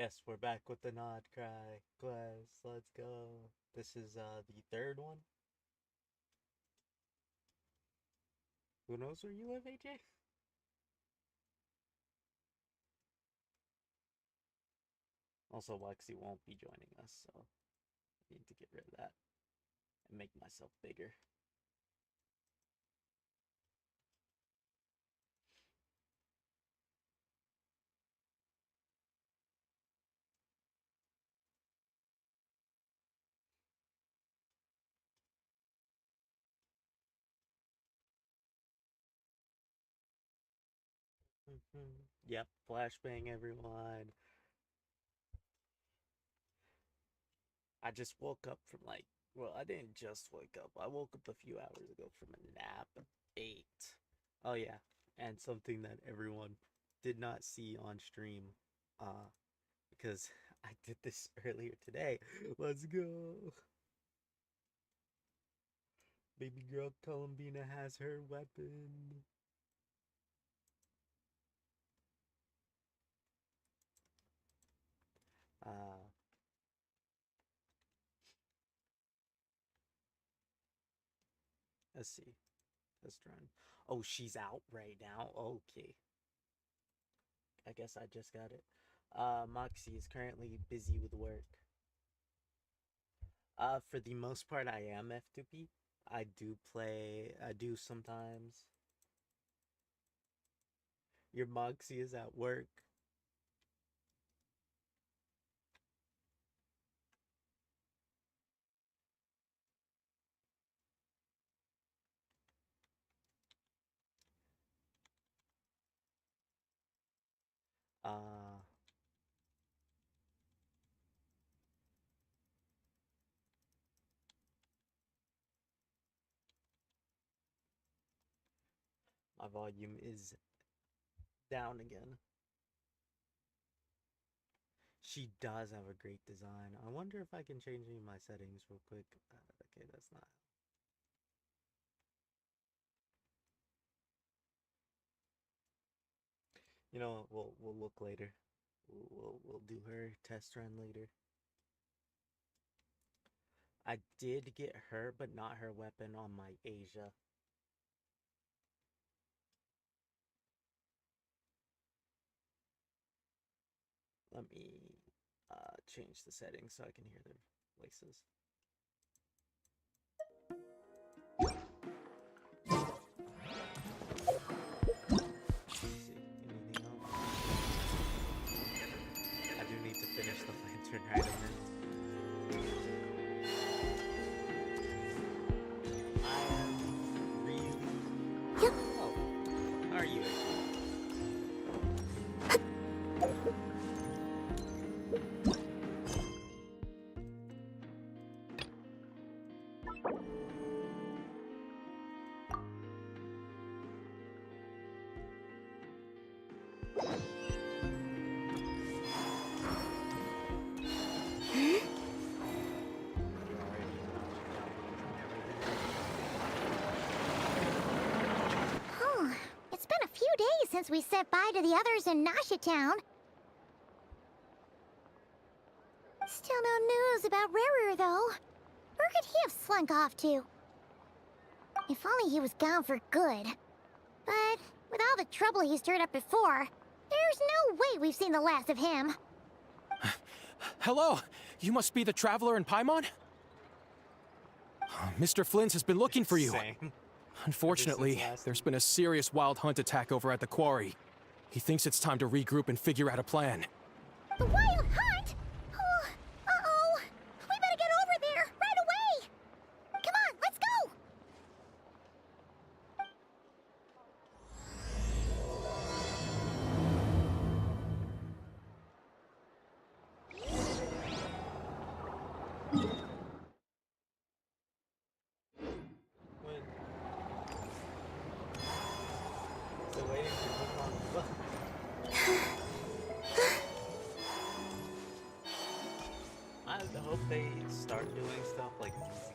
Yes, we're back with the knod krai class. Let's go. This is the third one. Who knows where you live, AJ? Also, Lexi won't be joining us, so I need to get rid of that and make myself bigger. Yep, flashbang everyone. I just woke up from well, I didn't just wake up. I woke up a few hours ago from a nap at 8. Oh yeah, and something that everyone did not see on stream, because I did this earlier today. Let's go. Baby girl Columbina has her weapon. Uh, let's see. Let's run. Oh, she's out right now. Okay. I guess I just got it. Moxie is currently busy with work. For the most part, I am F2P. I do play. I do sometimes. Your Moxie is at work. Uh, my volume is down again. She does have a great design. I wonder if I can change any of my settings real quick. Okay, that's not. You know, we'll look later. We'll do her test run later. I did get her, but not her weapon on my Asia. Let me change the settings so I can hear their voices. Let's see, anything else? I do need to finish the lantern item. I am really. Oh, how are you? It's been a few days since we said bye to the others in Nasha Town. Still no news about Rarer, though. Where could he have slunk off to? If only he was gone for good. But with all the trouble he stirred up before, there's no way we've seen the last of him. Hello! You must be the traveler in Paimon? Mr. Flynn's has been looking for you. Same. Unfortunately, there's been a serious wild hunt attack over at the quarry. He thinks it's time to regroup and figure out a plan. The wild hunt? Oh, uh-oh. We better get over there, right away! Come on, let's go! When... Still waiting for Pokemon. I hope they start doing stuff like easy.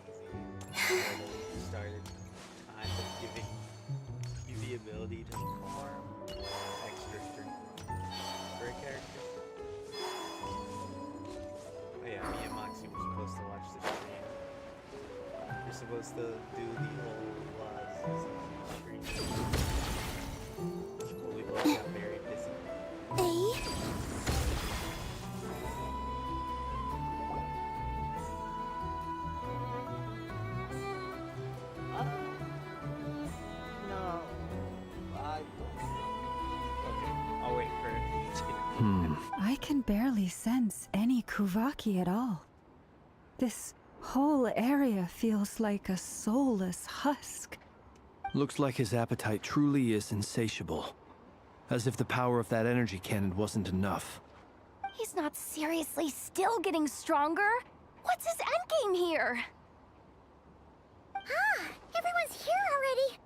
Where they started kind of giving you the ability to farm extra strength for a character. supposed to do the whole stream. We both got very busy. No. Okay, I'll wait for it. I can barely sense any Kuvaki at all. This whole area feels like a soulless husk. Looks like his appetite truly is insatiable. As if the power of that energy cannon wasn't enough. He's not seriously still getting stronger? What's his endgame here? Ah, everyone's here already.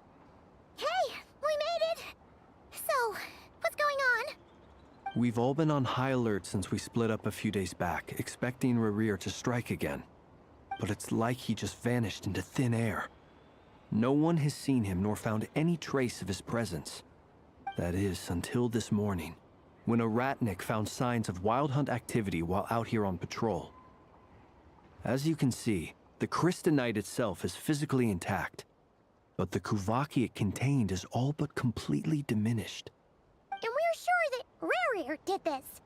Hey, we made it. So, what's going on? We've all been on high alert since we split up a few days back, expecting Rerir to strike again. But it's like he just vanished into thin air. No one has seen him nor found any trace of his presence. That is, until this morning, when a ratnik found signs of wild hunt activity while out here on patrol. As you can see, the crystalline itself is physically intact, but the Kuvaki it contained is all but completely diminished. And we're sure that Rarir did this.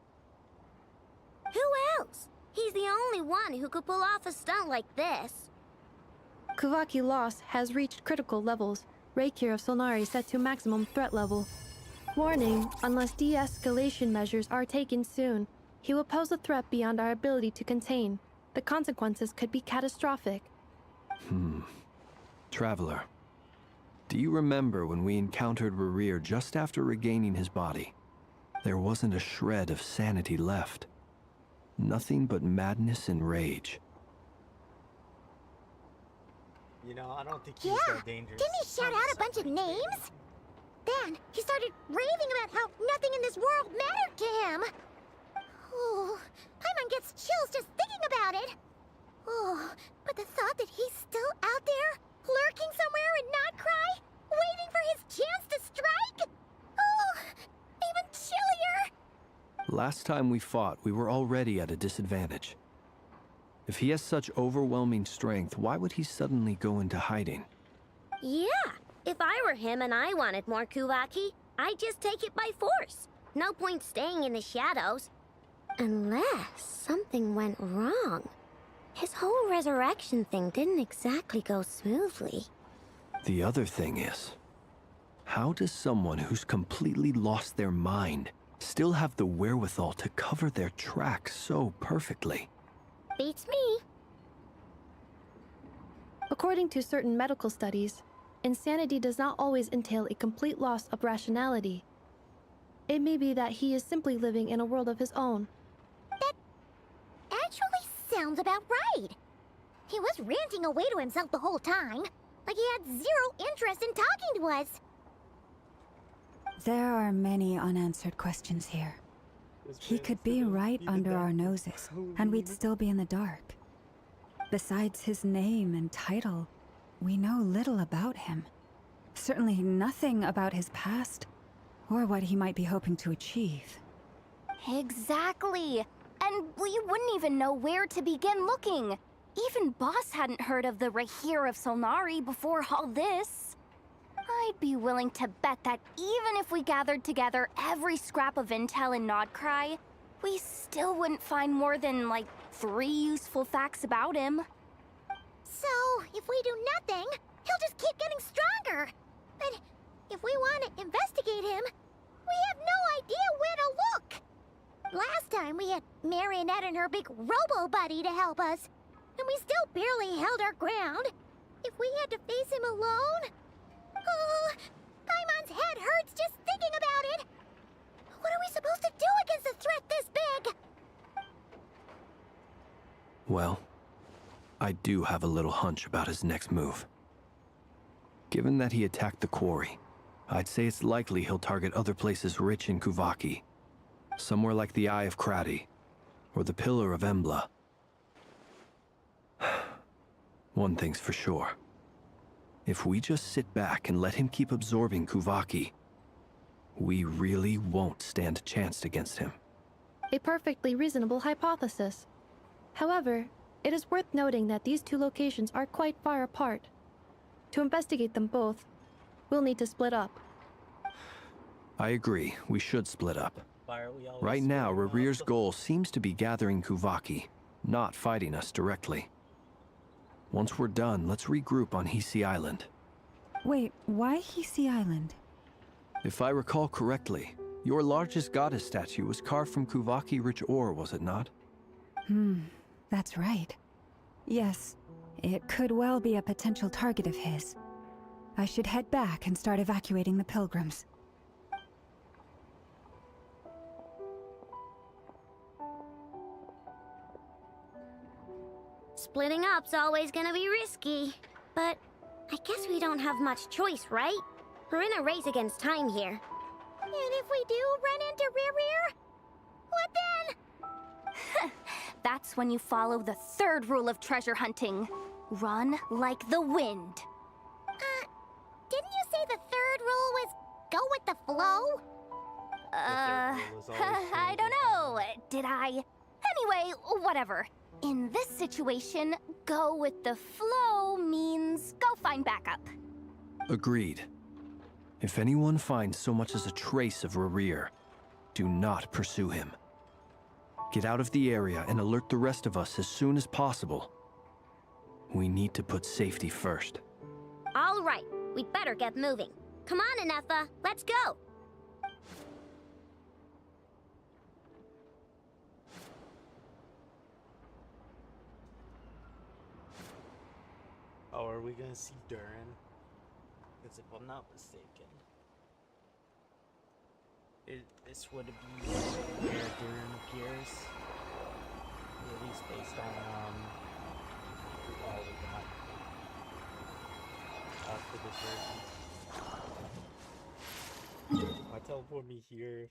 Who else? He's the only one who could pull off a stunt like this. Kuvaki loss has reached critical levels. Reikir of Solnari set to maximum threat level. Warning, unless de-escalation measures are taken soon, he will pose a threat beyond our ability to contain. The consequences could be catastrophic. Traveler, do you remember when we encountered Rerir just after regaining his body? There wasn't a shred of sanity left. Nothing but madness and rage. You know, I don't think he's that dangerous. Didn't he shout out a bunch of names? Then he started raving about how nothing in this world mattered to him. Oh, Paimon gets chills just thinking about it. Oh, but the thought that he's still out there, lurking somewhere in knod krai, waiting for his chance to strike? Oh, even chillier. Last time we fought, we were already at a disadvantage. If he has such overwhelming strength, why would he suddenly go into hiding? Yeah, if I were him and I wanted more Kuvaki, I'd just take it by force. No point staying in the shadows. Unless something went wrong. His whole resurrection thing didn't exactly go smoothly. The other thing is, how does someone who's completely lost their mind still have the wherewithal to cover their tracks so perfectly? Beats me. According to certain medical studies, insanity does not always entail a complete loss of rationality. It may be that he is simply living in a world of his own. That actually sounds about right. He was ranting away to himself the whole time, like he had zero interest in talking to us. There are many unanswered questions here. He could be right under our noses, and we'd still be in the dark. Besides his name and title, we know little about him. Certainly nothing about his past, or what he might be hoping to achieve. Exactly. And we wouldn't even know where to begin looking. Even Boss hadn't heard of the Reikir of Solnari before all this. I'd be willing to bet that even if we gathered together every scrap of intel in knod krai, we still wouldn't find more than, like, 3 useful facts about him. So, if we do nothing, he'll just keep getting stronger. But if we want to investigate him, we have no idea where to look. Last time we had Marionette and her big robo-buddy to help us, and we still barely held our ground. If we had to face him alone... Oh, Paimon's head hurts just thinking about it. What are we supposed to do against a threat this big? Well, I do have a little hunch about his next move. Given that he attacked the quarry, I'd say it's likely he'll target other places rich in Kuvaki. Somewhere like the Eye of Krati, or the Pillar of Embla. One thing's for sure. If we just sit back and let him keep absorbing Kuvaki, we really won't stand a chance against him. A perfectly reasonable hypothesis. However, It is worth noting that these two locations are quite far apart. To investigate them both, we'll need to split up. I agree, we should split up. Why are we always Right now, splitting up? Rarir's goal seems to be gathering Kuvaki, not fighting us directly. Once we're done, let's regroup on Hisi Island. Wait, why Hisi Island? If I recall correctly, your largest goddess statue was carved from Kuvaki-rich ore, was it not? That's right. Yes, it could well be a potential target of his. I should head back and start evacuating the pilgrims. Splitting up's always gonna be risky. But I guess we don't have much choice, right? We're in a race against time here. And if we do run into Rear, what then? That's when you follow the third rule of treasure hunting. Run like the wind. Didn't you say the third rule was go with the flow? third rule is always I don't know. Did I? Anyway, whatever. In this situation, go with the flow means go find backup. Agreed. If anyone finds so much as a trace of Rarir, do not pursue him. Get out of the area and alert the rest of us as soon as possible. We need to put safety first. All right, we'd better get moving. Come on, Anefa, let's go. Oh, are we gonna see Durin? Because if I'm not mistaken, this would be where Durin appears. At least based on all we got for this version. Why teleport me here?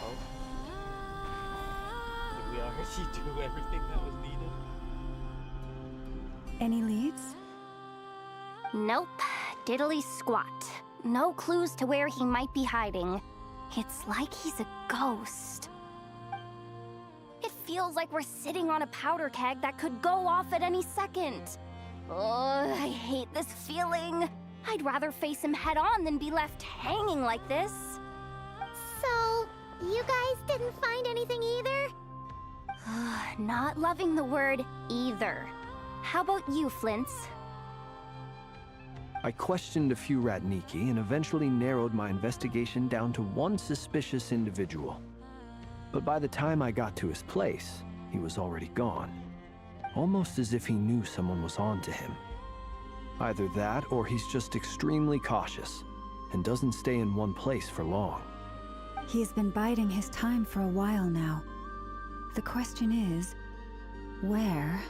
Oh. Did we already do everything that was needed? Any leads? Nope. Diddly squat. No clues to where he might be hiding. It's like he's a ghost. It feels like we're sitting on a powder keg that could go off at any second. Oh, I hate this feeling. I'd rather face him head on than be left hanging like this. So, you guys didn't find anything either? Not loving the word either. How about you, Flint's? I questioned a few Ratniki and eventually narrowed my investigation down to one suspicious individual. But by the time I got to his place, he was already gone. Almost as if he knew someone was on to him. Either that, or he's just extremely cautious and doesn't stay in one place for long. He's been biding his time for a while now. The question is, where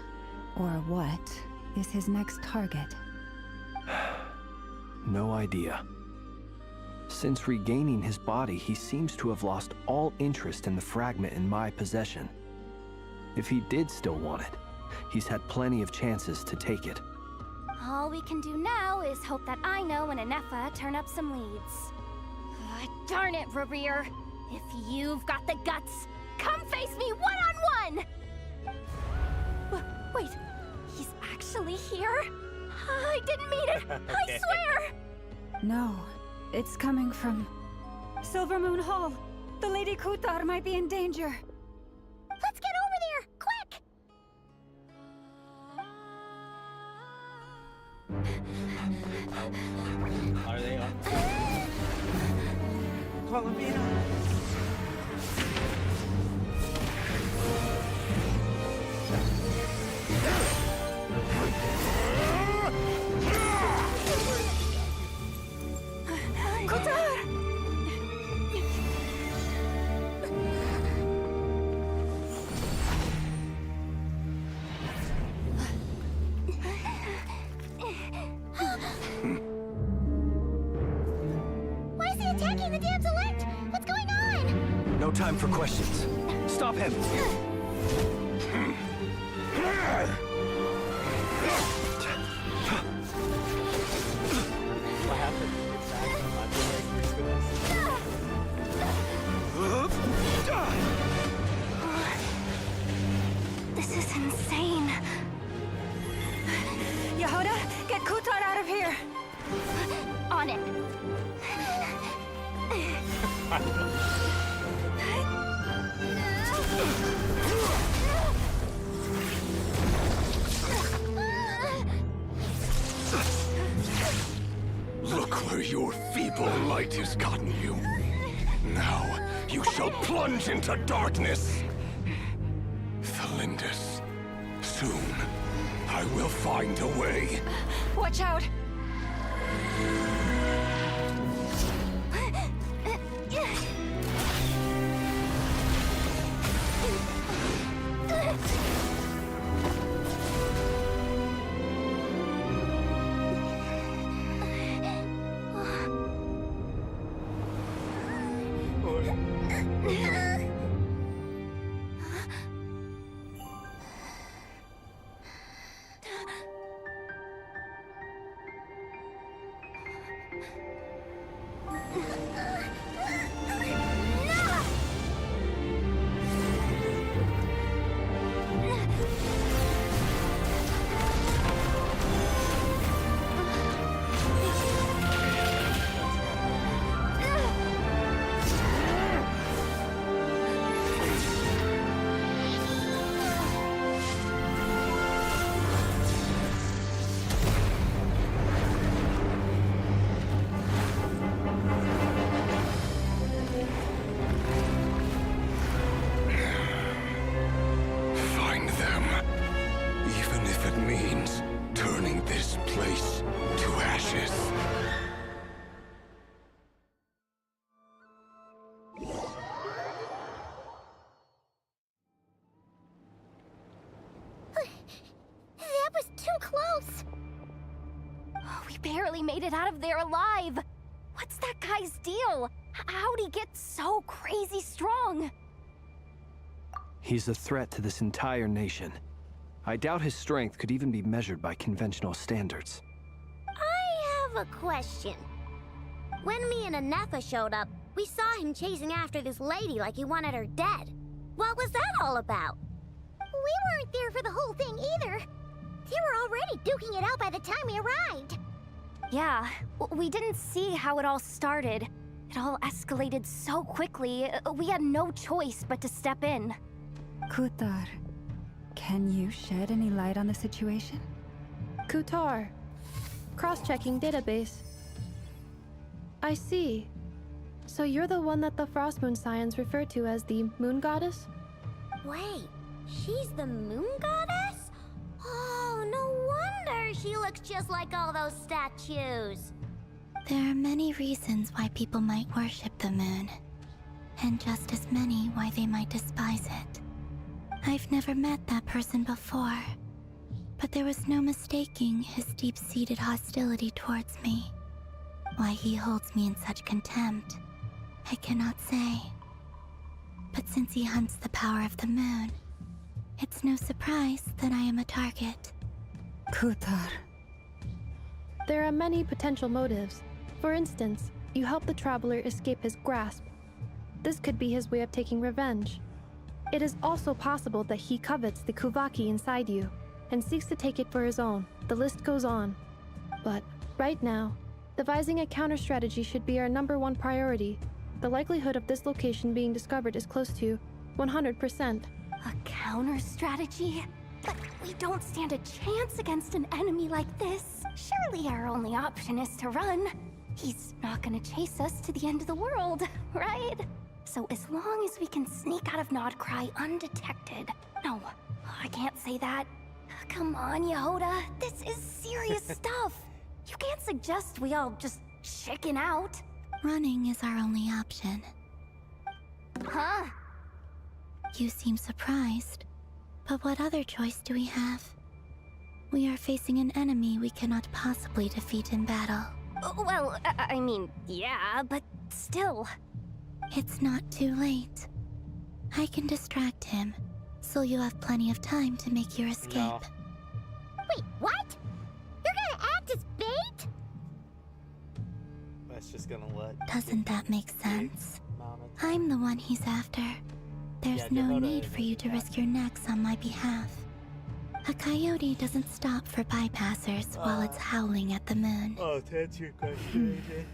or what is his next target? No idea. Since regaining his body, he seems to have lost all interest in the fragment in my possession. If he did still want it, he's had plenty of chances to take it. All we can do now is hope that Aino and Anefa turn up some leads. Darn it, Rarir! If you've got the guts, come face me one-on-one! Wait, he's actually here? I didn't mean it! I swear! No, it's coming from Silver Moon Hall. The Lady Kutar might be in danger. Let's get over there, quick! Are they on? Columbina! Why is he attacking the damsel elect? What's going on? No time for questions. Stop him! What happened? It's back on my This is insane. Yehuda, get Kutar out of here! On it. Look where your feeble light has gotten you. Now, you shall plunge into darkness. Thalindus, soon, I will find a way. Watch out! Find them. Even if it means turning this place to ashes. That was too close. We barely made it out of there alive. What's that guy's deal? How'd he get so crazy strong? He's a threat to this entire nation. I doubt his strength could even be measured by conventional standards. I have a question. When me and Anefa showed up, we saw him chasing after this lady like he wanted her dead. What was that all about? We weren't there for the whole thing either. They were already duking it out by the time we arrived. Yeah, we didn't see how it all started. It all escalated so quickly, we had no choice but to step in. Kutar, can you shed any light on the situation? Kutar. Cross-checking database. I see. So you're the one that the Frost Moon Scions refer to as the Moon Goddess? Wait, she's the moon goddess? Oh, no wonder she looks just like all those statues. There are many reasons why people might worship the moon, and just as many why they might despise it. I've never met that person before, but there was no mistaking his deep-seated hostility towards me. Why he holds me in such contempt, I cannot say. But since he hunts the power of the moon, it's no surprise that I am a target. Kutar. There are many potential motives. For instance, you help the traveler escape his grasp. This could be his way of taking revenge. It is also possible that he covets the Kuvaki inside you and seeks to take it for his own. The list goes on. But right now, devising a counter-strategy should be our #1 priority. The likelihood of this location being discovered is close to 100%. A counter strategy? But we don't stand a chance against an enemy like this. Surely our only option is to run. He's not gonna chase us to the end of the world, right? So as long as we can sneak out of Knod Krai undetected. No, I can't say that. Come on, Yehuda. This is serious stuff. You can't suggest we all just chicken out. Running is our only option. Huh? You seem surprised, but what other choice do we have? We are facing an enemy we cannot possibly defeat in battle. Well, I mean, yeah, but still. It's not too late. I can distract him, So you have plenty of time to make your escape. No. Wait, what? You're gonna act as bait? That's just gonna let. Doesn't that make sense? amount of time. I'm the one he's after. There's Yeah, no Devoto need is for you to that. risk your necks on my behalf. A coyote doesn't stop for bypassers while it's howling at the moon. Oh, to answer your question, AJ.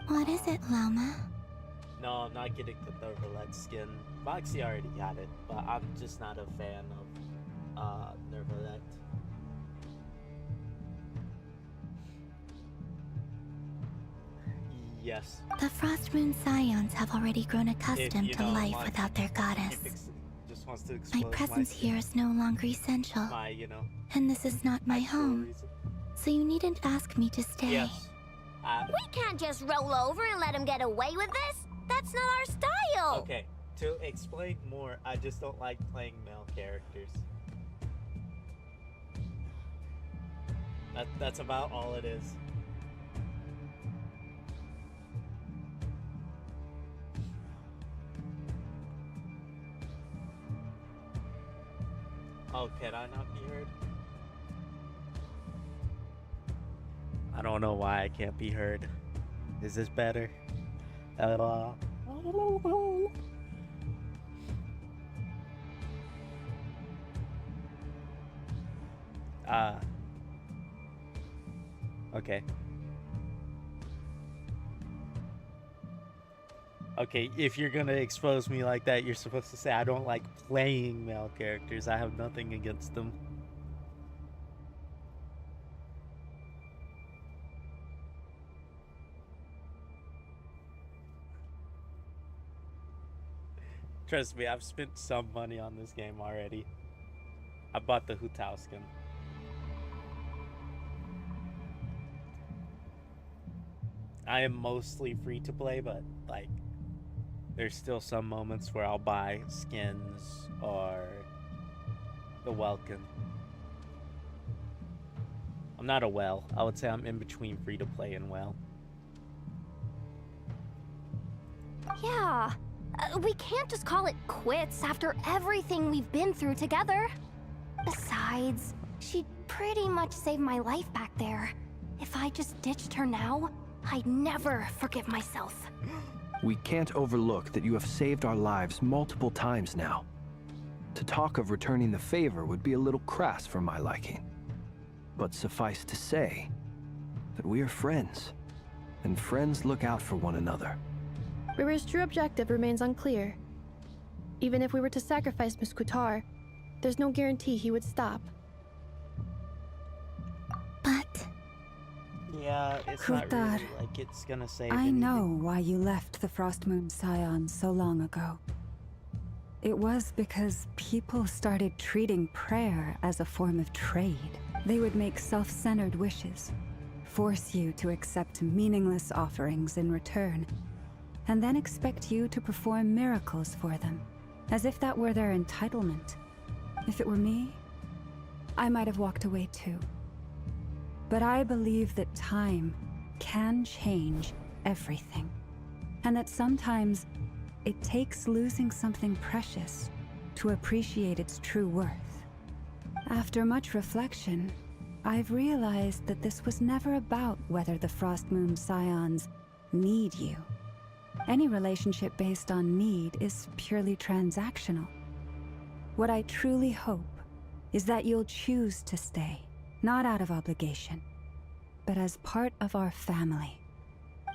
What is it, Loma? No, I'm not getting the Nervalet skin. Moxie already got it, but I'm just not a fan of Nervalet. Yes. The Frost Moon Scions have already grown accustomed you to know, life Moxie without their goddess. Just wants to My expose presence here is no longer essential, my, and this is not my actual home, reason. so you needn't ask me to stay. Yes. We can't just roll over and let him get away with this. That's not our style. Okay, to explain more, I just don't like playing male characters. That's about all it is. Oh, can I not be heard? I don't know why I can't be heard. Is this better? Okay. Okay, if you're gonna expose me like that, you're supposed to say I don't like playing male characters. I have nothing against them. Trust me, I've spent some money on this game already. I bought the Hu Tao skin. I am mostly free to play, but like, there's still some moments where I'll buy skins or the Welkin. I'm not a well. I would say I'm in between free to play and well. Yeah. We can't just call it quits after everything we've been through together. Besides, she pretty much saved my life back there. If I just ditched her now, I'd never forgive myself. We can't overlook that you have saved our lives multiple times now. To talk of returning the favor would be a little crass for my liking. But suffice to say that we are friends, and friends look out for one another. River's true objective remains unclear. Even if we were to sacrifice Miss Kutar, there's no guarantee he would stop. But Yeah, it's not Kutar, really like it's gonna save I anything. know why you left the Frost Moon Scions so long ago. It was because people started treating prayer as a form of trade. They would make self-centered wishes, force you to accept meaningless offerings in return, and then expect you to perform miracles for them, as if that were their entitlement. If it were me, I might have walked away too. But I believe that time can change everything, and that sometimes it takes losing something precious to appreciate its true worth. After much reflection, I've realized that this was never about whether the Frost Moon Scions need you. Any relationship based on need is purely transactional. What I truly hope is that you'll choose to stay, not out of obligation, but as part of our family.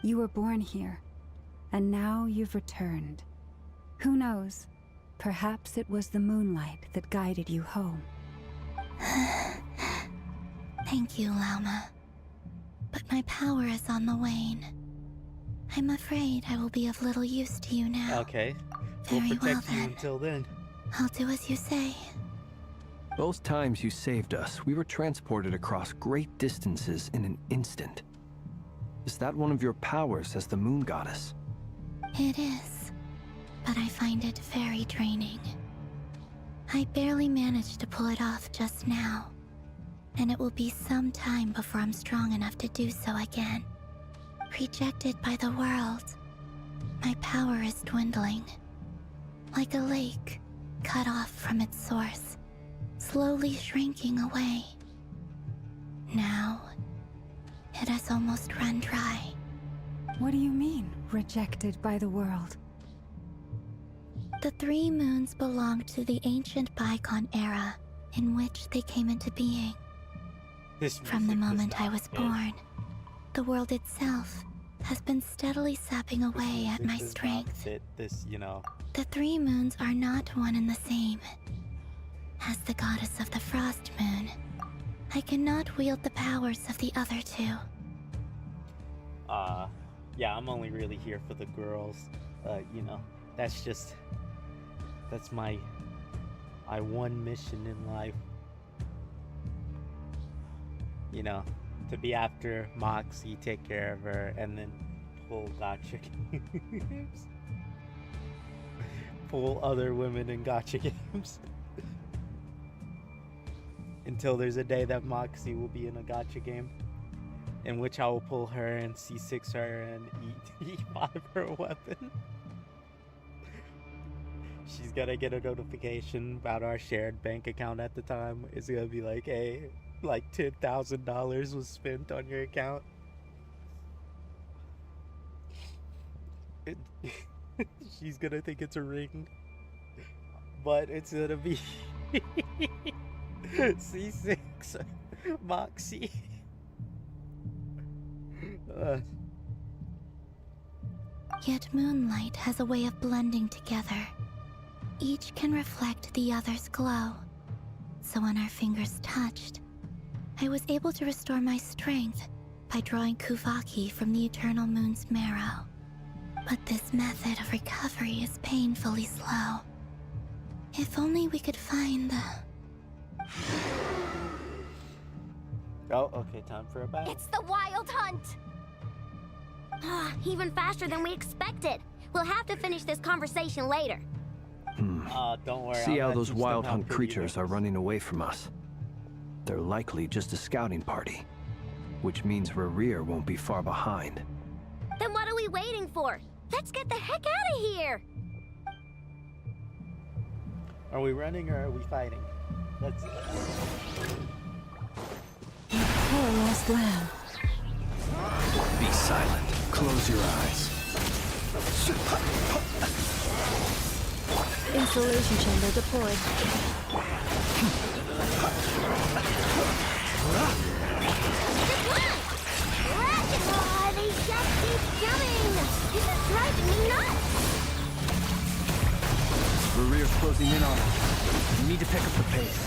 You were born here, and now you've returned. Who knows? Perhaps it was the moonlight that guided you home. thank you, Lauma. But my power is on the wane. I'm afraid I will be of little use to you now. Okay, Very we'll well protect you then. until then. I'll do as you say. Both times you saved us, we were transported across great distances in an instant. Is that one of your powers as the moon goddess? It is, but I find it very draining. I barely managed to pull it off just now, and it will be some time before I'm strong enough to do so again. Rejected by the world, my power is dwindling. Like a lake, cut off from its source, slowly shrinking away. Now, it has almost run dry. What do you mean, rejected by the world? The 3 moons belong to the ancient bygone era in which they came into being. From the moment I was born, the world itself has been steadily sapping away at my strength. The 3 moons are not one and the same. As the goddess of the Frost Moon, I cannot wield the powers of the other 2. Yeah, I'm only really here for the girls. That's my one mission in life. To be after Moxie, take care of her, and then pull gotcha games. Pull other women in gotcha games. Until there's a day that Moxie will be in a gotcha game, in which I will pull her and C6 her and E5 her weapon. She's gonna get a notification about our shared bank account at the time. It's gonna be like, hey, like $10,000 was spent on your account. She's gonna think it's a ring, but it's gonna be C6 Moxie. Yet moonlight has a way of blending together. Each can reflect the other's glow. So when our fingers touched, I was able to restore my strength by drawing Kuvaki from the eternal moon's marrow. But this method of recovery is painfully slow. If only we could find the... Oh, okay, time for a battle. It's the Wild Hunt! Even faster than we expected. We'll have to finish this conversation later. Don't worry. See how those wild hunt creatures are running away from us. They're likely just a scouting party, which means Rerir won't be far behind. Then what are we waiting for? Let's get the heck out of here! Are we running or are we fighting? Let's... Poor lost lamb. Be silent. Close your eyes. Installation chamber deployed. They just keep coming! This is driving me nuts! Rerir's closing in on us. We need to pick up the pace.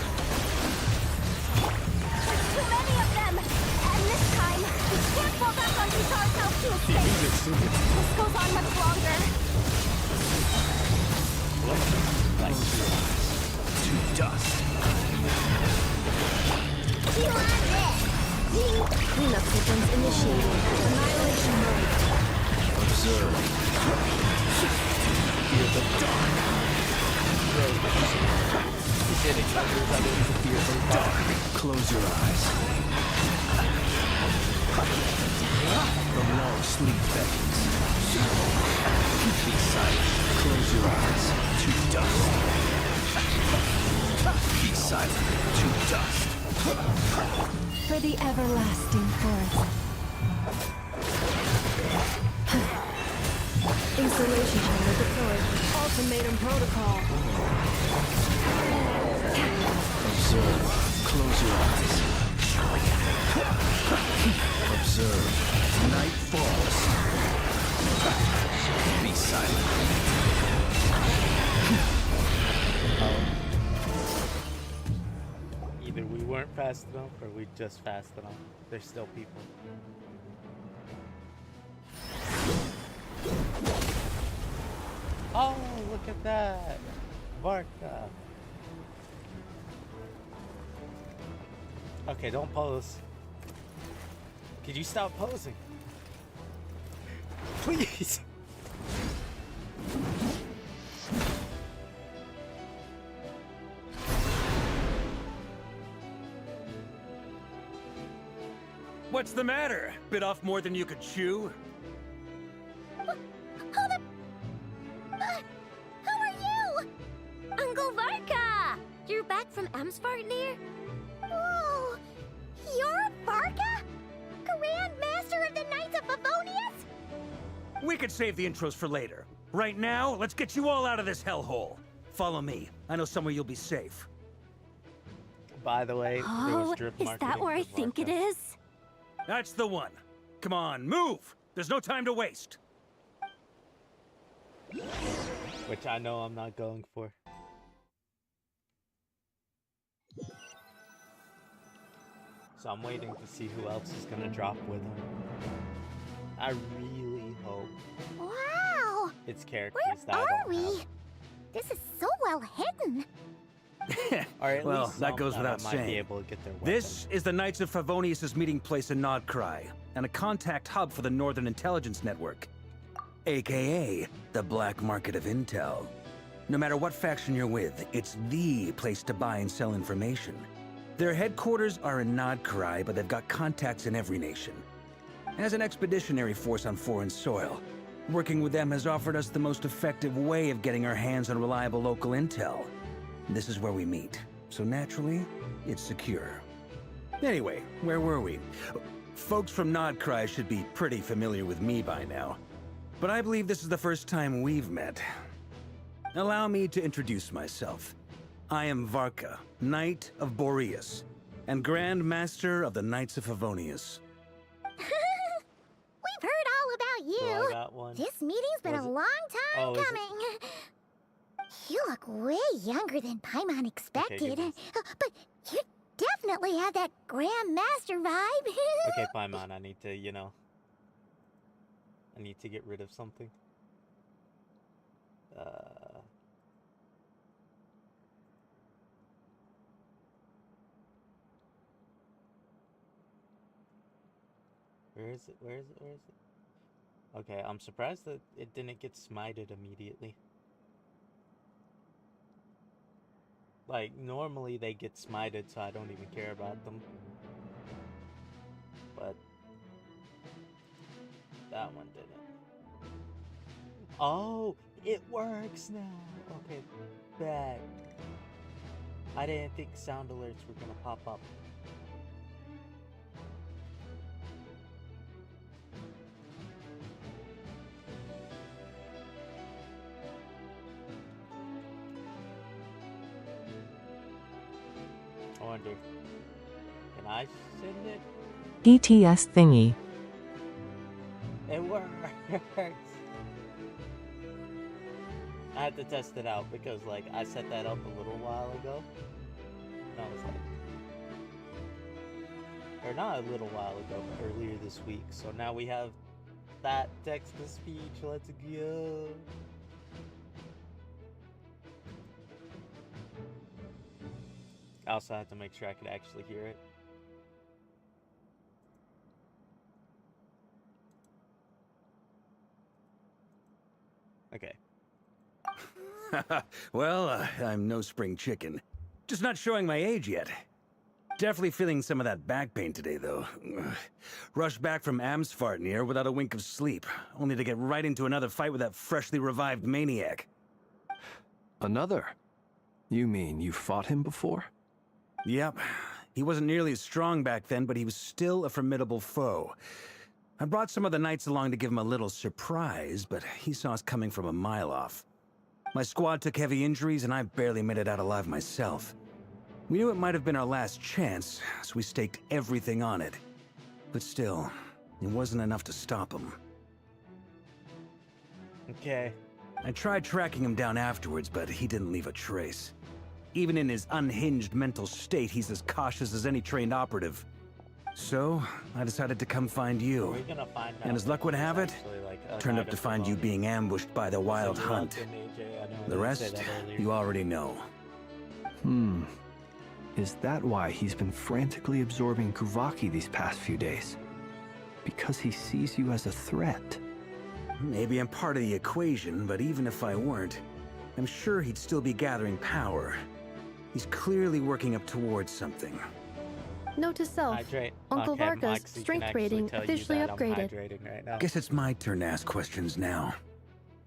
There's too many of them! And this time, we can't fall back on Bizarre's house to escape! This goes on much longer. To dust. You want this? Cleanup sequence initiated. Annihilation mode. Observe. Fear the dark. Fear the dark. Close your eyes. The long sleep beckons. Be silent. Close your eyes. To dust. Be silent. To dust. For the everlasting forest. Installation chamber deployed. Ultimatum protocol. Observe. Close your eyes. Observe. Night falls. Be silent. Either we weren't fast enough or we just fast enough. There's still people. Oh, look at that! Varka. Okay, don't pose. Could you stop posing? Please! What's the matter? Bit off more than you could chew? Who are you? Uncle Vark? Amsvartnir? Whoa! You're Varka? Grand Master of the Knights of Favonius? We could save the intros for later. Right now, let's get you all out of this hellhole. Follow me. I know somewhere you'll be safe. By the way, there was Oh, drip is marketing that where I for think it Varka. is? That's the one. Come on, move! There's no time to waste. Which I know I'm not going for. So I'm waiting to see who else is gonna drop with him. I really hope Wow! it's characters Where that I are don't we? have. This is so well hidden. Or at Well, least that some goes that without I might saying. be able to get their This is the Knights of Favonius' meeting place in Knod Krai, and a contact hub for the Northern Intelligence Network, aka the Black Market of Intel. No matter what faction you're with, it's the place to buy and sell information. Their headquarters are in Knod Krai, but they've got contacts in every nation. As an expeditionary force on foreign soil, working with them has offered us the most effective way of getting our hands on reliable local intel. This is where we meet, so naturally, it's secure. Anyway, where were we? Folks from Knod Krai should be pretty familiar with me by now, but I believe this is the first time we've met. Allow me to introduce myself. I am Varka, Knight of Boreas, and Grand Master of the Knights of Favonius. We've heard all about So I you. got one. This meeting's been Was a it- long time Oh, is it? coming. You look way younger than Paimon expected. give But you definitely have that Grand Master vibe. Okay, Paimon, I need to, I need to get rid of something. Where is it? Where is it? Where is it? Okay, I'm surprised that it didn't get smited immediately. Like, normally they get smited, so I don't even care about them. But that one didn't. Oh, it works now. Okay, bet. I didn't think sound alerts were gonna pop up. I wonder, can I send it? PTS thingy. It works. I had to test it out because, like, I set that up a little while ago. And I was like, or not a little while ago, but earlier this week. So now we have that text to speech. Let's go. I also had to make sure I could actually hear it. Okay. Well, I'm no spring chicken. Just not showing my age yet. Definitely feeling some of that back pain today, though. Rushed back from Amsvartnir without a wink of sleep, only to get right into another fight with that freshly revived maniac. Another? You mean you fought him before? Yep. He wasn't nearly as strong back then, but he was still a formidable foe. I brought some of the knights along to give him a little surprise, but he saw us coming from a mile off. My squad took heavy injuries, and I barely made it out alive myself. We knew it might have been our last chance, so we staked everything on it. But still, it wasn't enough to stop him. Okay. I tried tracking him down afterwards, but he didn't leave a trace. Even in his unhinged mental state, he's as cautious as any trained operative. So, I decided to come find you. We're gonna find out And as luck would if have it, it's actually, like, a turned up Knight to of find you Favonius. being ambushed by the wild So you hunt. logged in, AJ. I know I The didn't rest, say that earlier. you already know. Is that why he's been frantically absorbing Kuvaki these past few days? Because he sees you as a threat? Maybe I'm part of the equation, but even if I weren't, I'm sure he'd still be gathering power. He's clearly working up towards something. Note to self. Hydrate. Uncle Okay, Varka's Moxie can strength actually rating tell you officially that I'm upgraded. hydrating right now. Guess it's my turn to ask questions now.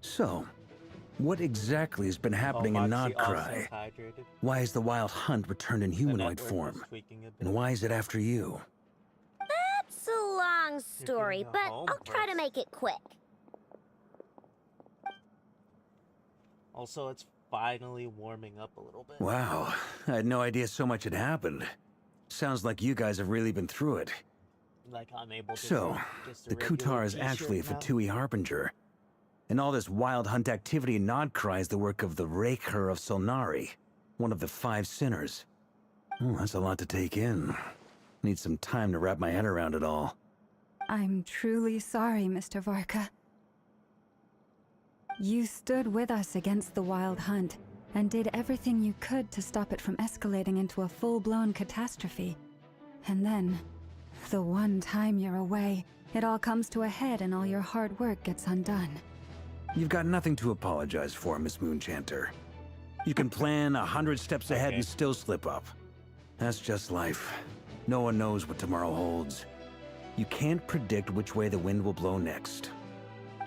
So, What exactly has been happening in Moxie also Knod? hydrated. Why is the Wild Hunt returned in The humanoid network form? is tweaking a bit. And why is it after you? It's a long story, You're getting but a home I'll try to first. make it quick. Also, it's finally warming up a little bit. Wow, I had no idea so much had happened. Sounds like you guys have really been through it. Like I'm able to So, wear just a the regular Kutar is t-shirt actually a now. Fatui Harbinger. And all this Wild Hunt activity in knod krai is the work of the Raker of Solnari, one of the 5 sinners. Oh, that's a lot to take in. Need some time to wrap my head around it all. I'm truly sorry, Mr. Varka. You stood with us against the Wild Hunt and did everything you could to stop it from escalating into a full-blown catastrophe. And then, the one time you're away, it all comes to a head and all your hard work gets undone. You've got nothing to apologize for, Miss Moonchanter. You can plan 100 steps ahead and still slip up. That's just life. No one knows what tomorrow holds. You can't predict which way the wind will blow next.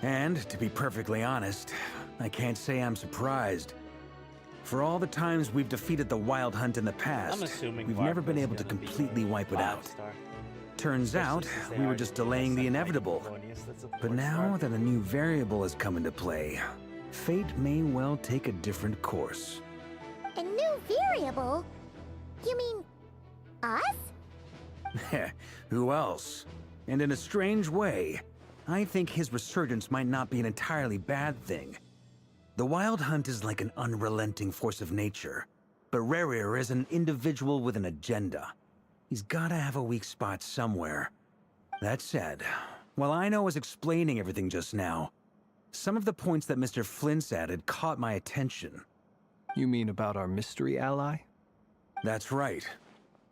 And, to be perfectly honest, I can't say I'm surprised. For all the times we've defeated the Wild Hunt in the I'm past, assuming we've never been Varka's able to gonna be completely a wipe it out. 5-star. Turns out, Especially since they we were already just gave us delaying the something inevitable. erroneous that's a But 4-star. now that a new variable has come into play, fate may well take a different course. A new variable? You mean us? Who else? And in a strange way, I think his resurgence might not be an entirely bad thing. The Wild Hunt is like an unrelenting force of nature, but Rerir is an individual with an agenda. He's gotta have a weak spot somewhere. That said, while I was explaining everything just now, some of the points that Mr. Flint's added caught my attention. You mean about our mystery ally? That's right.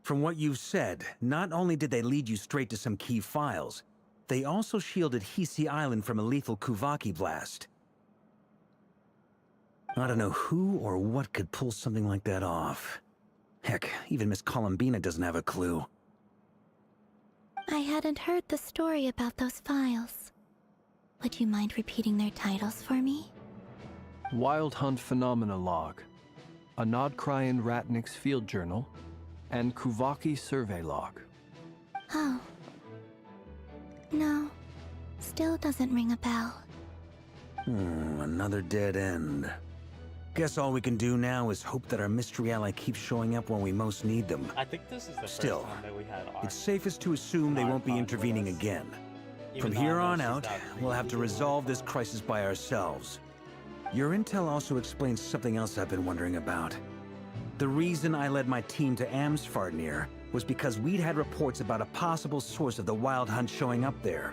From what you've said, not only did they lead you straight to some key files, they also shielded Hisi Island from a lethal Kuvaki blast. I don't know who or what could pull something like that off. Heck, even Miss Columbina doesn't have a clue. I hadn't heard the story about those files. Would you mind repeating their titles for me? Wild Hunt Phenomena Log, a Nodkrayan Ratnik's Field Journal, and Kuvaki Survey Log. Oh. No. Still doesn't ring a bell. Another dead end. Guess all we can do now is hope that our mystery ally keeps showing up when we most need them. I think this is the Still, first time that we had our It's safest to assume they won't be intervening again. From here on out, we'll have to resolve this crisis by ourselves. Your intel also explains something else I've been wondering about. The reason I led my team to Amsfarnir was because we'd had reports about a possible source of the Wild Hunt showing up there.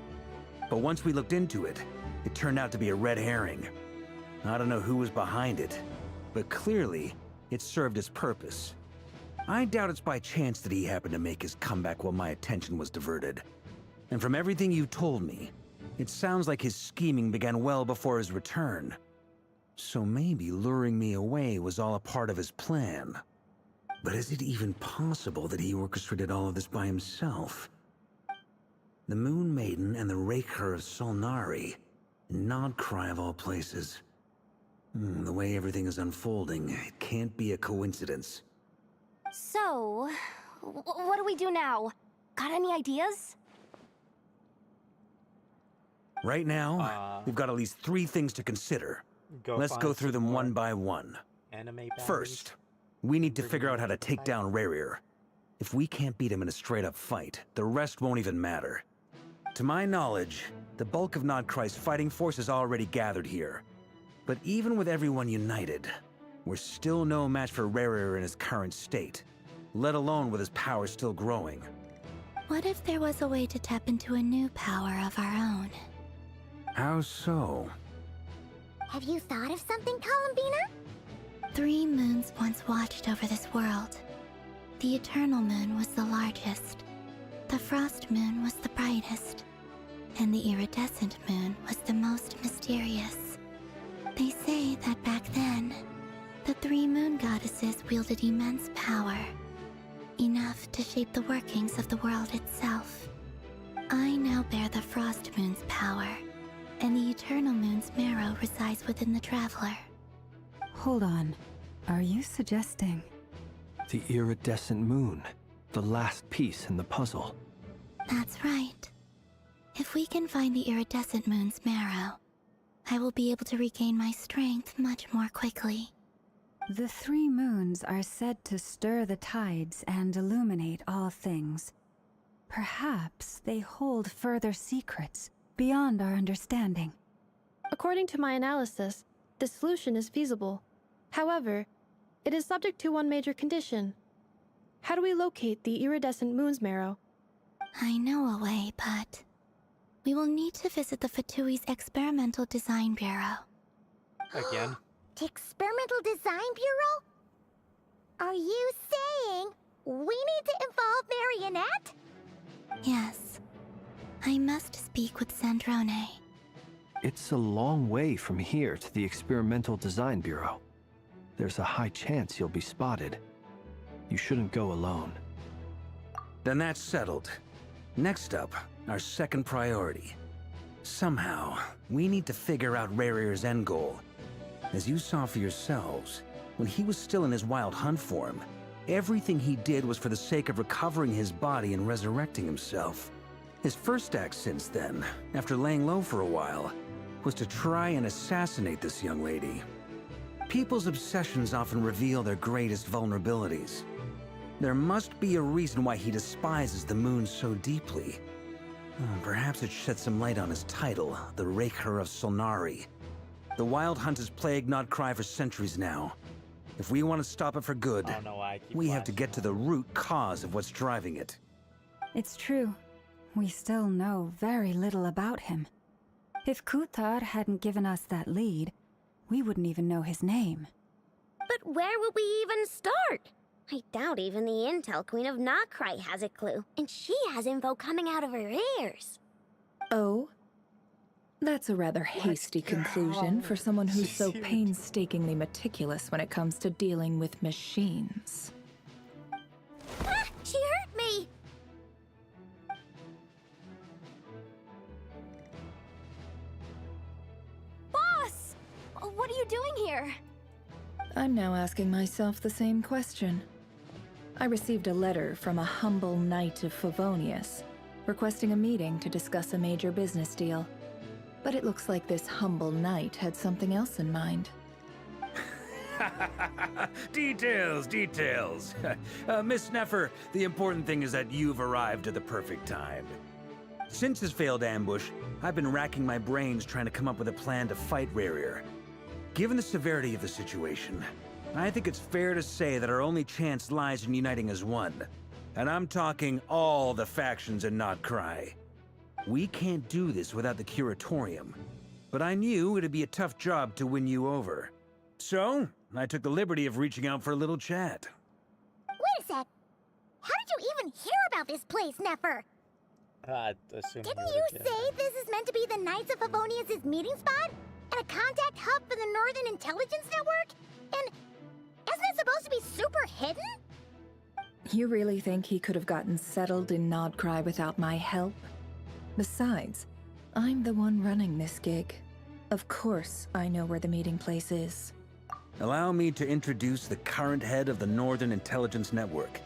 But once we looked into it, it turned out to be a red herring. I don't know who was behind it, but clearly, it served its purpose. I doubt it's by chance that he happened to make his comeback while my attention was diverted. And from everything you've told me, it sounds like his scheming began well before his return. So maybe luring me away was all a part of his plan. But is it even possible that he orchestrated all of this by himself? The Moon Maiden and the Raker of Solnari, Knod krai of all places. The way everything is unfolding, it can't be a coincidence. So, what do we do now? Got any ideas? Right now, we've got at least 3 things to consider. Let's go through them one by one. First, we need to figure out how to take down Rerir. If we can't beat him in a straight-up fight, the rest won't even matter. To my knowledge, the bulk of Knod krai's fighting force is already gathered here. But even with everyone united, we're still no match for Rerir in his current state, let alone with his power still growing. What if there was a way to tap into a new power of our own? How so? Have you thought of something, Columbina? 3 moons once watched over this world. The Eternal Moon was the largest. The Frost Moon was the brightest. And the Iridescent Moon was the most mysterious. They say that back then, the 3 moon goddesses wielded immense power. Enough to shape the workings of the world itself. I now bear the Frost Moon's power, and the Eternal Moon's marrow resides within the Traveler. Hold on. Are you suggesting... The iridescent moon. The last piece in the puzzle. That's right. If we can find the iridescent moon's marrow, I will be able to regain my strength much more quickly. The 3 moons are said to stir the tides and illuminate all things. Perhaps they hold further secrets beyond our understanding. According to my analysis, the solution is feasible. However, it is subject to one major condition. How do we locate the iridescent moon's marrow? I know a way, but we will need to visit the Fatui's Experimental Design Bureau. Again? The Experimental Design Bureau? Are you saying we need to involve Marionette? Yes. I must speak with Sandrone. It's a long way from here to the Experimental Design Bureau. There's a high chance you'll be spotted. You shouldn't go alone. Then that's settled. Next up, our second priority. Somehow, we need to figure out Rarir's end goal. As you saw for yourselves, when he was still in his wild hunt form, everything he did was for the sake of recovering his body and resurrecting himself. His first act since then, after laying low for a while, was to try and assassinate this young lady. People's obsessions often reveal their greatest vulnerabilities. There must be a reason why he despises the moon so deeply. Perhaps it sheds some light on his title, the Raker of Solnari. The Wild Hunt has plagued knod krai for centuries now. If we want to stop it for good, I don't know why I keep we have to get to flashing the root cause of what's driving it. It's true. We still know very little about him. If Kuthar hadn't given us that lead, we wouldn't even know his name. But where would we even start? I doubt even the Intel Queen of knod krai has a clue, and she has info coming out of her ears. Oh? That's a rather hasty conclusion for someone who's so painstakingly meticulous when it comes to dealing with machines. Ah! She hurt me! Boss! What are you doing here? I'm now asking myself the same question. I received a letter from a humble knight of Favonius, requesting a meeting to discuss a major business deal. But it looks like this humble knight had something else in mind. Details, details. Miss Neffer, the important thing is that you've arrived at the perfect time. Since his failed ambush, I've been racking my brains trying to come up with a plan to fight Rarir. Given the severity of the situation, I think it's fair to say that our only chance lies in uniting as one. And I'm talking all the factions in knod krai. We can't do this without the Curatorium, but I knew it'd be a tough job to win you over. So, I took the liberty of reaching out for a little chat. Wait a sec. How did you even hear about this place, Neffer? Didn't you say this is meant to be the Knights of Favonius' meeting spot? And a contact hub for the Northern Intelligence Network? And isn't it supposed to be super hidden? You really think he could have gotten settled in knod krai without my help? Besides, I'm the one running this gig. Of course I know where the meeting place is. Allow me to introduce the current head of the Northern Intelligence Network.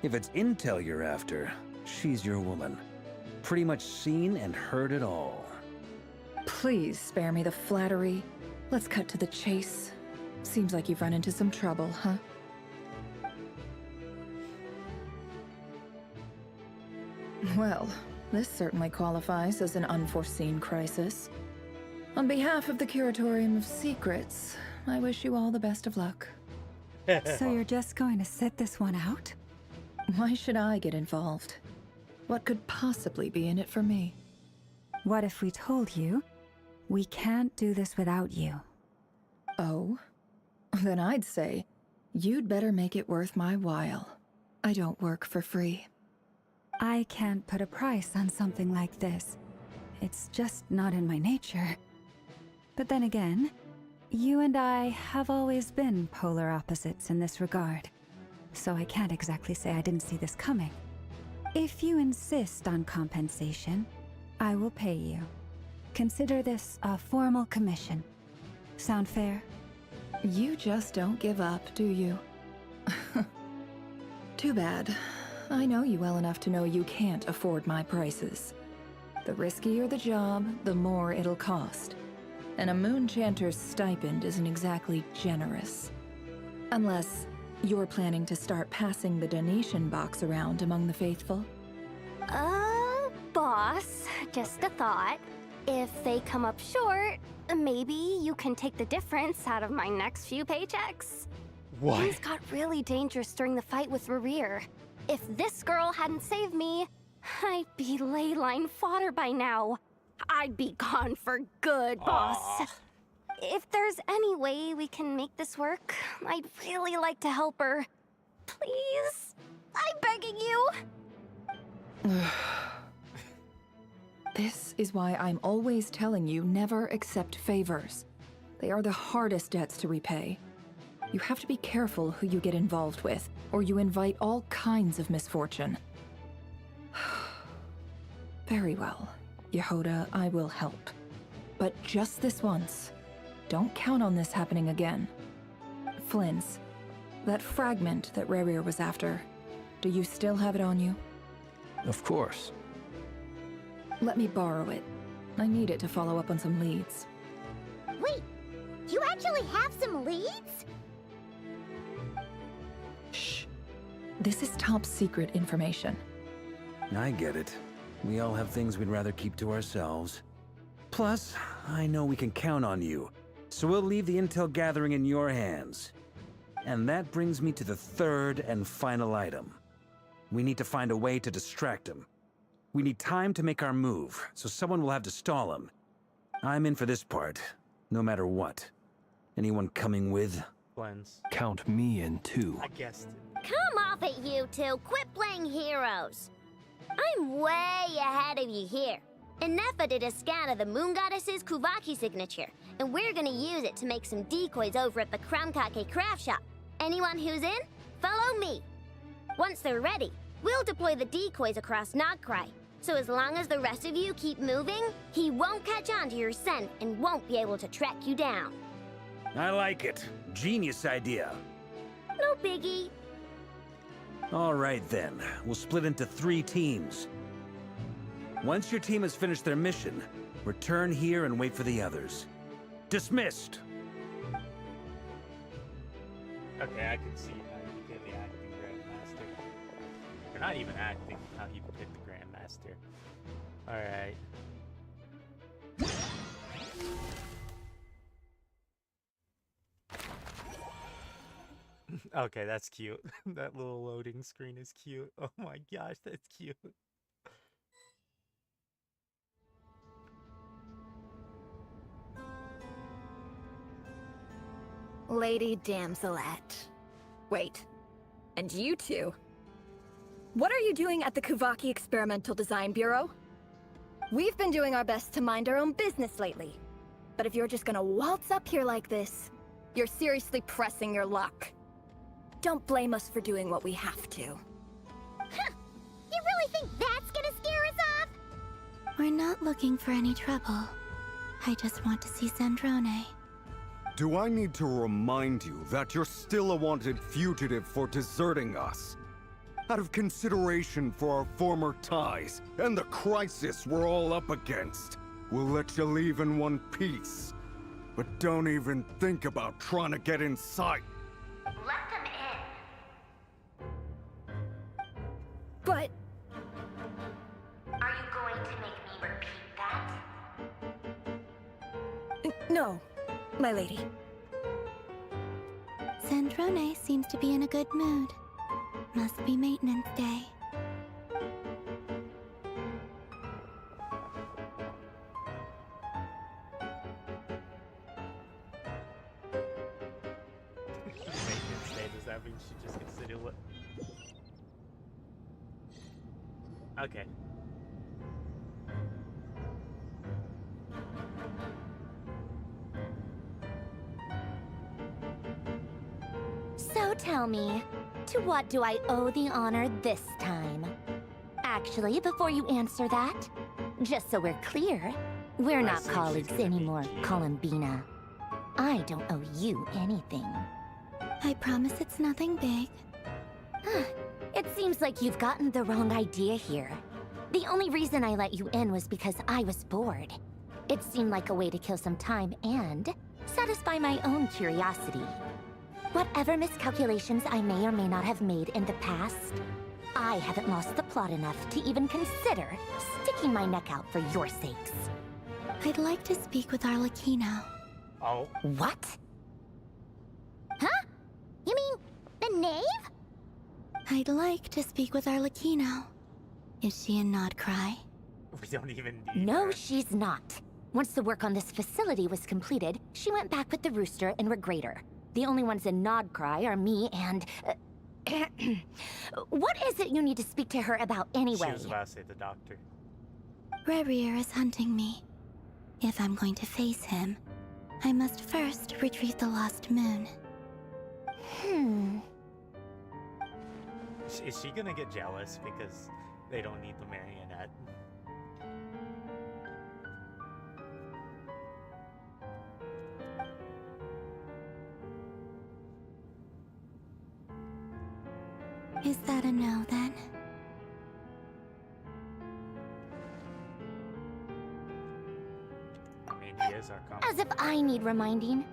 If it's intel you're after, she's your woman. Pretty much seen and heard it all. Please spare me the flattery. Let's cut to the chase. Seems like you've run into some trouble, huh? Well, this certainly qualifies as an unforeseen crisis. On behalf of the Curatorium of Secrets, I wish you all the best of luck. So you're just going to sit this one out? Why should I get involved? What could possibly be in it for me? What if we told you we can't do this without you? Oh? Then I'd say, you'd better make it worth my while. I don't work for free. I can't put a price on something like this. It's just not in my nature. But then again, you and I have always been polar opposites in this regard. So I can't exactly say I didn't see this coming. If you insist on compensation, I will pay you. Consider this a formal commission. Sound fair? You just don't give up, do you? Too bad. I know you well enough to know you can't afford my prices. The riskier the job, the more it'll cost. And a Moonchanter's stipend isn't exactly generous. Unless you're planning to start passing the donation box around among the faithful. Boss, just a thought. If they come up short, maybe you can take the difference out of my next few paychecks. What? Things got really dangerous during the fight with Rerir. If this girl hadn't saved me, I'd be ley line fodder by now. I'd be gone for good, boss. If there's any way we can make this work, I'd really like to help her. Please? I'm begging you. This is why I'm always telling you never accept favors. They are the hardest debts to repay. You have to be careful who you get involved with, or you invite all kinds of misfortune. Very well, Yehoda, I will help. But just this once. Don't count on this happening again. Flynn's, that fragment that Rerir was after, do you still have it on you? Of course. Let me borrow it. I need it to follow up on some leads. Wait, you actually have some leads? Shh. This is top secret information. I get it. We all have things we'd rather keep to ourselves. Plus, I know we can count on you, so we'll leave the intel gathering in your hands. And that brings me to the third and final item. We need to find a way to distract him. We need time to make our move, so someone will have to stall him. I'm in for this part, no matter what. Anyone coming with? Blends. Count me in too. I guessed it. Come off it, you two. Quit playing heroes. I'm way ahead of you here. Nefa did a scan of the Moon Goddess's Kuvaki signature, and we're gonna use it to make some decoys over at the Kramkake craft shop. Anyone who's in, follow me. Once they're ready, we'll deploy the decoys across knod krai. So as long as the rest of you keep moving, he won't catch on to your scent and won't be able to track you down. I like it. Genius idea. No biggie. All right then, we'll split into 3 teams. Once your team has finished their mission, return here and wait for the others. Dismissed! Okay, I can see how you get the acting Grandmaster. Or not even acting, how you pick the Grandmaster. Alright. Okay, that's cute. That little loading screen is cute. Oh my gosh, that's cute. Lady Damselette. Wait, and you two? What are you doing at the Kuvaki Experimental Design Bureau? We've been doing our best to mind our own business lately. But if you're just gonna waltz up here like this, you're seriously pressing your luck. Don't blame us for doing what we have to. Huh! You really think that's gonna scare us off? We're not looking for any trouble. I just want to see Zandrone. Do I need to remind you that you're still a wanted fugitive for deserting us? Out of consideration for our former ties and the crisis we're all up against, we'll let you leave in one piece. But don't even think about trying to get inside. Let them in. But... Are you going to make me repeat that? no, my lady. Zandrone seems to be in a good mood. Must be maintenance day. Maintenance day, does that mean she just consider what? Okay. So tell me, to what do I owe the honor this time? Actually, before you answer that, just so we're clear, we're not colleagues anymore, Columbina. I don't owe you anything. I promise it's nothing big. It seems like you've gotten the wrong idea here. The only reason I let you in was because I was bored. It seemed like a way to kill some time and satisfy my own curiosity. Whatever miscalculations I may or may not have made in the past, I haven't lost the plot enough to even consider sticking my neck out for your sakes. I'd like to speak with Arlecchino. Oh. What? Huh? You mean the knave? I'd like to speak with Arlecchino. Is she in knod krai? We don't even need No, her. she's not. Once the work on this facility was completed, she went back with the rooster and Regrator. The only ones in knod krai are me and... what is it you need to speak to her about anyway? She was about to say the doctor. Rerir is hunting me. If I'm going to face him, I must first retrieve the lost moon. Is she gonna get jealous because they don't need the marionette? Is that a no, then? I mean, he is our company. As if I need reminding.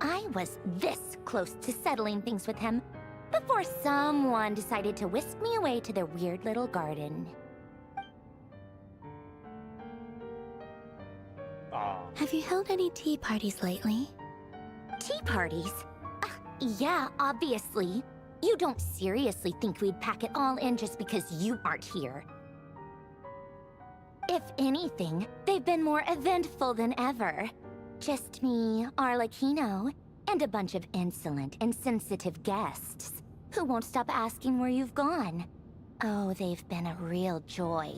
I was this close to settling things with him before someone decided to whisk me away to their weird little garden. Aw. Have you held any tea parties lately? Tea parties? Yeah, obviously. You don't seriously think we'd pack it all in just because you aren't here. If anything, they've been more eventful than ever. Just me, Arlecchino, and a bunch of insolent, insensitive guests who won't stop asking where you've gone. Oh, they've been a real joy.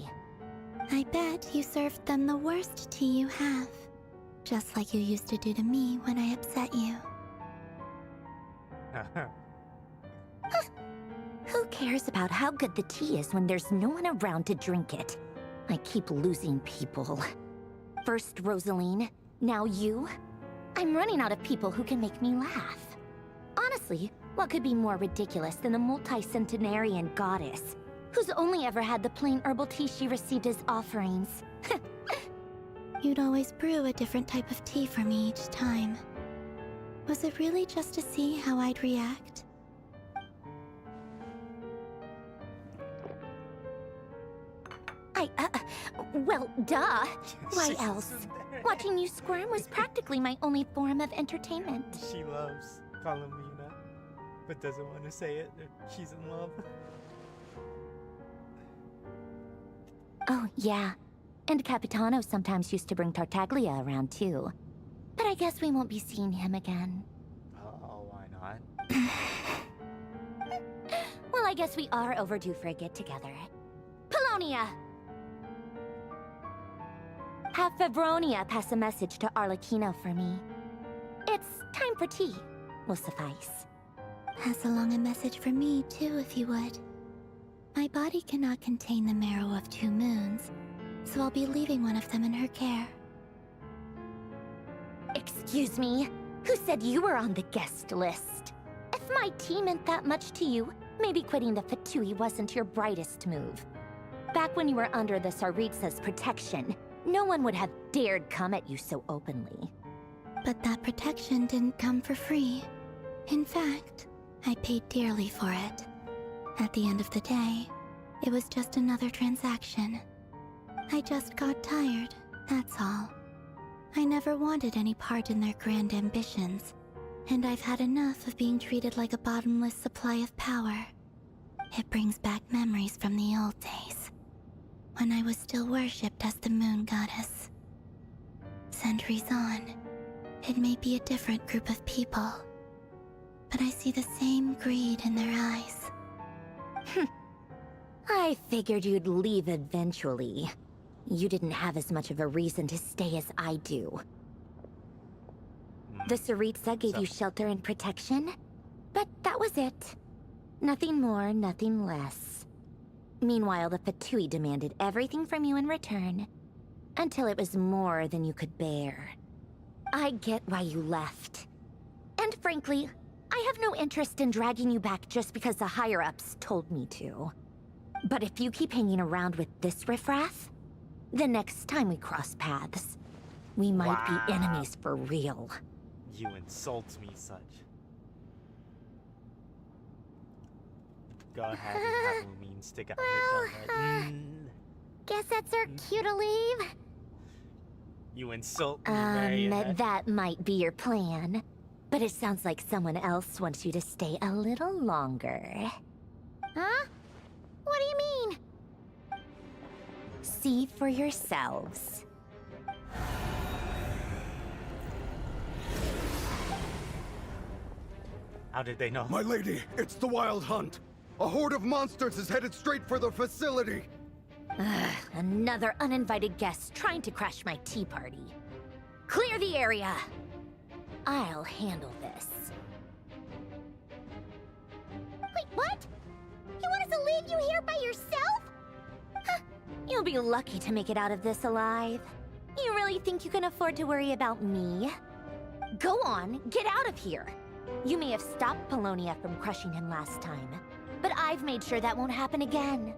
I bet you served them the worst tea you have. Just like you used to do to me when I upset you. Who cares about how good the tea is when there's no one around to drink it? I keep losing people. First Rosaline, now you. I'm running out of people who can make me laugh. Honestly, what could be more ridiculous than the multi-centenarian goddess, who's only ever had the plain herbal tea she received as offerings? You'd always brew a different type of tea for me each time. Was it really just to see how I'd react? Well, duh. Why else? Watching you squirm was practically my only form of entertainment. She loves Palomina, but doesn't want to say it. She's in love. Oh, yeah. And Capitano sometimes used to bring Tartaglia around, too. But I guess we won't be seeing him again. Oh, why not? Well, I guess we are overdue for a get-together. Polonia! Have Febronia pass a message to Arlecchino for me. It's time for tea. Will suffice. Pass along a message for me, too, if you would. My body cannot contain the marrow of 2 moons, so I'll be leaving one of them in her care. Excuse me? Who said you were on the guest list? If my tea meant that much to you, maybe quitting the Fatui wasn't your brightest move. Back when you were under the Tsaritsa's protection, no one would have dared come at you so openly. But that protection didn't come for free. In fact, I paid dearly for it. At the end of the day, it was just another transaction. I just got tired, that's all. I never wanted any part in their grand ambitions, and I've had enough of being treated like a bottomless supply of power. It brings back memories from the old days, when I was still worshipped as the moon goddess. Centuries on, it may be a different group of people, but I see the same greed in their eyes. I figured you'd leave eventually. You didn't have as much of a reason to stay as I do. The Tsaritsa gave you shelter and protection, but that was it. Nothing more, nothing less. Meanwhile, the Fatui demanded everything from you in return, until it was more than you could bear. I get why you left. And frankly, I have no interest in dragging you back just because the higher-ups told me to. But if you keep hanging around with this riffraff, the next time we cross paths, we might be enemies for real. You insult me such. Go ahead and have Lumine stick out your tongue. Right? Guess that's our cue to leave. You insult me, Marionette. That might be your plan. But it sounds like someone else wants you to stay a little longer. Huh? What do you mean? See for yourselves. How did they know? My lady, it's the Wild Hunt. A horde of monsters is headed straight for the facility. Another uninvited guest trying to crash my tea party. Clear the area. I'll handle this. Wait, what? You want us to leave you here by yourself? Huh. You'll be lucky to make it out of this alive. You really think you can afford to worry about me? Go on, get out of here. You may have stopped Polonia from crushing him last time, but I've made sure that won't happen again.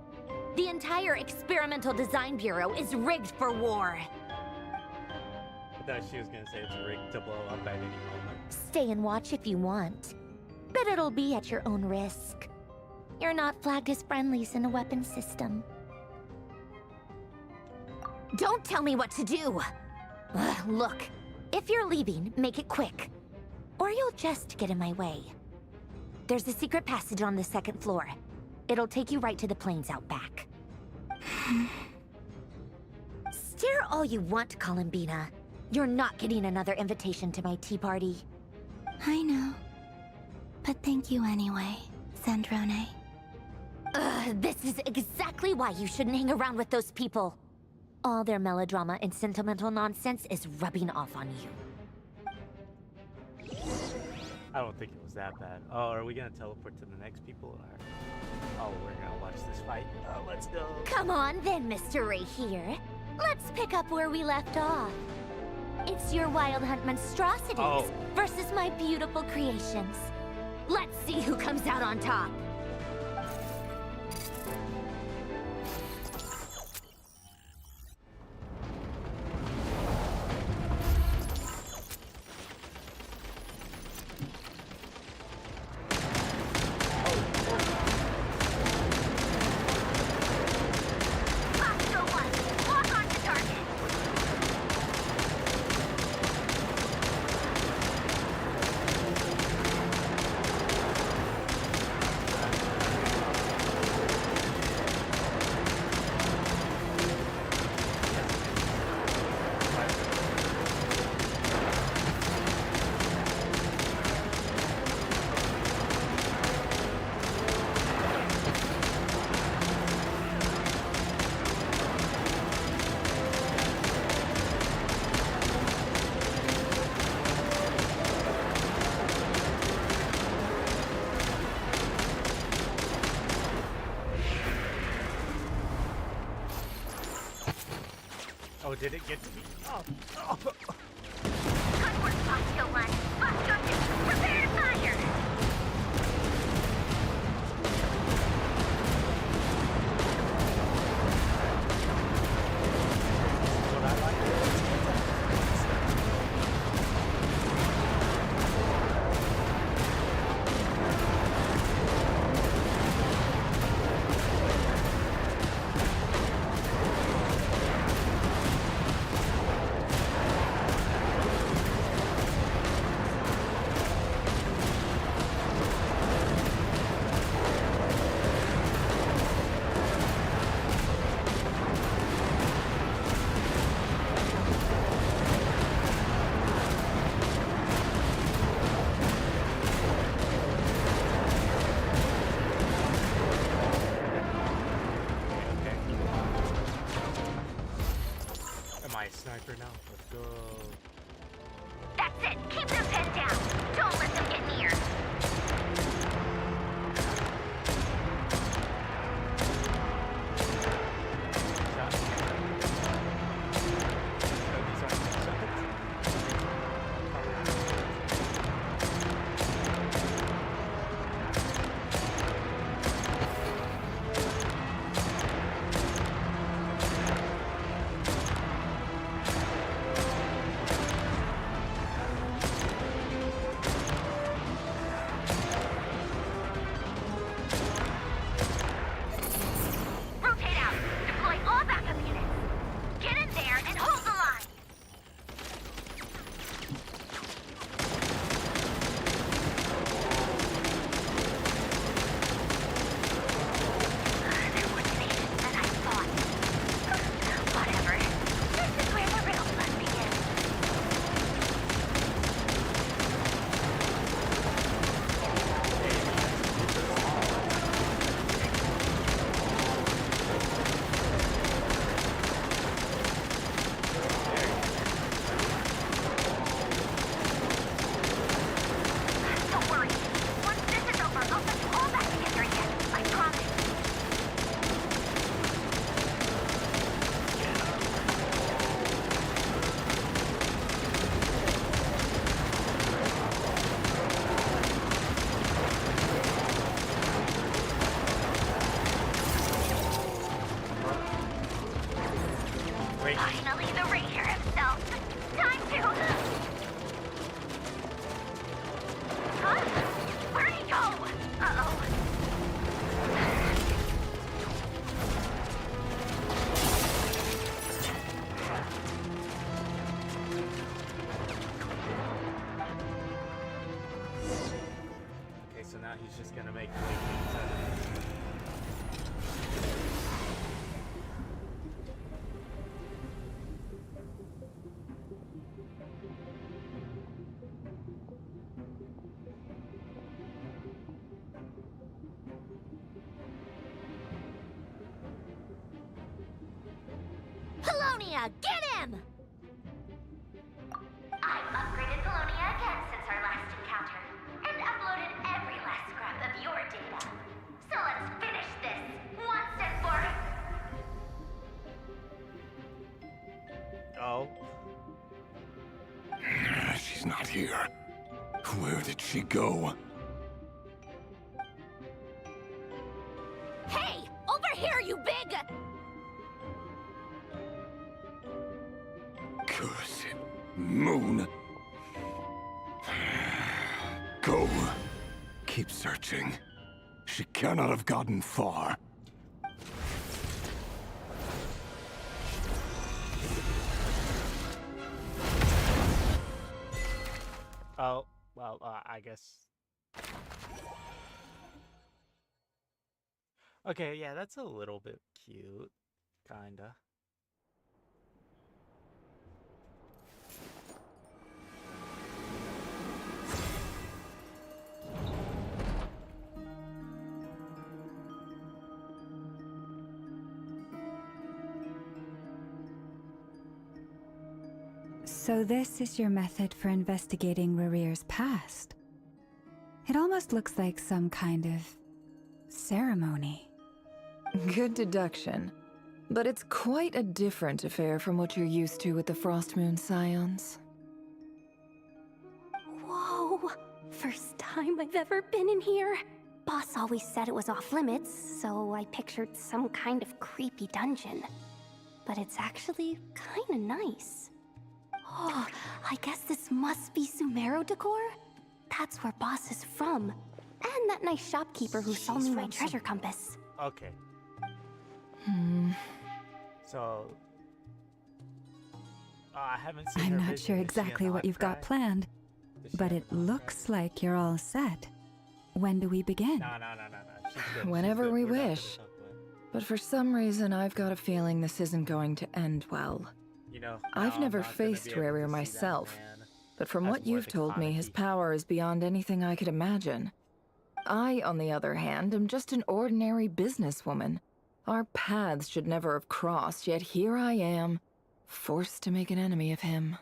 The entire Experimental Design Bureau is rigged for war. I thought she was gonna say it's rigged to blow up at any moment. Stay and watch if you want, but it'll be at your own risk. You're not flagged as friendlies in the weapons system. Don't tell me what to do! Look, if you're leaving, make it quick. Or you'll just get in my way. There's a secret passage on the second floor. It'll take you right to the plains out back. Stare all you want, Columbina. You're not getting another invitation to my tea party. I know. But thank you anyway, Sandrone. This is exactly why you shouldn't hang around with those people. All their melodrama and sentimental nonsense is rubbing off on you. I don't think it was that bad. Oh, are we gonna teleport to the next people? Or... oh, we're gonna watch this fight. Oh, let's go. Come on then, Mr. Ray here. Let's pick up where we left off. It's your Wild Hunt monstrosities versus my beautiful creations. Let's see who comes out on top. Oh, did it get to me? Oh. Good work, Posture 1. Posture 2, prepare to fire! What I like. Sniper now. Let's go. That's it. Keep them pinned down. Don't let them get near. Finally, the Ranger himself. Time to... Huh? Where'd he go? Uh-oh. Okay, so now he's just gonna make things out of this. Polonia, get him! I've upgraded Polonia again since our last encounter, and uploaded every last scrap of your data. So let's finish this, once and for... Oh. She's not here. Where did she go? Hey! Over here, you big... Cursed moon. Go. Keep searching. She cannot have gotten far. Oh, well, I guess. Okay, yeah, that's a little bit cute. Kinda. So this is your method for investigating Rarir's past? It almost looks like some kind of ceremony. Good deduction. But it's quite a different affair from what you're used to with the Frostmoon Scions. Whoa! First time I've ever been in here. Boss always said it was off limits, so I pictured some kind of creepy dungeon. But it's actually kinda nice. Oh, I guess this must be Sumero decor? That's where Boss is from. And that nice shopkeeper who sold me my treasure compass. Okay. So... I haven't seen her I'm not visit. sure Is she exactly in what you've got Krai? planned, Does she but have it Krai? looks like you're all set. When do we begin? No. She's good. She's Whenever good. we We're not gonna wish. talk about it. But for some reason, I've got a feeling this isn't going to end well. You know, I've no, never I'm not gonna faced be able to Rarir see that myself, man. but from That's what more you've the told me, his Kaneki. power is beyond anything I could imagine. I, on the other hand, am just an ordinary businesswoman. Our paths should never have crossed, yet here I am, forced to make an enemy of him.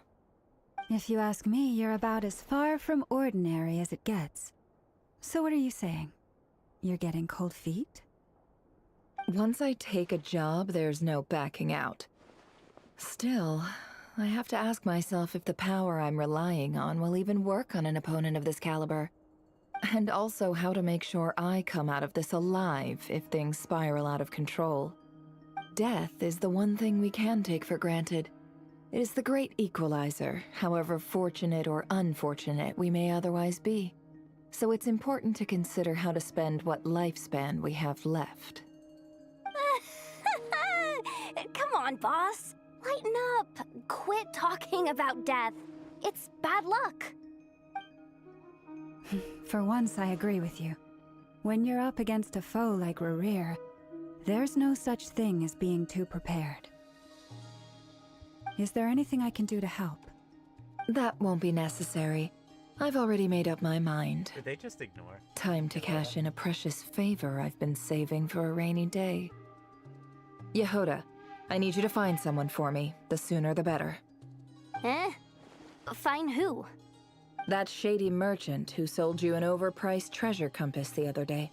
If you ask me, you're about as far from ordinary as it gets. So what are you saying? You're getting cold feet? Once I take a job, there's no backing out. Still, I have to ask myself if the power I'm relying on will even work on an opponent of this caliber. And also how to make sure I come out of this alive if things spiral out of control. Death is the one thing we can take for granted. It is the great equalizer, however fortunate or unfortunate we may otherwise be. So it's important to consider how to spend what lifespan we have left. Come on, boss. Lighten up. Quit talking about death. It's bad luck. For once, I agree with you. When you're up against a foe like Rarir, there's no such thing as being too prepared. Is there anything I can do to help? That won't be necessary. I've already made up my mind. Did they just ignore? Time to cash in a precious favor I've been saving for a rainy day. Yehoda, I need you to find someone for me. The sooner the better. Eh? Find who? That shady merchant who sold you an overpriced treasure compass the other day.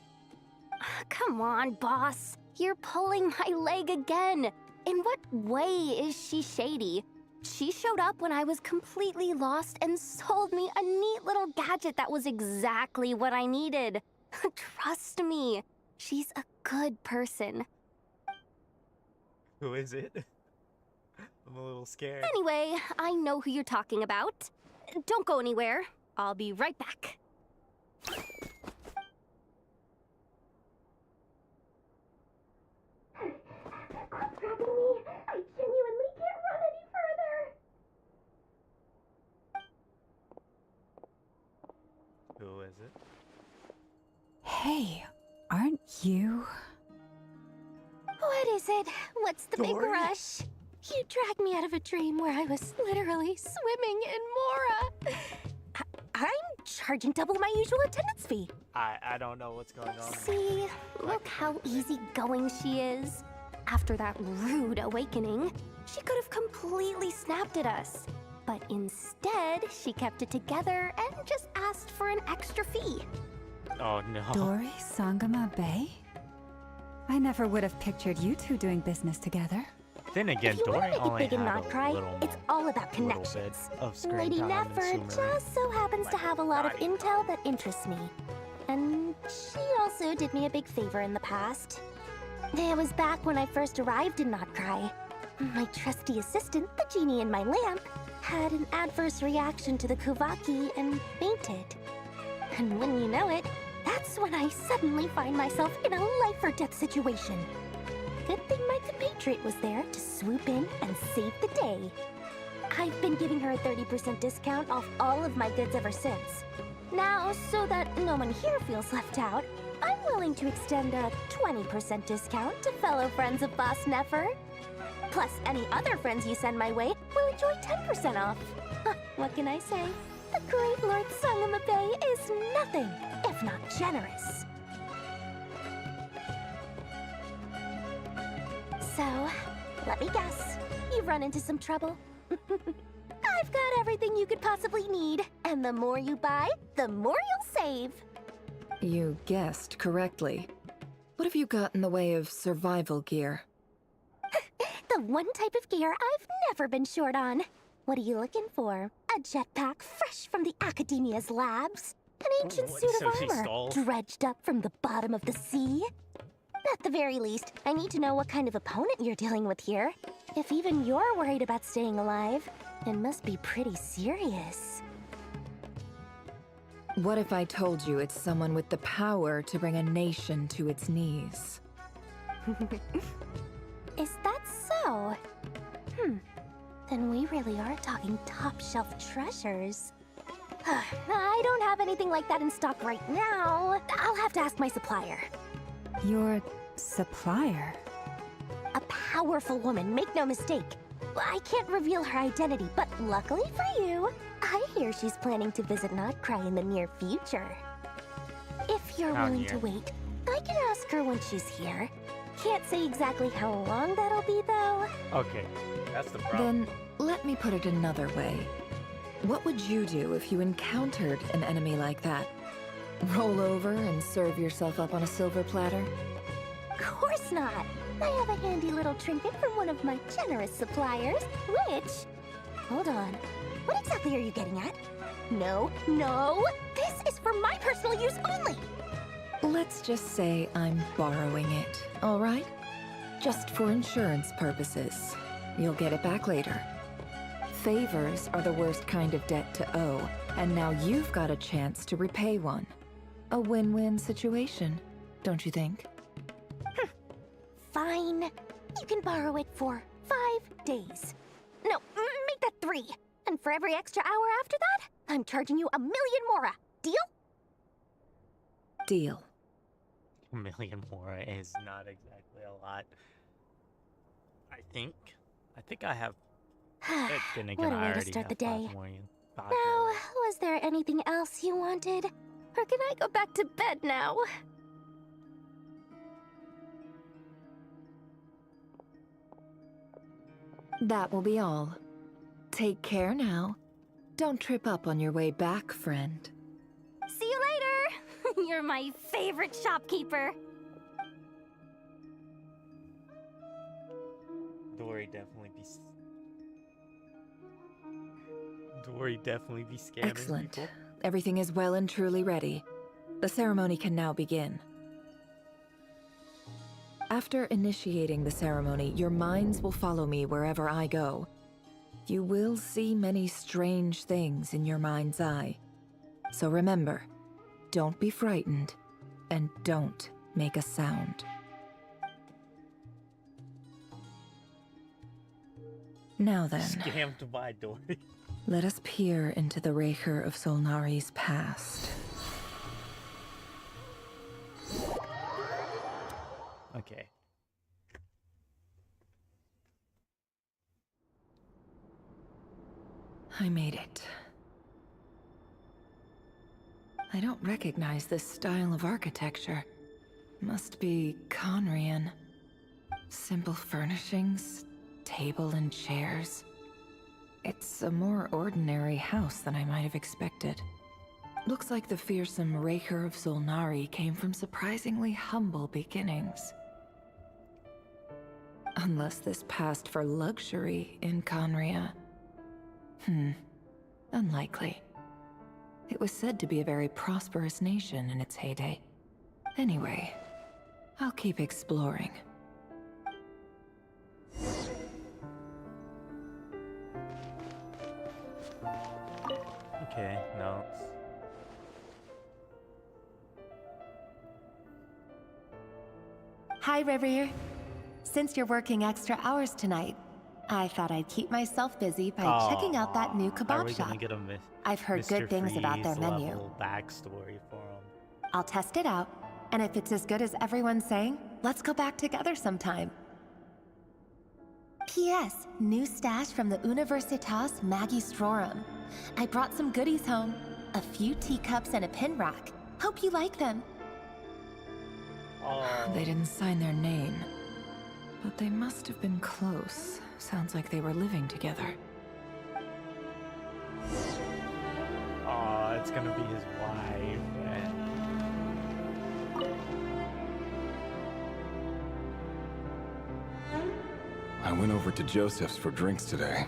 Come on, boss. You're pulling my leg again. In what way is she shady? She showed up when I was completely lost and sold me a neat little gadget that was exactly what I needed. Trust me, she's a good person. Who is it? I'm a little scared. Anyway, I know who you're talking about. Don't go anywhere. I'll be right back. Quit grabbing me. I genuinely can't run any further. Who is it? Hey, aren't you? What is it? What's the big Dory? rush? You dragged me out of a dream where I was literally swimming in Mora. I'm charging double my usual attendance fee. I don't know what's going on. See, look how easygoing she is. After that rude awakening, she could have completely snapped at us. But instead, she kept it together and just asked for an extra fee. Oh no. Dory Sangama Bay? I never would have pictured you two doing business together. Then again, If you Dory want to make it only big and had not a cry, little it's all about little connections. bit of screen Lady time and Nefer Sumeru. just so happens to have a lot of intel that interests me. And she also did me a big favor in the past. It was back when I first arrived in Not Cry. My trusty assistant, the genie in my lamp, had an adverse reaction to the Kuvaki and fainted. And when you know it, that's when I suddenly find myself in a life-or-death situation. Good thing my compatriot was there to swoop in and save the day. I've been giving her a 30% discount off all of my goods ever since. Now, so that no one here feels left out, I'm willing to extend a 20% discount to fellow friends of Boss Nefer. Plus, any other friends you send my way will enjoy 10% off. What can I say? The great Lord Sangama Bay is nothing if not generous. So, let me guess. You've run into some trouble? I've got everything you could possibly need. And the more you buy, the more you'll save. You guessed correctly. What have you got in the way of survival gear? The one type of gear I've never been short on. What are you looking for? A jetpack fresh from the Academia's labs? An ancient What, suit so of she armor stole? dredged up from the bottom of the sea? At the very least, I need to know what kind of opponent you're dealing with here. If even you're worried about staying alive, it must be pretty serious. What if I told you it's someone with the power to bring a nation to its knees? Is that so? Then we really are talking top-shelf treasures. I don't have anything like that in stock right now. I'll have to ask my supplier. Your supplier? A powerful woman, make no mistake. I can't reveal her identity, but luckily for you, I hear she's planning to visit Not Cry in the near future. If you're How willing near? to wait, I can ask her when she's here. Can't say exactly how long that'll be, though. Okay, that's the problem. Then, let me put it another way. What would you do if you encountered an enemy like that? Roll over and serve yourself up on a silver platter? Of course not. I have a handy little trinket from one of my generous suppliers, which... Hold on. What exactly are you getting at? No, no! This is for my personal use only! Let's just say I'm borrowing it, all right? Just for insurance purposes. You'll get it back later. Favors are the worst kind of debt to owe, and now you've got a chance to repay one. A win-win situation, don't you think? Fine. You can borrow it for 5 days. No, make that 3. And for every extra hour after that, I'm charging you 1 million mora. Deal? Deal. A million more is not exactly a lot. I think I have. Then again, What a I way to already start have the day. 5 million. Now, was there anything else you wanted? Or can I go back to bed now? That will be all. Take care now. Don't trip up on your way back, friend. See you later! You're my favorite shopkeeper. Dory definitely be scamming Excellent. people. Everything is well and truly ready. The ceremony can now begin. After initiating the ceremony, your minds will follow me wherever I go, You will see many strange things in your mind's eye. So remember, don't be frightened, and don't make a sound. Now then, Scammed by Dory. let us peer into the Raker of Solnari's past. Okay. I made it. I don't recognize this style of architecture. Must be Conrian. Simple furnishings, table and chairs. It's a more ordinary house than I might have expected. Looks like the fearsome Raker of Solnari came from surprisingly humble beginnings. Unless this passed for luxury in Conria. Unlikely. It was said to be a very prosperous nation in its heyday. Anyway, I'll keep exploring. Okay, no. Hi, River. Since you're working extra hours tonight, I thought I'd keep myself busy by checking out that new Are kebab we shop. gonna get a I've heard Mr. good things about their Freeze menu. level backstory for him? I'll test it out, and if it's as good as everyone's saying, let's go back together sometime. P.S. New stash from the Universitas Magistrorum. I brought some goodies home. A few teacups and a pin rack. Hope you like them. They didn't sign their name, but they must have been close. Sounds like they were living together. Oh, it's gonna be his wife. I went over to Joseph's for drinks today.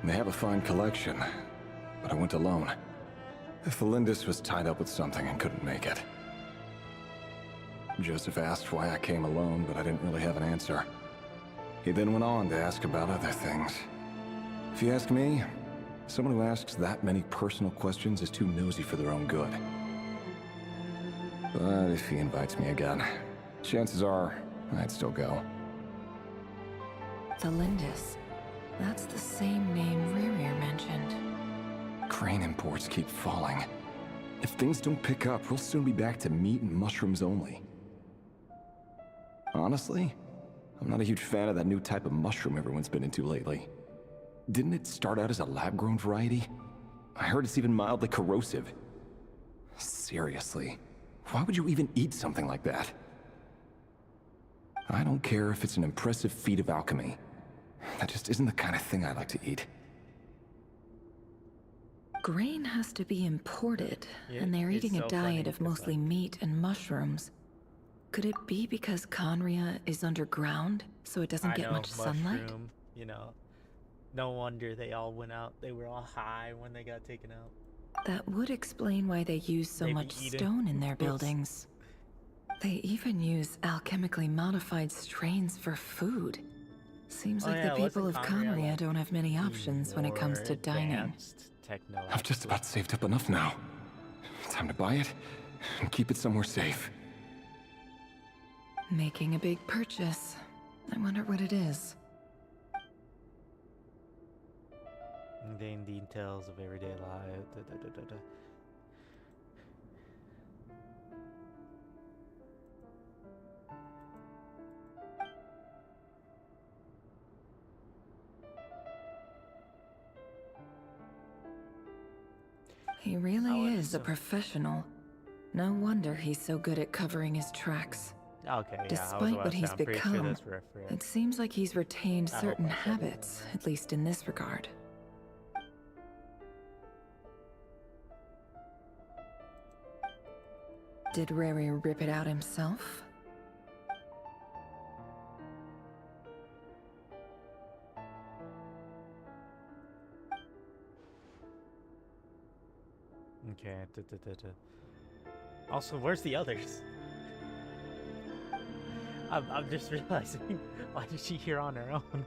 They have a fine collection, but I went alone. Felindis was tied up with something and couldn't make it. Joseph asked why I came alone, but I didn't really have an answer. He then went on to ask about other things. If you ask me, someone who asks that many personal questions is too nosy for their own good. But if he invites me again, chances are I'd still go. Felindis. That's the same name Rerir mentioned. Crane imports keep falling. If things don't pick up, we'll soon be back to meat and mushrooms only. Honestly, I'm not a huge fan of that new type of mushroom everyone's been into lately. Didn't it start out as a lab-grown variety? I heard it's even mildly corrosive. Seriously, why would you even eat something like that? I don't care if it's an impressive feat of alchemy. That just isn't the kind of thing I like to eat. Grain has to be imported, Yeah, and they're it's eating so a funny diet of because, mostly meat and mushrooms. Could it be because Conria is underground, so it doesn't I get know, much sunlight? mushroom, you know. No wonder they all went out. They were all high when they got taken out. That would explain why they use so Maybe much eating. stone in their Oops. buildings. They even use alchemically modified strains for food. Seems Oh, like yeah, the people of wasn't Conria, Conria like, don't have many options when it comes more to dining. advanced I've just about saved up enough now. Time to buy it and keep it somewhere safe. Making a big purchase. I wonder what it is. Mundane details of everyday life. Da, da, da, da, da. He really is a professional. No wonder he's so good at covering his tracks. Okay, yeah, Despite what he's I'm pretty sure become, that's reference. it seems like he's retained I hope certain I said it habits, at least in this regard. Did Rary rip it out himself? Okay. Da, da, da, da. Also, where's the others? I'm just realizing, why is she here on her own?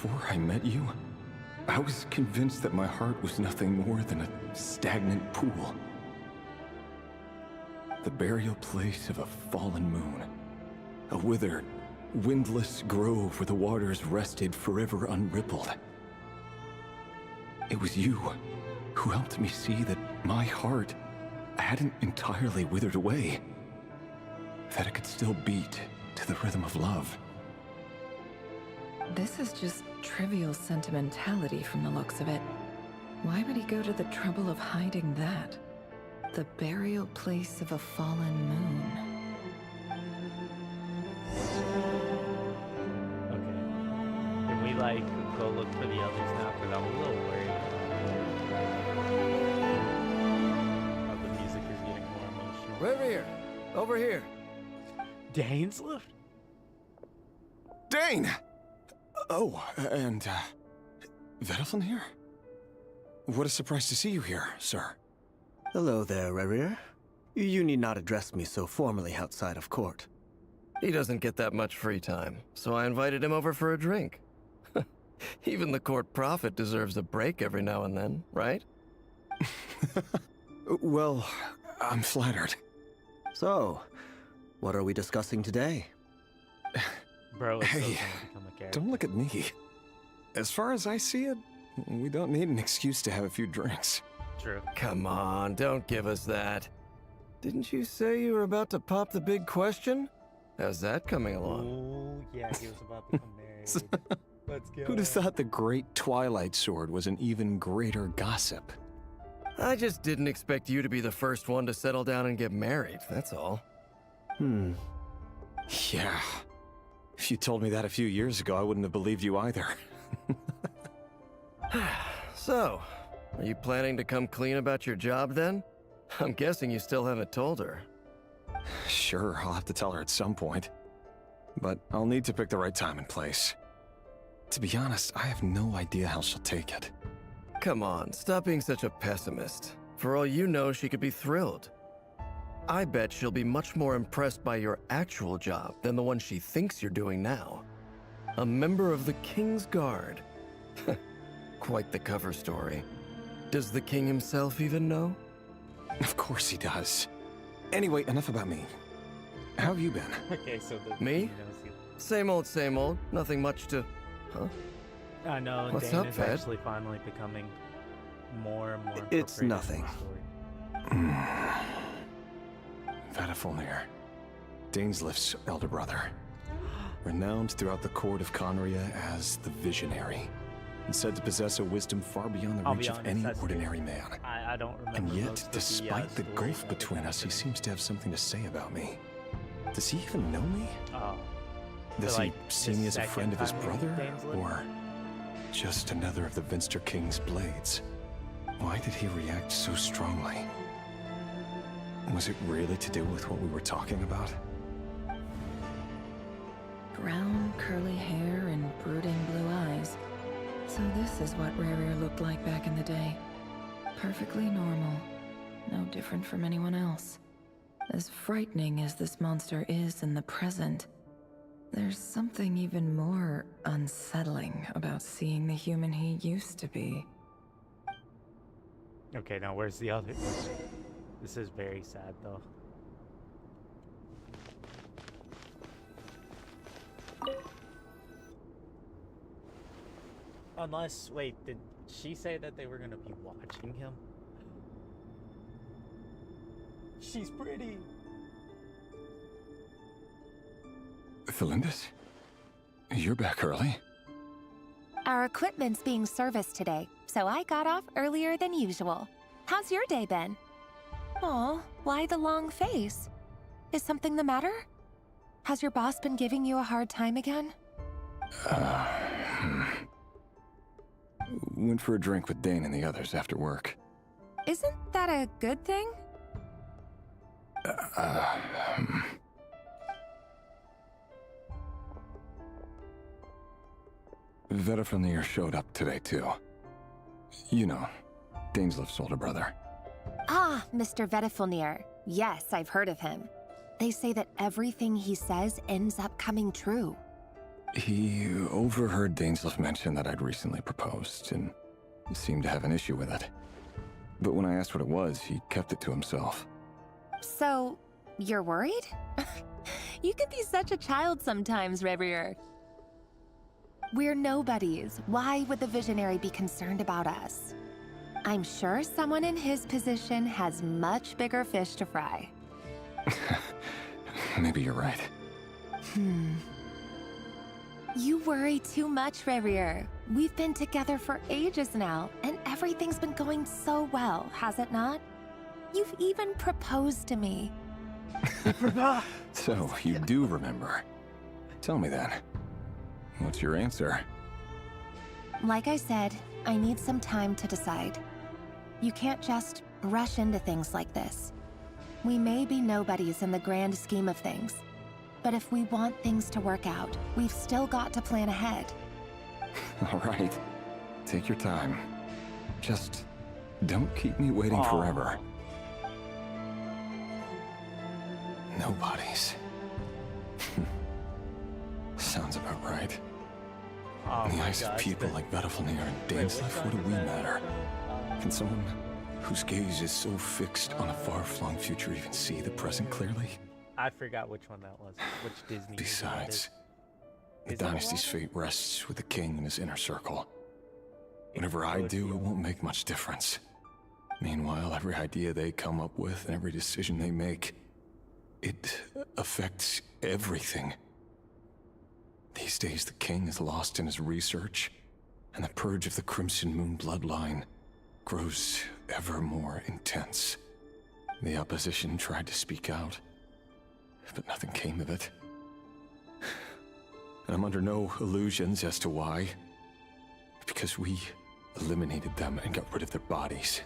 before I met you, I was convinced that my heart was nothing more than a stagnant pool. The burial place of a fallen moon. A withered, windless grove where the waters rested forever unrippled. It was you who helped me see that my heart hadn't entirely withered away. That it could still beat to the rhythm of love. This is just trivial sentimentality from the looks of it. Why would he go to the trouble of hiding that? The burial place of a fallen moon. Okay. Can we, like, go look for the others now? Because I'm a little worried. Oh, the music is getting more emotional. Right here. Over here. Dane's left? Dane! Oh, and, Vediflin here? What a surprise to see you here, sir. Hello there, Rerir. You need not address me so formally outside of court. He doesn't get that much free time, so I invited him over for a drink. Even the court prophet deserves a break every now and then, right? Well, I'm flattered. So, what are we discussing today? Bro, it's Hey, so gonna become a character. don't look at me. As far as I see it, we don't need an excuse to have a few drinks. True. Come on, don't give us that. Didn't you say you were about to pop the big question? How's that coming along? Oh, yeah, he was about to become married. Let's go. Who'd have thought the great Twilight Sword was an even greater gossip? I just didn't expect you to be the first one to settle down and get married, that's all. Yeah. If you told me that a few years ago, I wouldn't have believed you either. So, are you planning to come clean about your job then? I'm guessing you still haven't told her. Sure, I'll have to tell her at some point. But I'll need to pick the right time and place. To be honest, I have no idea how she'll take it. Come on, stop being such a pessimist. For all you know, she could be thrilled. I bet she'll be much more impressed by your actual job than the one she thinks you're doing now. A member of the King's Guard. Quite the cover story. Does the king himself even know? Of course he does. Anyway, enough about me. How have you been? Okay, so the... Me? Same old, same old. Nothing much to... Huh? I know, What's Dane up, is Ved? actually finally becoming more and more It's incorporated in the nothing. story. Vediflin, Dainslift's elder brother. Renowned throughout the court of Conria as the Visionary, and said to possess a wisdom far beyond the I'll reach be of honest, any that's ordinary man. I don't remember. And most yet, of despite the story gulf that between us, he seems to have something to say about me. Does he even know me? Oh. Does like, he see his me as a second friend of his time meeting brother? Dainslift? Or just another of the Vinster King's blades? Why did he react so strongly? Was it really to do with what we were talking about? Brown, curly hair and brooding blue eyes. So this is what Rerir looked like back in the day. Perfectly normal. No different from anyone else. As frightening as this monster is in the present, there's something even more unsettling about seeing the human he used to be. Okay, now where's the other? This is very sad, though. Unless, wait, did she say that they were gonna be watching him? She's pretty. Felindis? You're back early? Our equipment's being serviced today, so I got off earlier than usual. How's your day been? Aw, why the long face? Is something the matter? Has your boss been giving you a hard time again? Went for a drink with Dane and the others after work. Isn't that a good thing? Vediflin showed up today, too. You know, Dainslift's older brother. Ah, Mr. Vediflnir. Yes, I've heard of him. They say that everything he says ends up coming true. He overheard Dainsleif mention that I'd recently proposed and seemed to have an issue with it. But when I asked what it was, he kept it to himself. So, you're worried? You can be such a child sometimes, Revier. We're nobodies. Why would the Visionary be concerned about us? I'm sure someone in his position has much bigger fish to fry. Maybe you're right. You worry too much, Revier. We've been together for ages now, and everything's been going so well, has it not? You've even proposed to me. So, you do remember. Tell me then. What's your answer? Like I said, I need some time to decide. You can't just rush into things like this. We may be nobodies in the grand scheme of things, but if we want things to work out, we've still got to plan ahead. All right. Take your time. Just don't keep me waiting forever. Nobodies. Sounds about right. In the eyes of people like Bettelfnir and Dainsleif, what do we matter? Can someone whose gaze is so fixed on a far-flung future even see the present clearly? I forgot which one that was. Which Disney. Besides, the dynasty's fate rests with the king and his inner circle. Whatever I do, it won't make much difference. Meanwhile, every idea they come up with and every decision they make, it affects everything. These days, the king is lost in his research, and the purge of the Crimson Moon bloodline grows ever more intense. The opposition tried to speak out, but nothing came of it. And I'm under no illusions as to why. Because we eliminated them and got rid of their bodies.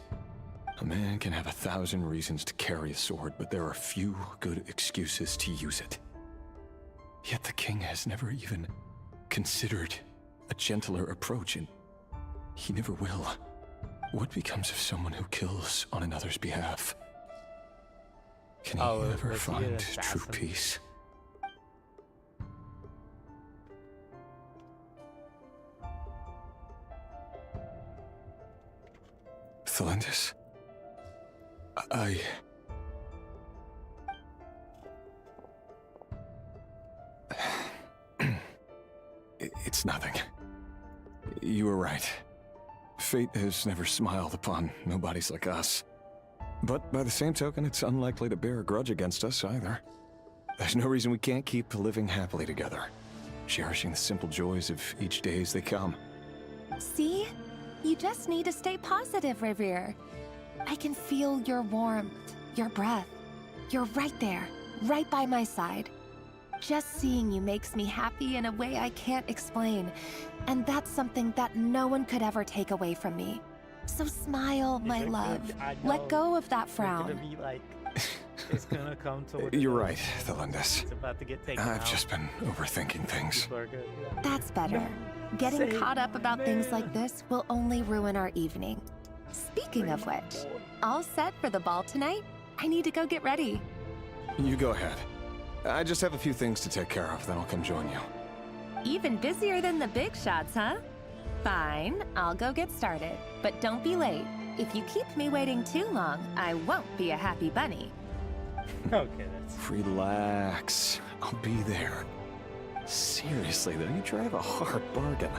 A man can have 1,000 reasons to carry a sword, but there are few good excuses to use it. Yet the king has never even considered a gentler approach, and he never will. What becomes of someone who kills on another's behalf? Can he ever find true peace? Thelindis? It's nothing. You were right. Fate has never smiled upon nobodies like us. But by the same token, it's unlikely to bear a grudge against us either. There's no reason we can't keep living happily together, cherishing the simple joys of each day as they come. See? You just need to stay positive, Revier. I can feel your warmth, your breath. You're right there, right by my side. Just seeing you makes me happy in a way I can't explain, and that's something that no one could ever take away from me. So smile, my love. Let go of that frown. It's gonna come to You're right, Thelindis. It's about to get taken I've out. just been overthinking things. That's better. Getting caught up about things like this will only ruin our evening. Speaking of which, all set for the ball tonight? I need to go get ready. You go ahead. I just have a few things to take care of, then I'll come join you. Even busier than the big shots, huh? Fine, I'll go get started. But don't be late. If you keep me waiting too long, I won't be a happy bunny. Okay, that's... Relax. I'll be there. Seriously, though, you drive a hard bargain.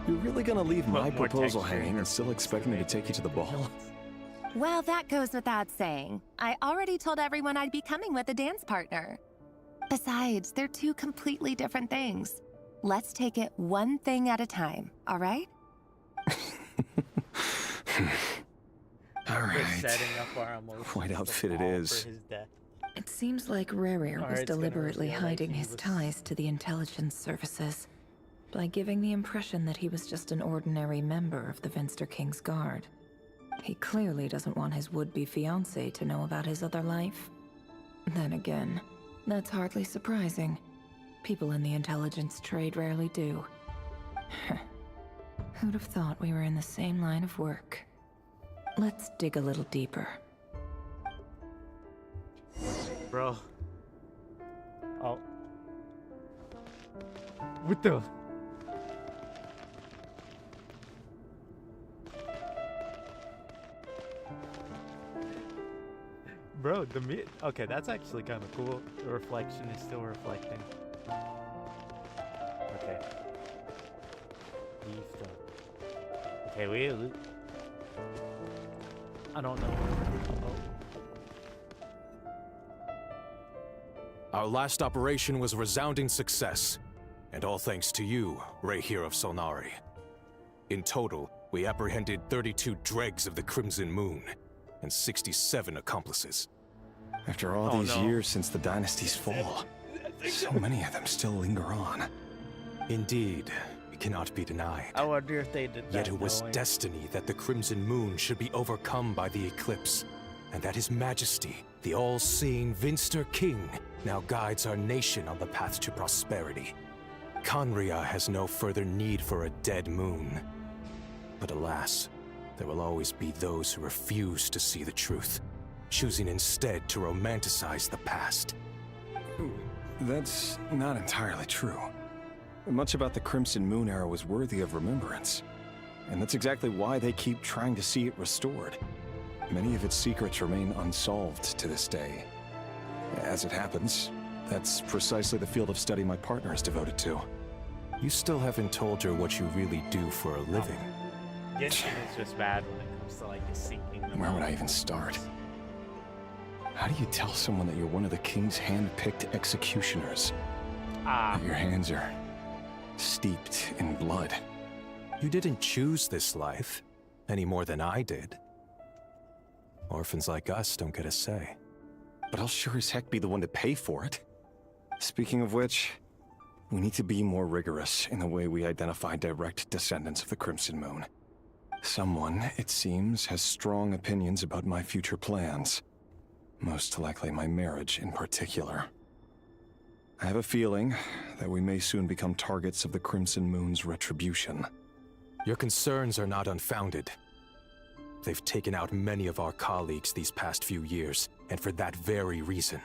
You're really gonna leave my proposal hanging and still expect me to take you to the ball? Well, that goes without saying. I already told everyone I'd be coming with a dance partner. Besides, they're two completely different things. Let's take it one thing at a time, all right? All right. Setting up our emotions. White outfit it is. It seems like Rerir was it's gonna deliberately reveal that hiding he his was- ties to the intelligence services by giving the impression that he was just an ordinary member of the Vinster King's Guard. He clearly doesn't want his would-be fiancée to know about his other life. Then again, that's hardly surprising. People in the intelligence trade rarely do. Who'd have thought we were in the same line of work? Let's dig a little deeper. Bro. Oh. What the? Bro, the mid. Okay, that's actually kind of cool. The reflection is still reflecting. Okay. Beefed up. Okay, we. I don't know. Our last operation was a resounding success, and all thanks to you, Ray here of Solnari. In total, we apprehended 32 dregs of the Crimson Moon, and 67 accomplices. After all these years since the dynasty's fall, so many of them still linger on. Indeed, it cannot be denied. I wonder if they did that. Yet it was destiny that the Crimson Moon should be overcome by the eclipse, and that His Majesty, the all-seeing Vinster King, now guides our nation on the path to prosperity. Conria has no further need for a dead moon. But alas, there will always be those who refuse to see the truth, choosing instead to romanticize the past. That's not entirely true. Much about the Crimson Moon era was worthy of remembrance. And that's exactly why they keep trying to see it restored. Many of its secrets remain unsolved to this day. As it happens, that's precisely the field of study my partner is devoted to. You still haven't told her what you really do for a living. Genshin is just bad when it comes to like seeking them. Where would I even start? How do you tell someone that you're one of the king's hand-picked executioners? That your hands are steeped in blood? You didn't choose this life, any more than I did. Orphans like us don't get a say. But I'll sure as heck be the one to pay for it. Speaking of which, we need to be more rigorous in the way we identify direct descendants of the Crimson Moon. Someone, it seems, has strong opinions about my future plans. Most likely my marriage in particular. I have a feeling that we may soon become targets of the Crimson Moon's retribution. Your concerns are not unfounded. They've taken out many of our colleagues these past few years, and for that very reason.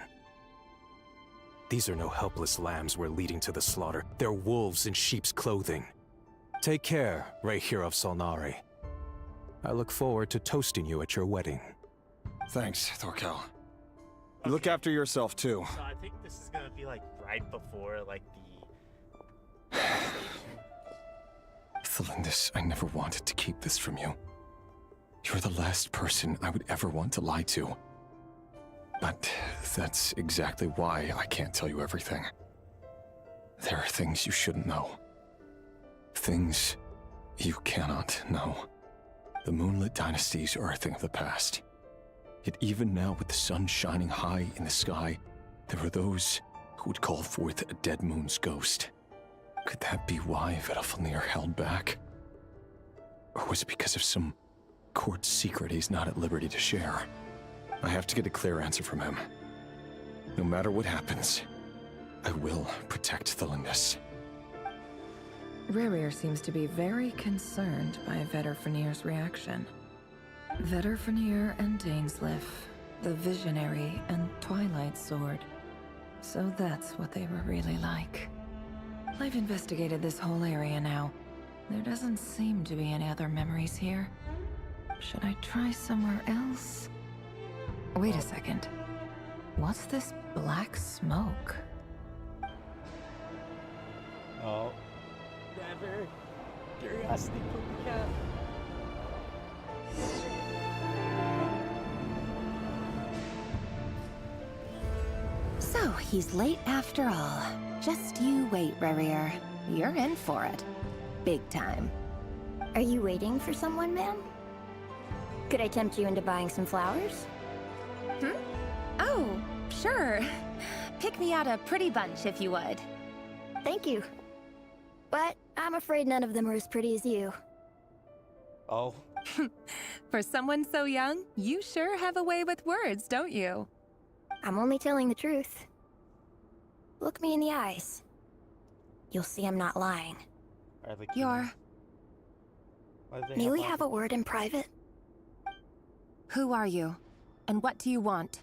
These are no helpless lambs we're leading to the slaughter. They're wolves in sheep's clothing. Take care, Ray here of Solnari. I look forward to toasting you at your wedding. Thanks, Thorkel. Okay. Look after yourself, too. So I think this is gonna be like right before like the... Thelindis, I never wanted to keep this from you. You're the last person I would ever want to lie to. But that's exactly why I can't tell you everything. There are things you shouldn't know. Things you cannot know. The Moonlit Dynasty's are a thing of the past. Yet even now, with the sun shining high in the sky, there are those who would call forth a dead moon's ghost. Could that be why Vedalfnir held back? Or was it because of some court secret he's not at liberty to share? I have to get a clear answer from him. No matter what happens, I will protect Thelindis. Rerir seems to be very concerned by Vedalfnir's reaction. Vedalfnir and Dainsleif, the Visionary and Twilight Sword. So that's what they were really like. I've investigated this whole area now. There doesn't seem to be any other memories here. Should I try somewhere else? Wait a second. What's this black smoke? Oh. Never. Curiosity put the cat. So, he's late after all. Just you wait, Rerir. You're in for it. Big time. Are you waiting for someone, ma'am? Could I tempt you into buying some flowers? Oh, sure. Pick me out a pretty bunch if you would. Thank you. But I'm afraid none of them are as pretty as you. Oh. For someone so young, you sure have a way with words, don't you? I'm only telling the truth. Look me in the eyes. You'll see I'm not lying. You're... May we have a word in private? Who are you? And what do you want?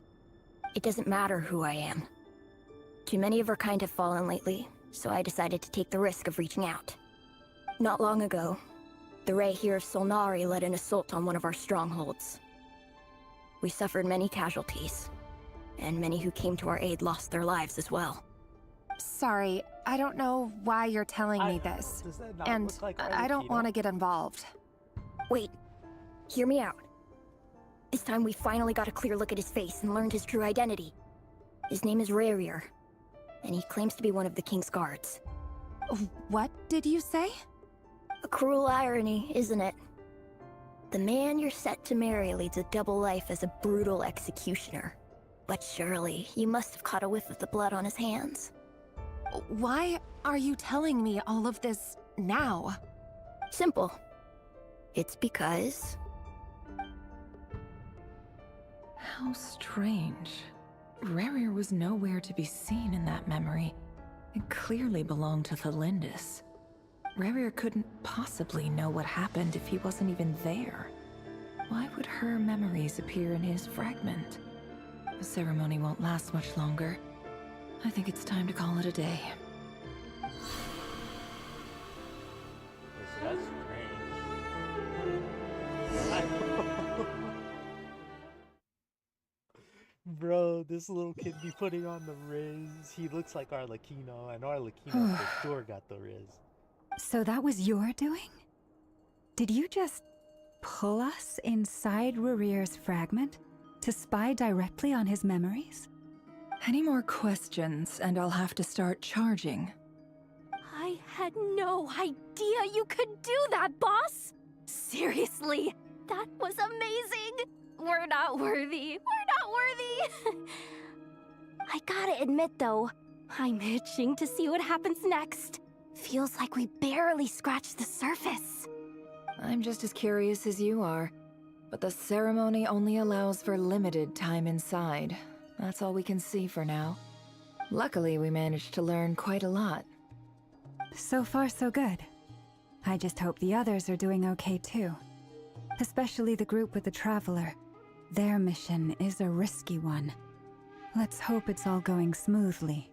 It doesn't matter who I am. Too many of our kind have fallen lately, so I decided to take the risk of reaching out. Not long ago, the Raihir of Solnari led an assault on one of our strongholds. We suffered many casualties, and many who came to our aid lost their lives as well. Sorry, I don't know why you're telling me this. And I don't want to get involved. Wait, hear me out. This time we finally got a clear look at his face and learned his true identity. His name is Raihir, and he claims to be one of the King's guards. What did you say? A cruel irony, isn't it? The man you're set to marry leads a double life as a brutal executioner. But surely, you must have caught a whiff of the blood on his hands. Why are you telling me all of this now? Simple. It's because... How strange. Rarir was nowhere to be seen in that memory. It clearly belonged to Thalindis. Rarir couldn't possibly know what happened if he wasn't even there. Why would her memories appear in his fragment? The ceremony won't last much longer. I think it's time to call it a day. That's strange. Bro, this little kid be putting on the Riz. He looks like Arlecchino, and Arlecchino for sure got the Riz. So that was your doing? Did you just pull us inside Rarir's fragment to spy directly on his memories? Any more questions, and I'll have to start charging. I had no idea you could do that, boss! Seriously, that was amazing! We're not worthy. We're not worthy! I gotta admit, though, I'm itching to see what happens next. Feels like we barely scratched the surface. I'm just as curious as you are, but the ceremony only allows for limited time inside. That's all we can see for now. Luckily, we managed to learn quite a lot. So far, so good. I just hope the others are doing okay too. Especially the group with the Traveler. Their mission is a risky one. Let's hope it's all going smoothly.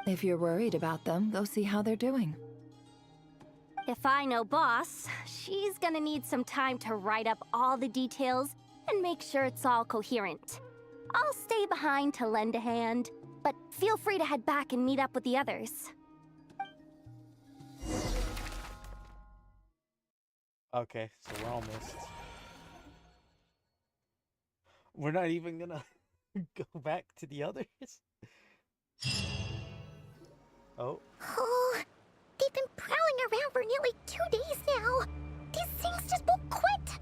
If you're worried about them, go see how they're doing. If I know Boss, she's gonna need some time to write up all the details and make sure it's all coherent. I'll stay behind to lend a hand, but feel free to head back and meet up with the others. Okay, so we're almost... We're not even gonna go back to the others? Oh. Oh, they've been prowling around for nearly 2 days now. These things just won't quit.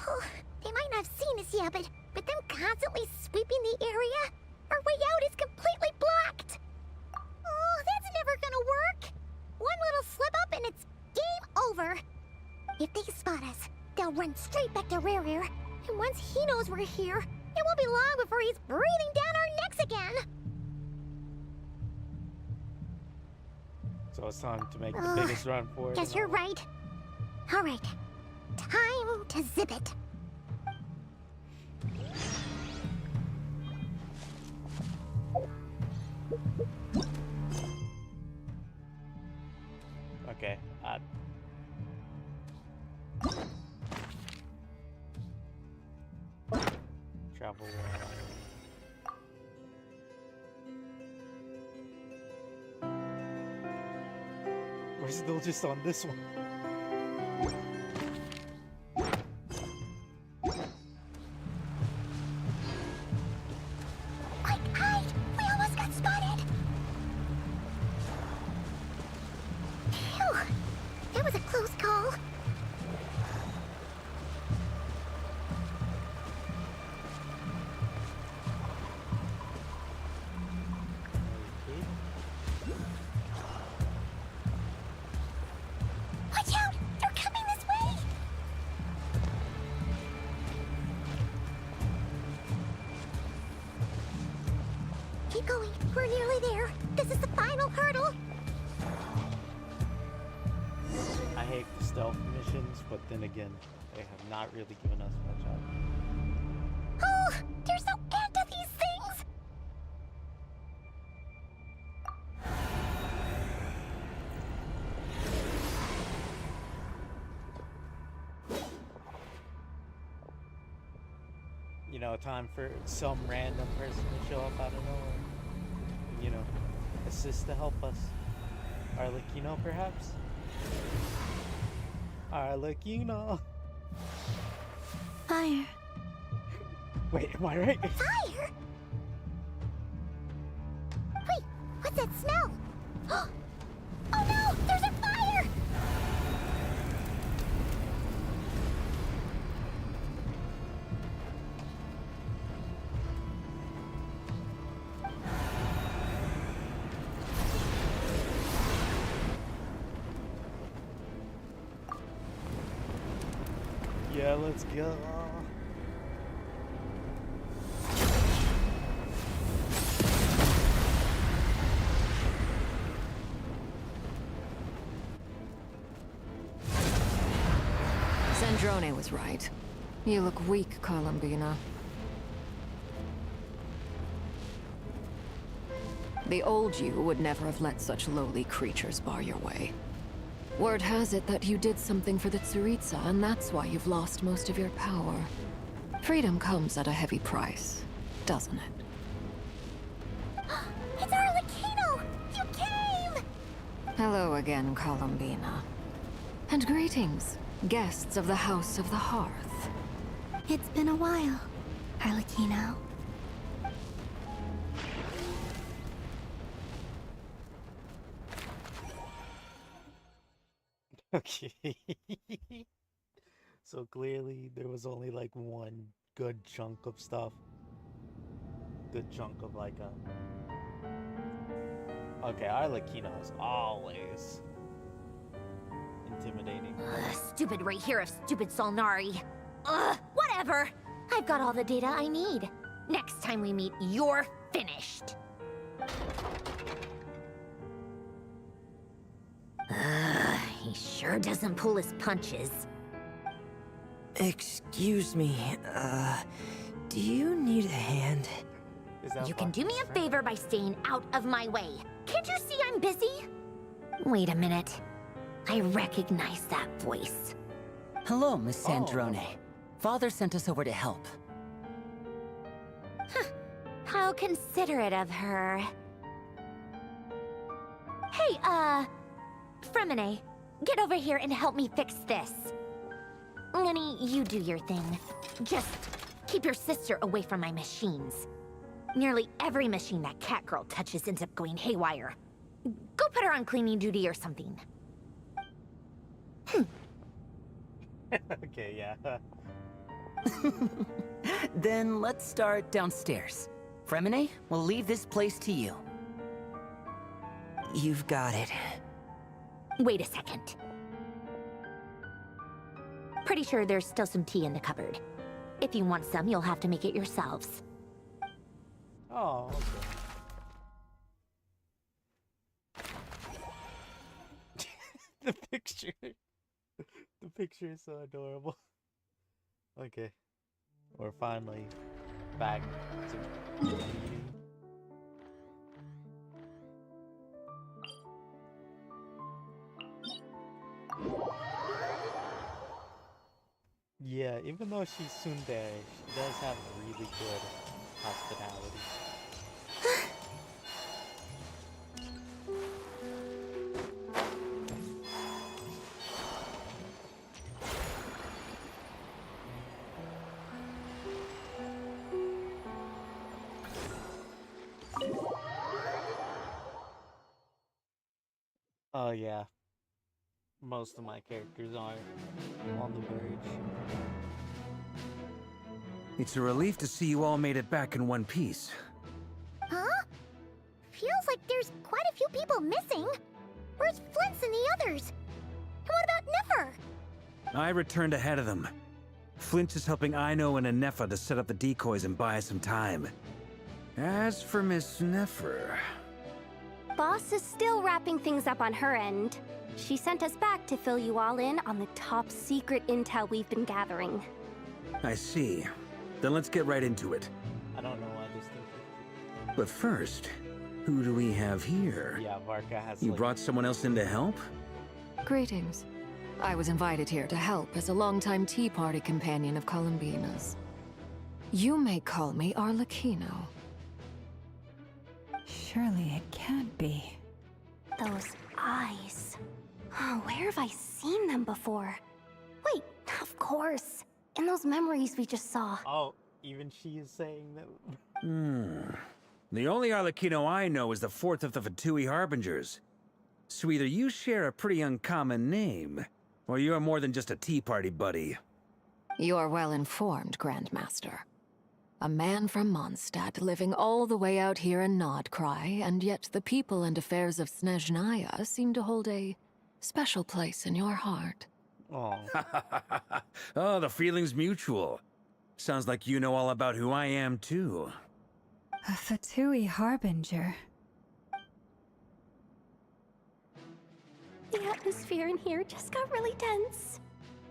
Oh, they might not have seen us yet, but them constantly sweeping the area, our way out is completely blocked. Oh, that's never gonna work. One little slip up and it's game over. If they spot us, they'll run straight back to Rarir. And once he knows we're here, it won't be long before he's breathing down our necks again. So it's time to make the biggest run for it. Guess you're right. All right, time to zip it. Okay, travel. We're still just on this one. Quick, hide! We almost got spotted! Phew! That was a close call. Watch out! They're coming this way! Keep going. We're nearly there. This is the final hurdle. I hate the stealth missions, but then again, they have not really given us much out. Oh, there's no end to these things! know, time for some random person to show up out of nowhere. You know, assist to help us. Arlecchino, perhaps? Arlecchino. Fire. Wait, am I right? Fire? Wait, what's that smell? Oh no! There's a fire! Yeah, let's go. Sandrone was right. You look weak, Columbina. The old you would never have let such lowly creatures bar your way. Word has it that you did something for the Tsaritsa, and that's why you've lost most of your power. Freedom comes at a heavy price, doesn't it? It's Arlecchino! You came! Hello again, Columbina. And greetings, guests of the House of the Hearth. It's been a while, Arlecchino. Okay. So clearly there was only like one good chunk of stuff. Good chunk of like a... Okay, Arlecchino is always intimidating. Stupid right here of stupid Solnari. Whatever. I've got all the data I need. Next time we meet, you're finished. He sure doesn't pull his punches. Excuse me, do you need a hand? You can do me a favor by staying out of my way. Can't you see I'm busy? Wait a minute. I recognize that voice. Hello, Miss Sandrone. Father sent us over to help. How considerate of her. Hey, Fremine, get over here and help me fix this. Lenny, you do your thing. Just keep your sister away from my machines. Nearly every machine that Catgirl touches ends up going haywire. Go put her on cleaning duty or something. Okay, yeah. Then let's start downstairs. Fremine, we'll leave this place to you. You've got it. Wait a second. Pretty sure there's still some tea in the cupboard. If you want some, you'll have to make it yourselves. Oh, okay. The picture. The picture is so adorable. Okay. We're finally back to the meeting. Yeah, even though she's tsundere, she does have really good hospitality. Oh yeah. Most of my characters are on the verge. It's a relief to see you all made it back in one piece. Huh? Feels like there's quite a few people missing. Where's Flint's and the others? And what about Nefer? I returned ahead of them. Flint is helping Aino and Anefa to set up the decoys and buy us some time. As for Miss Nefer... Boss is still wrapping things up on her end. She sent us back to fill you all in on the top secret intel we've been gathering. I see. Then let's get right into it. I don't know why this thing... But first, who do we have here? Yeah, Varka has You like... brought someone else in to help? Greetings. I was invited here to help as a longtime Tea Party companion of Columbina's. You may call me Arlecchino. Surely it can't be. Those eyes. Oh, where have I seen them before? Wait, of course. In those memories we just saw. Oh, even she is saying that. The only Arlecchino I know is the fourth of the Fatui Harbingers. So either you share a pretty uncommon name, or you're more than just a tea party buddy. You're well informed, Grandmaster. A man from Mondstadt living all the way out here in knod, krai, and yet the people and affairs of Snezhnaya seem to hold a special place in your heart. Oh. Oh, the feeling's mutual. Sounds like you know all about who I am, too. A Fatui Harbinger. The atmosphere in here just got really tense.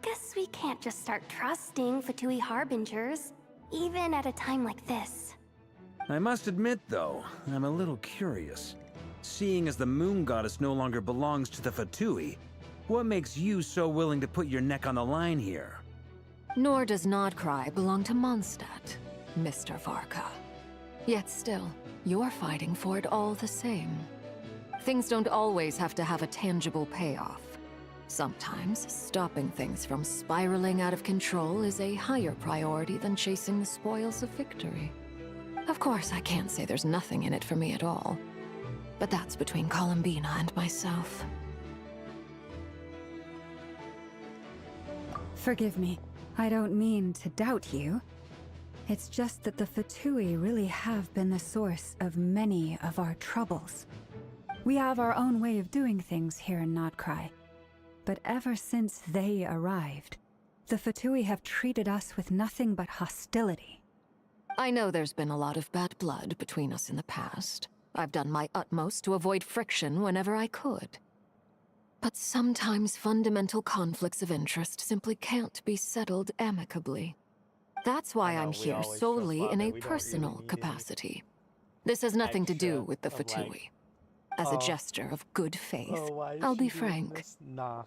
Guess we can't just start trusting Fatui Harbingers, even at a time like this. I must admit, though, I'm a little curious. Seeing as the moon goddess no longer belongs to the Fatui, what makes you so willing to put your neck on the line here? Nor does knod krai belong to Mondstadt, Mr. Varka. Yet still, you're fighting for it all the same. Things don't always have to have a tangible payoff. Sometimes, stopping things from spiraling out of control is a higher priority than chasing the spoils of victory. Of course, I can't say there's nothing in it for me at all. But that's between Columbina and myself. Forgive me. I don't mean to doubt you. It's just that the Fatui really have been the source of many of our troubles. We have our own way of doing things here in knod krai. But ever since they arrived, the Fatui have treated us with nothing but hostility. I know there's been a lot of bad blood between us in the past. I've done my utmost to avoid friction whenever I could. But sometimes fundamental conflicts of interest simply can't be settled amicably. That's why I'm here solely in a personal capacity. This has nothing to do with the Fatui. As a gesture of good faith, I'll be frank.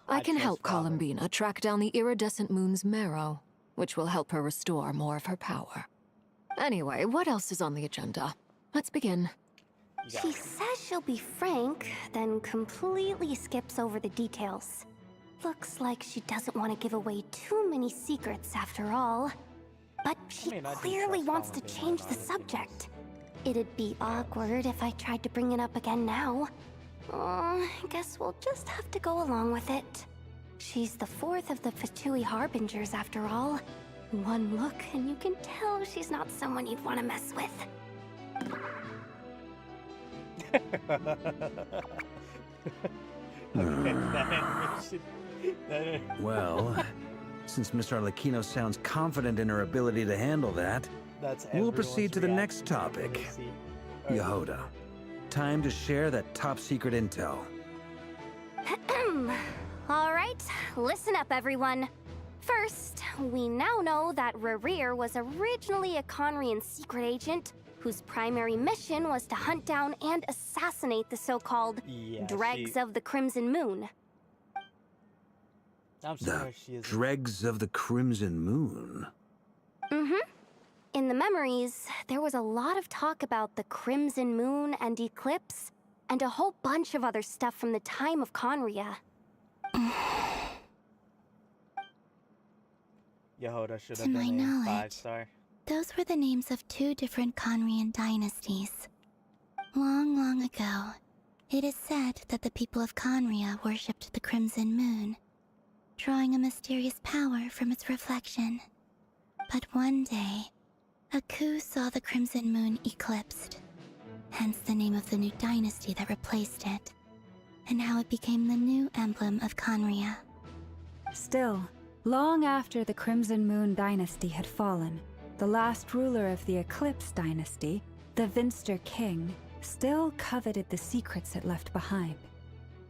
I can help Columbina track down the iridescent moon's marrow, which will help her restore more of her power. Anyway, what else is on the agenda? Let's begin. She says she'll be frank, then completely skips over the details. Looks like she doesn't want to give away too many secrets after all. But she clearly wants to change the subject. It'd be awkward if I tried to bring it up again now. I guess we'll just have to go along with it. She's the fourth of the Fatui Harbingers after all. One look and you can tell she's not someone you'd want to mess with. Well, since Miss Arlecchino sounds confident in her ability to handle that, we'll proceed to the next topic. Yehoda, time to share that top-secret intel. Alright, listen up everyone. First, we now know that Rerir was originally a Conrian secret agent whose primary mission was to hunt down and assassinate the so-called Dregs of the Crimson Moon. The Dregs of the Crimson Moon? In the memories, there was a lot of talk about the Crimson Moon and Eclipse, and a whole bunch of other stuff from the time of Conria. Yehoda should have To my been a knowledge, 5-star. those were the names of two different Conrian dynasties. Long, long ago, it is said that the people of Conria worshipped the Crimson Moon, drawing a mysterious power from its reflection. But one day, a coup saw the Crimson Moon eclipsed, hence the name of the new dynasty that replaced it, and how it became the new emblem of Conria. Still, long after the Crimson Moon dynasty had fallen, the last ruler of the Eclipse dynasty, the Vinster King, still coveted the secrets it left behind.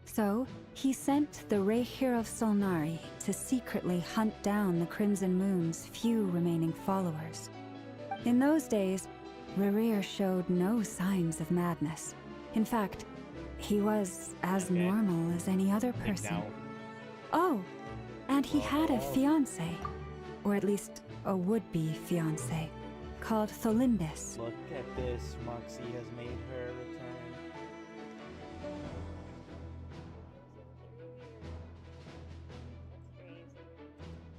So, he sent the Rehir of Solnari to secretly hunt down the Crimson Moon's few remaining followers. In those days, Rerir showed no signs of madness. In fact, he was as normal as any other person. Oh, and he had a fiancé, or at least a would-be fiancé, called Tholindis. Look at this. Moxie has made her return.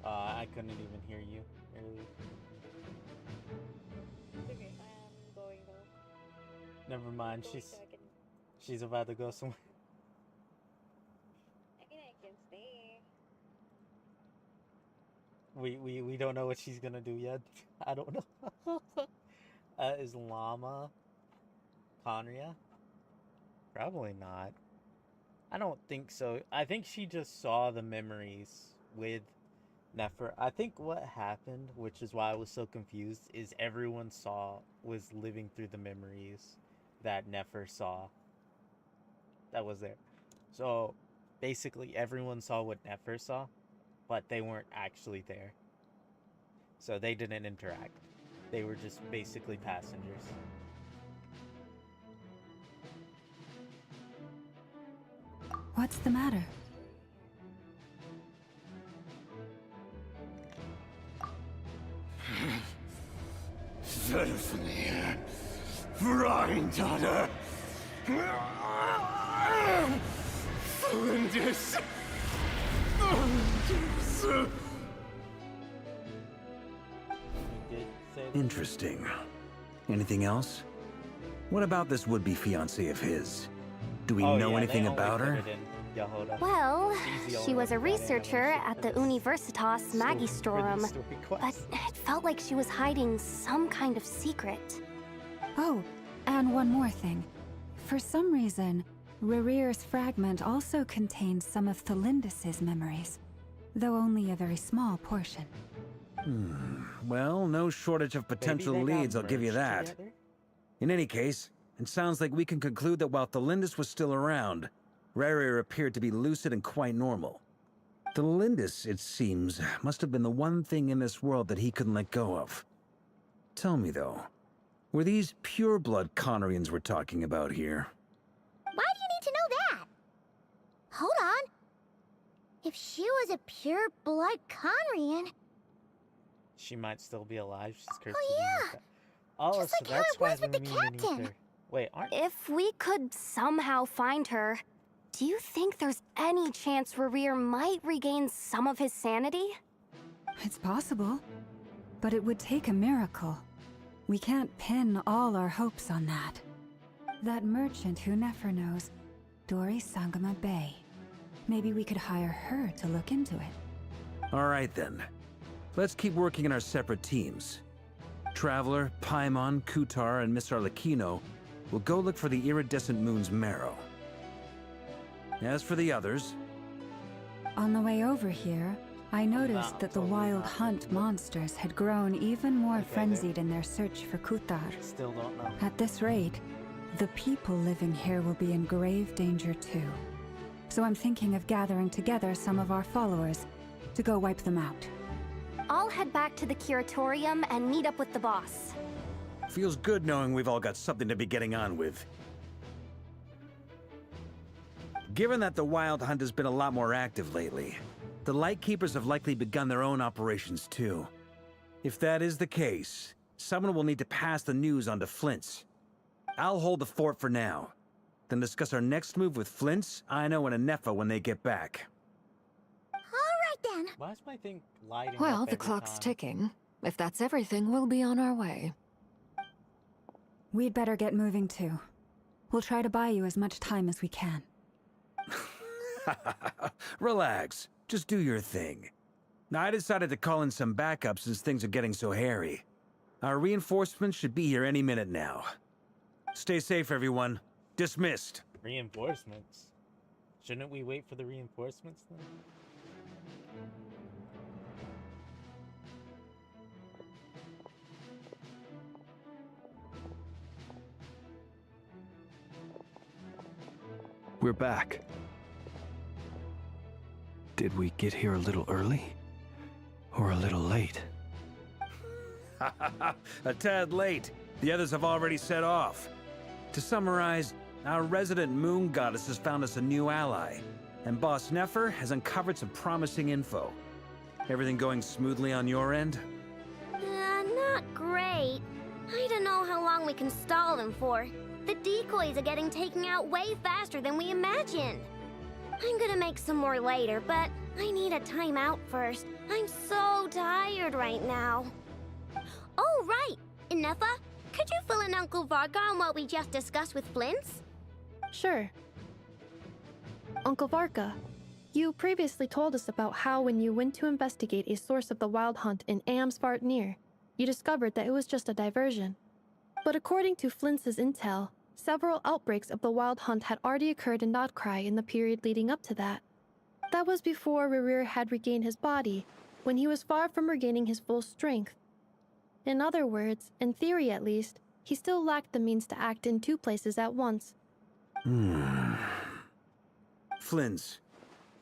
I couldn't even hear you earlier. Okay, I'm going though. Never mind. She's about to go somewhere. I mean, I can stay. We don't know what she's gonna do yet. I don't know. Is Llama Conria? Probably not. I don't think so. I think she just saw the memories with Nefer. I think what happened, which is why I was so confused, is everyone was living through the memories that Nefer saw. That was there. So basically everyone saw what Nefer saw, but they weren't actually there. So they didn't interact. They were just basically passengers. What's the matter? Zelfnir, Freindaughter, Flinders. Interesting. Anything else? What about this would-be fiancée of his? Do we know anything about her? Well, she was a researcher at the Universitas Magistrorum, but it felt like she was hiding some kind of secret. Oh, and one more thing. For some reason, Rerear's fragment also contains some of Tholindis' memories, though only a very small portion. Well, no shortage of potential leads, I'll give you that. Together? In any case, it sounds like we can conclude that while Tholindis was still around, Rerear appeared to be lucid and quite normal. Tholindis, it seems, must have been the one thing in this world that he couldn't let go of. Tell me, though, were these pure-blood Conorians we're talking about here? Why do you need to know that? Hold on. If she was a pure-blood Conrian... She might still be alive. She's cursed. Oh, yeah. Oh, Just so like how that's it why was with the we need captain. her. Wait, aren't... If we could somehow find her, do you think there's any chance Rerear might regain some of his sanity? It's possible, but it would take a miracle. We can't pin all our hopes on that. That merchant who Nefer knows, Dori Sangama Bay. Maybe we could hire her to look into it. All right, then. Let's keep working in our separate teams. Traveler, Paimon, Kutar, and Miss Arlecchino will go look for the iridescent moon's marrow. As for the others... On the way over here, I noticed that the wild hunt monsters had grown even more frenzied in their search for Kutar. Still don't know. At this rate, the people living here will be in grave danger too. So I'm thinking of gathering together some of our followers to go wipe them out. I'll head back to the curatorium and meet up with the boss. Feels good knowing we've all got something to be getting on with. Given that the Wild Hunt has been a lot more active lately, the Lightkeepers have likely begun their own operations too. If that is the case, someone will need to pass the news on to Flint's. I'll hold the fort for now, then discuss our next move with Flint's, Aino, and Anefa when they get back. Then. Why is my thing lighting Well, up the every clock's time? ticking. If that's everything, we'll be on our way. We'd better get moving too. We'll try to buy you as much time as we can. Relax. Just do your thing. I decided to call in some backup since things are getting so hairy. Our reinforcements should be here any minute now. Stay safe, everyone. Dismissed. Reinforcements? Shouldn't we wait for the reinforcements then? We're back. Did we get here a little early? Or a little late? A tad late. The others have already set off. To summarize, our resident moon goddess has found us a new ally, and Boss Nefer has uncovered some promising info. Everything going smoothly on your end? Not great. long we can stall them for. The decoys are getting taken out way faster than we imagined. I'm gonna make some more later, but I need a timeout first. I'm so tired right now. Oh, right! Inefa, could you fill in Uncle Varga on what we just discussed with Flints? Sure. Uncle Varka, you previously told us about how when you went to investigate a source of the Wild Hunt in Amsvartnir, you discovered that it was just a diversion. But according to Flints' intel, several outbreaks of the Wild Hunt had already occurred in Knodkrai in the period leading up to that. That was before Rerir had regained his body, when he was far from regaining his full strength. In other words, in theory at least, he still lacked the means to act in two places at once. Flins,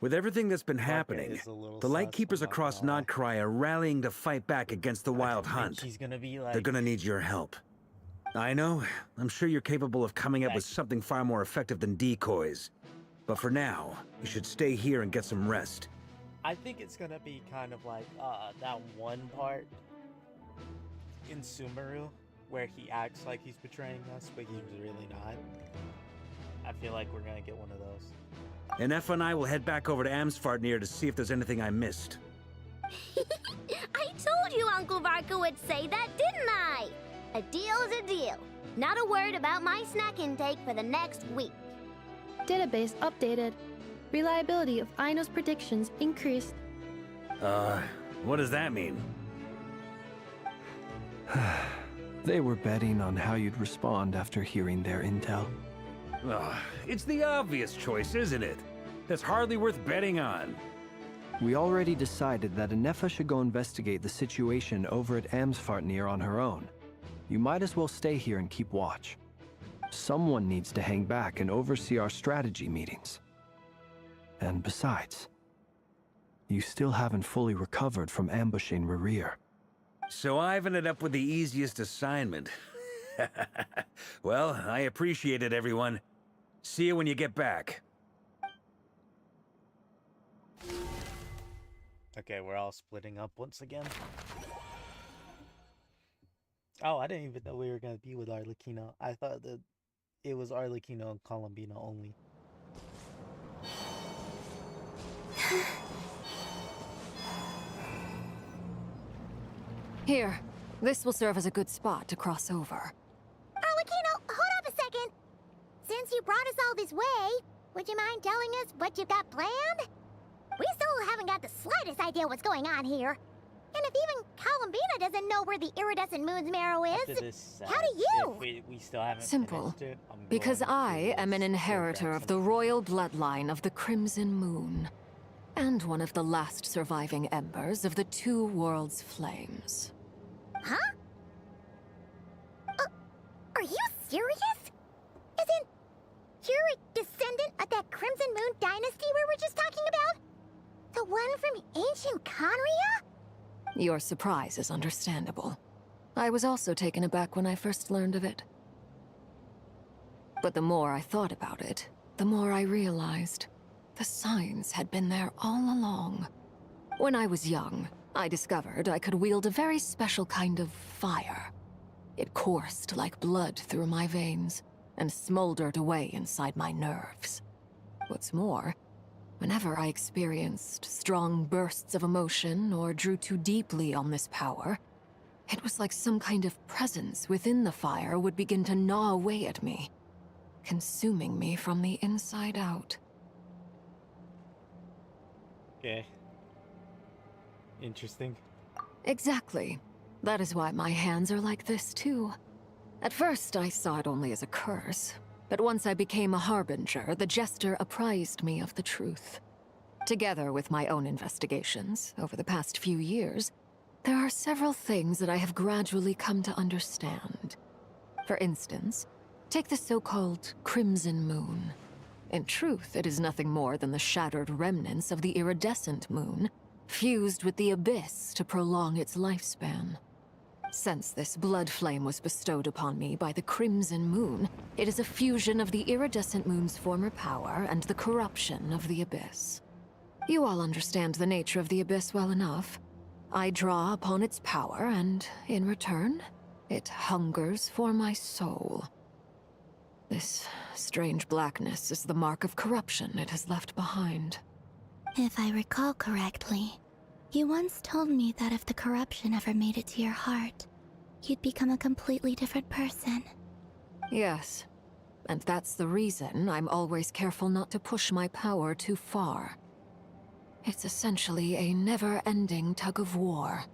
with everything that's been happening, the Lightkeepers across Knodkrai are rallying to fight back against the Wild Hunt. They're gonna need your help. I know, I'm sure you're capable of coming up with something far more effective than decoys. But for now, you should stay here and get some rest. I think it's gonna be kind of like that one part in Sumeru where he acts like he's betraying us, but he's really not. I feel like we're gonna get one of those. And Efa and I will head back over to Amsvartnir to see if there's anything I missed. I told you Uncle Varka would say that, didn't I? A deal's a deal. Not a word about my snack intake for the next week. Database updated. Reliability of Aino's predictions increased. What does that mean? They were betting on how you'd respond after hearing their intel. It's the obvious choice, isn't it? That's hardly worth betting on. We already decided that Inefa should go investigate the situation over at Amsvartnir on her own. You might as well stay here and keep watch. Someone needs to hang back and oversee our strategy meetings. And besides, you still haven't fully recovered from ambushing Rerir. So I've ended up with the easiest assignment. Well, I appreciate it, everyone. See you when you get back. Okay, we're all splitting up once again. Oh, I didn't even know we were gonna be with Arlecchino. I thought that it was Arlecchino and Colombina only. Here, this will serve as a good spot to cross over. Arlecchino, hold up a second. Since you brought us all this way, would you mind telling us what you've got planned? We still haven't got the slightest idea what's going on here. And if even Colombina doesn't know where the iridescent moon's marrow is, how do you? We still haven't Simple. finished it, Because I am an inheritor of the royal bloodline of the Crimson Moon, and one of the last surviving embers of the Two Worlds' flames. Huh? Are you serious? Isn't you're a descendant of that Crimson Moon dynasty we were just talking about? The one from ancient Conria? Your surprise is understandable. I was also taken aback when I first learned of it. But the more I thought about it, the more I realized the signs had been there all along. When I was young, I discovered I could wield a very special kind of fire. It coursed like blood through my veins and smoldered away inside my nerves. What's more, whenever I experienced strong bursts of emotion or drew too deeply on this power, it was like some kind of presence within the fire would begin to gnaw away at me, consuming me from the inside out. Okay. Interesting. Exactly. That is why my hands are like this, too. At first, I saw it only as a curse, but once I became a harbinger, the Jester apprised me of the truth. Together with my own investigations, over the past few years, there are several things that I have gradually come to understand. For instance, take the so-called Crimson Moon. In truth, it is nothing more than the shattered remnants of the iridescent moon, fused with the abyss to prolong its lifespan. Since this blood flame was bestowed upon me by the Crimson Moon, it is a fusion of the iridescent moon's former power and the corruption of the abyss. You all understand the nature of the abyss well enough. I draw upon its power, and in return, It hungers for my soul. This strange blackness is the mark of corruption it has left behind. If I recall correctly, you once told me that if the corruption ever made it to your heart, you'd become a completely different person. Yes, and that's the reason I'm always careful not to push my power too far. It's essentially a never-ending tug of war.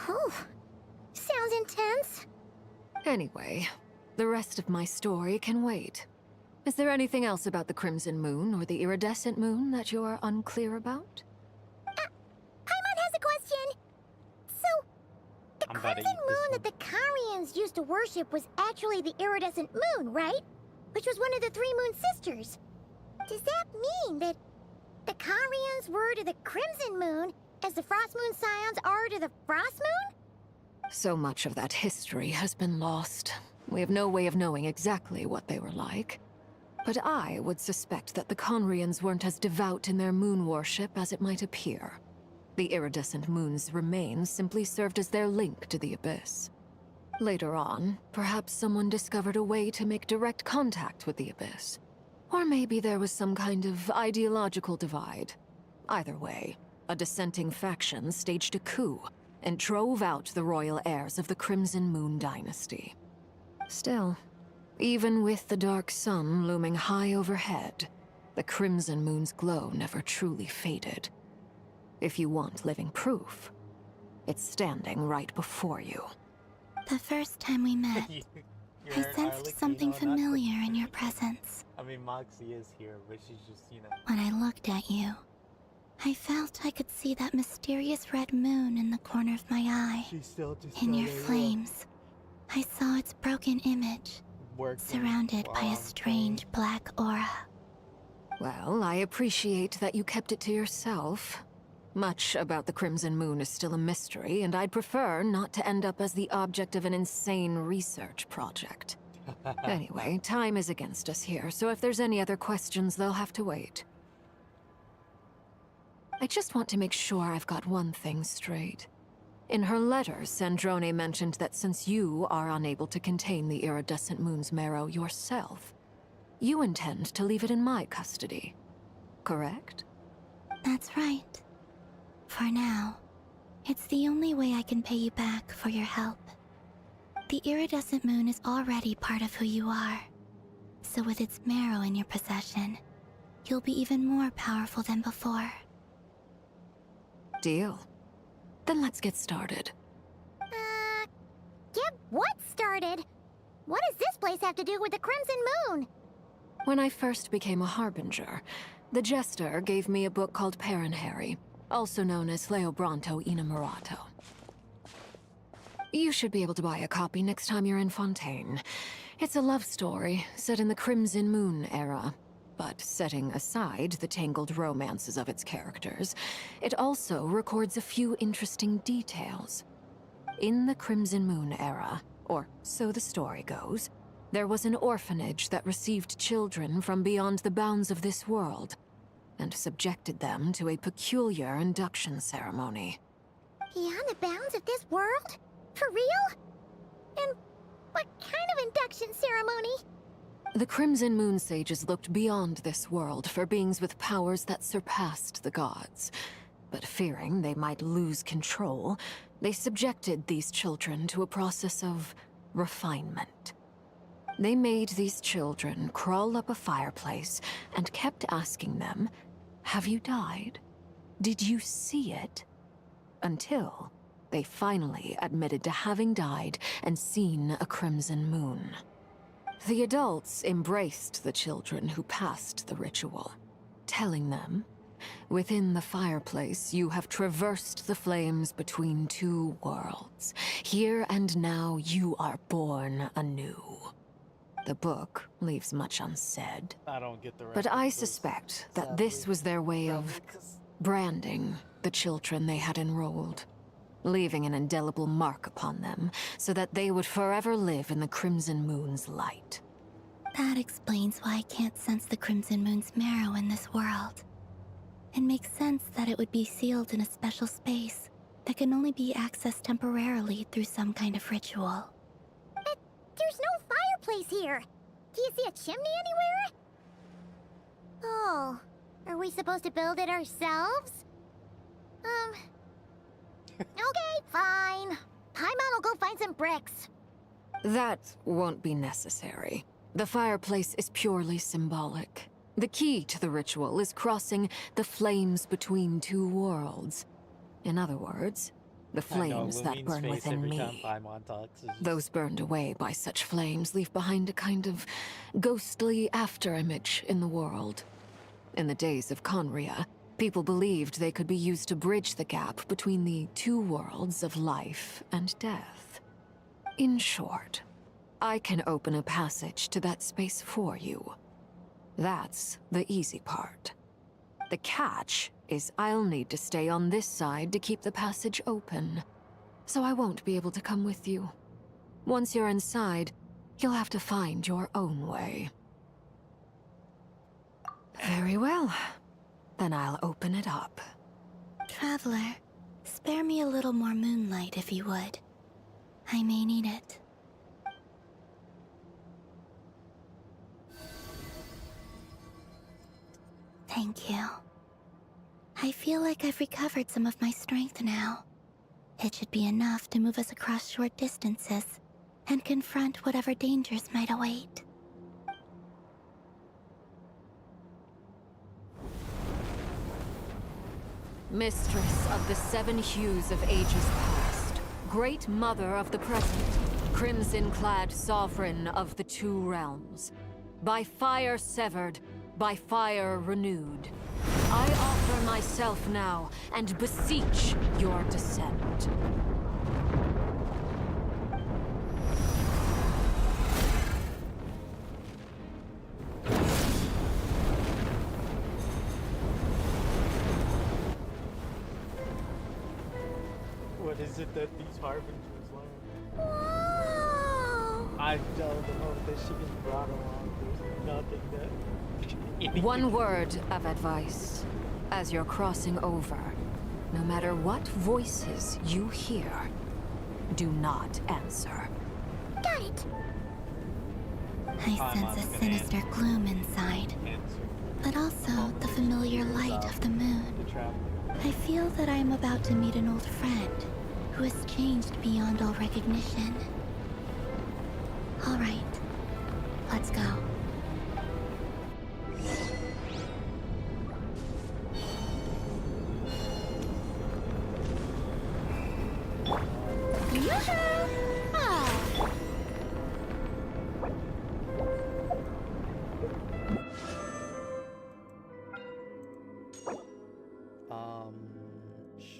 Oh, sounds intense. Anyway, the rest of my story can wait. Is there anything else about the Crimson Moon or the Iridescent Moon that you're unclear about? Paimon has a question. So, the crimson moon that the Karians used to worship was actually the iridescent moon, right? Which was one of the three moon sisters. Does that mean that the Karians were to the crimson moon as the frost moon scions are to the frost moon? So much of that history has been lost. We have no way of knowing exactly what they were like. But I would suspect that the Conrians weren't as devout in their moon worship as it might appear. The iridescent moon's remains simply served as their link to the Abyss. Later on, perhaps someone discovered a way to make direct contact with the Abyss. Or maybe there was some kind of ideological divide. Either way, a dissenting faction staged a coup and drove out the royal heirs of the Crimson Moon dynasty. Still, even with the dark sun looming high overhead, the Crimson Moon's glow never truly faded. If you want living proof, it's standing right before you. The first time we met, I sensed something familiar in your presence. I mean, Moxie is here, but she's just, you know. When I looked at you, I felt I could see that mysterious red moon in the corner of my eye. In your flames, I saw its broken image, surrounded by a strange black aura. Well, I appreciate that you kept it to yourself. Much about the Crimson Moon is still a mystery, and I'd prefer not to end up as the object of an insane research project. Anyway, time is against us here, so if there's any other questions, they'll have to wait. I just want to make sure I've got one thing straight. In her letter, Sandrone mentioned that since you are unable to contain the iridescent moon's marrow yourself, you intend to leave it in my custody. Correct? That's right. For now, it's the only way I can pay you back for your help. The iridescent moon is already part of who you are, so with its marrow in your possession, you'll be even more powerful than before. Deal. Then let's get started. Get what started? What does this place have to do with the Crimson Moon? When I first became a Harbinger, the Jester gave me a book called Paranhari, also known as Leobranto Innamorato. You should be able to buy a copy next time you're in Fontaine. It's a love story set in the Crimson Moon era, but setting aside the tangled romances of its characters, it also records a few interesting details. In the Crimson Moon era, or so the story goes, there was an orphanage that received children from beyond the bounds of this world, and subjected them to a peculiar induction ceremony. Beyond the bounds of this world? For real? And what kind of induction ceremony? The Crimson Moon sages looked beyond this world for beings with powers that surpassed the gods. But fearing they might lose control, they subjected these children to a process of refinement. They made these children crawl up a fireplace and kept asking them, "Have you died? Did you see it?" Until they finally admitted to having died and seen a crimson moon. The adults embraced the children who passed the ritual, telling them, "Within the fireplace, you have traversed the flames between two worlds. Here and now, you are born anew." The book leaves much unsaid. I don't get the But I suspect that this was their way of branding the children they had enrolled, leaving an indelible mark upon them so that they would forever live in the Crimson Moon's light. That explains why I can't sense the Crimson Moon's marrow in this world. It makes sense that it would be sealed in a special space that can only be accessed temporarily through some kind of ritual. here. Do you see a chimney anywhere? Oh, are we supposed to build it ourselves? Okay, fine. Paimon will go find some bricks. That won't be necessary. The fireplace is purely symbolic. The key to the ritual is crossing the flames between two worlds. In other words, the flames that burn within me. Those burned away by such flames leave behind a kind of ghostly afterimage in the world. In the days of Conria, people believed they could be used to bridge the gap between the two worlds of life and death. In short, I can open a passage to that space for you. That's the easy part. The catch is I'll need to stay on this side to keep the passage open, so I won't be able to come with you. Once you're inside, you'll have to find your own way. Very well. Then I'll open it up. Traveler, spare me a little more moonlight if you would. I may need it. Thank you. I feel like I've recovered some of my strength now. It should be enough to move us across short distances and confront whatever dangers might await. Mistress of the seven hues of ages past, great mother of the present, crimson-clad sovereign of the two realms, by fire severed, by fire renewed, I offer myself now and beseech your descent. What is it that these harbingers learn? I don't know that she gets brought along. There's nothing that... One word of advice. As you're crossing over, no matter what voices you hear, do not answer. Got it. I sense a sinister gloom inside, but also the familiar light of the moon. I feel that I am about to meet an old friend who has changed beyond all recognition. All right, let's go.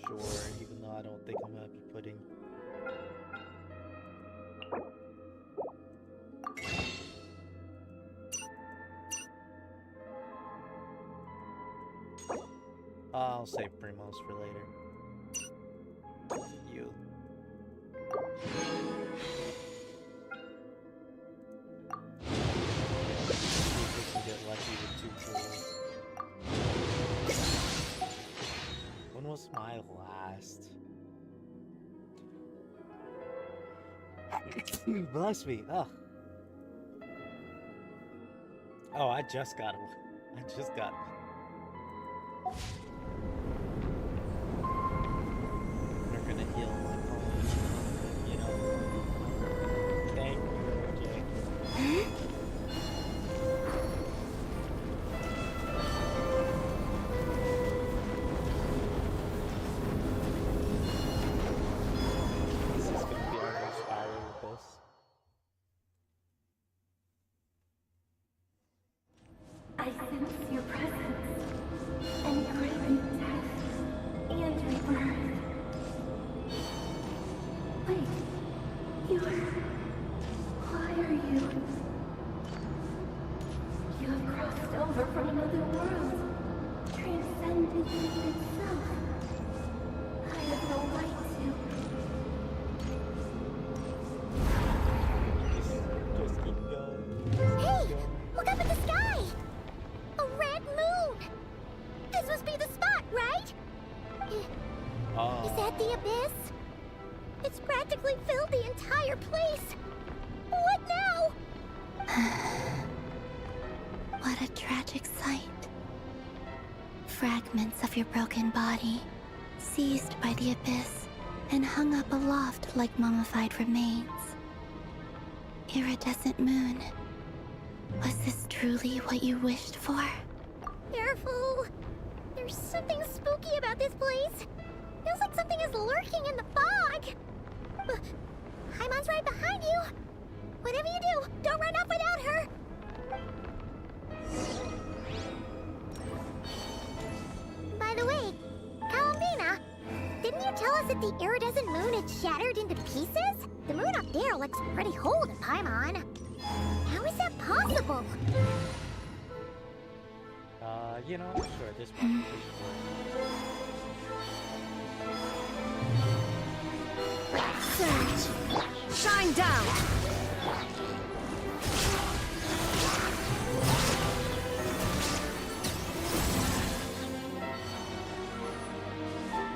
Sure, even though I don't think I'm gonna be putting... I'll save Primos for later. You. See if we can get lucky with 2 jewels. When was my last? Bless me. Oh. Oh, I just got him. I just got him. They're gonna heal my opponent, you know. Thank you, Jay. This is gonna be our most battle with this. I sense your presence, and craving death and rebirth. Wait, why are you? You have crossed over from another world, transcended itself. I have no right to. Just keep going. Hey, look up at the sky! A red moon! This must be the spot, right? Is that the abyss? It's practically filled the entire place. What now? What a tragic sight. Fragments of your broken body, seized by the abyss, and hung up aloft like mummified remains. Iridescent moon. Was this truly what you wished for? Careful! There's something spooky about this place. Feels like something is lurking in the fog. Paimon's right behind you. Whatever you do, don't run off without her. By the way, Columbina, didn't you tell us that the iridescent moon had shattered into pieces? The moon up there looks pretty whole to Paimon. How is that possible? You know, sure, this one. Surge! Shine down!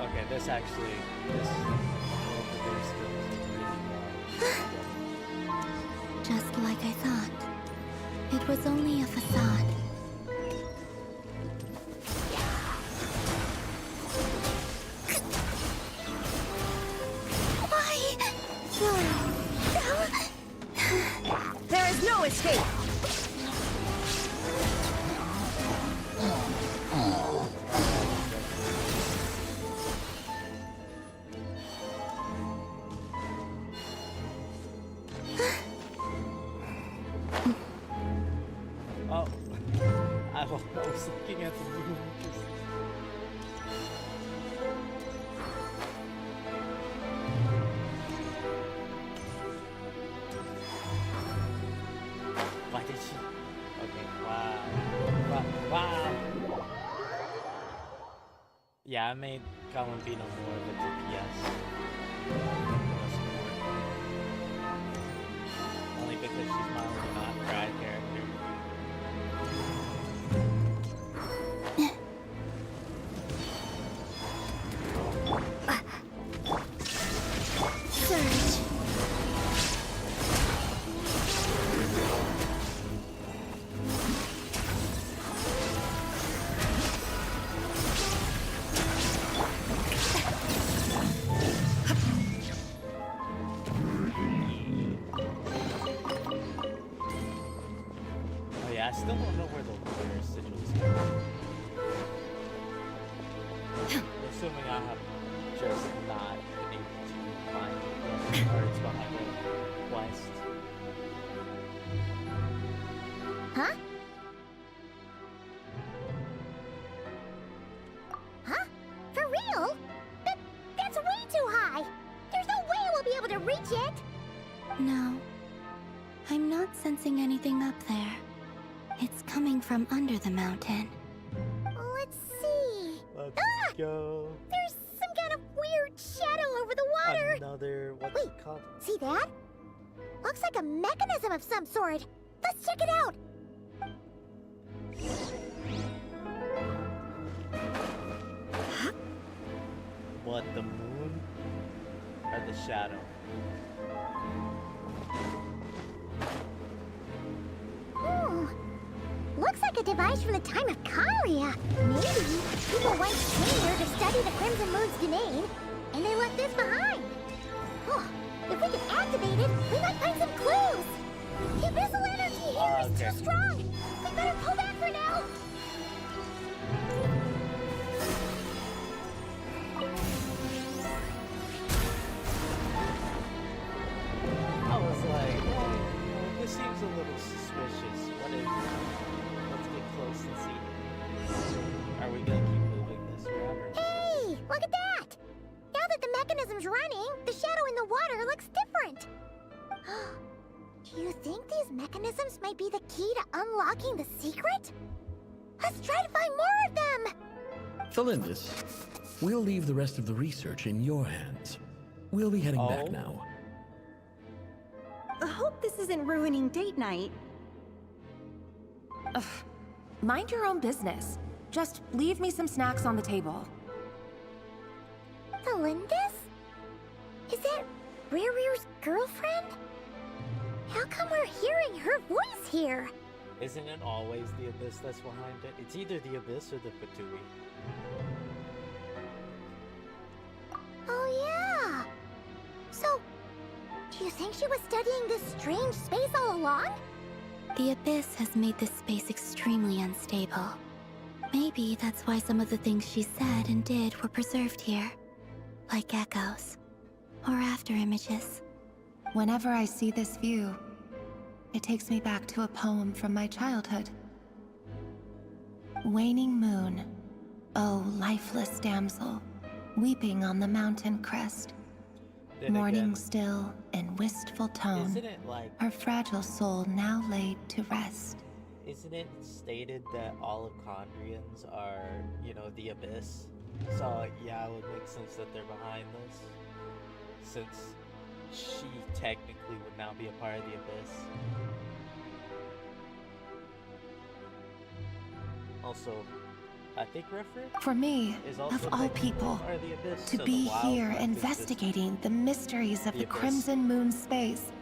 Okay, this actually, Just like I thought. It was only a facade. There is no escape! Oh, I was looking at the moon. Why did she? Okay, wow. Wow. Yeah, I made Columbina more of a DPS. Only because she's my only not-krai character. Surge! Oh yeah, I still don't know where the water sigils are. I'm assuming I have just not been able to find it yet, or it's behind the quest. Huh? Huh? For real? That's way too high! There's no way we'll be able to reach it! No. I'm not sensing anything up there. It's coming from under the mountain. Let's see. Let's go. There's some kind of weird shadow over the water! Another, what's it called? See that? Looks like a mechanism of some sort. Let's check it out! What, the moon? Or the shadow? Looks like a device from the time of Kalia. Maybe people once came here to study the Crimson Moon's domain, and they left this behind. Oh, if we can activate it, we might find some clues. The abyssal energy here is too strong. We better pull back for now. I was like, well, this seems a little suspicious. What is it? Let's get close and see. Are we gonna keep moving this route? Hey, look at that! Now that the mechanism's running, the shadow in the water looks different. Do you think these mechanisms might be the key to unlocking the secret? Let's try to find more of them! Felindis, we'll leave the rest of the research in your hands. We'll be heading back now. I hope this isn't ruining date night. Ugh. Mind your own business. Just leave me some snacks on the table. Felindis? Is that Rere's girlfriend? How come we're hearing her voice here. Isn't it always the Abyss that's behind it? It's either the Abyss or the Fatui. Oh yeah. So, do you think she was studying this strange space all along? The Abyss has made this space extremely unstable. Maybe that's why some of the things she said and did were preserved here. Like echoes. Or after images. Whenever I see this view, it takes me back to a poem from my childhood. Waning moon, oh lifeless damsel, weeping on the mountain crest. Mourning still in wistful tone, Isn't it like, her fragile soul now laid to rest. isn't it stated that all of Condrians are, you know, the Abyss? So yeah, it would make sense that they're behind this, since she technically would now be a part of the Abyss. Also, I think Referent For me, is also of all technically people, part of the Abyss, to so be the Wild here Hunt is just investigating the mysteries of the the Abyss. Crimson Moon space.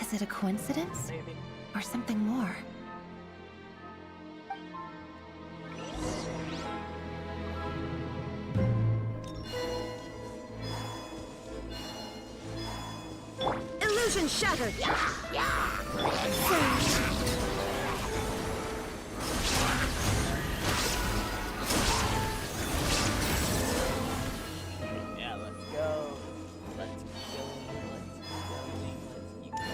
Is it a coincidence? maybe. Or something more? Illusion shattered! Yeah, let's go. Let's keep going. Let's keep going.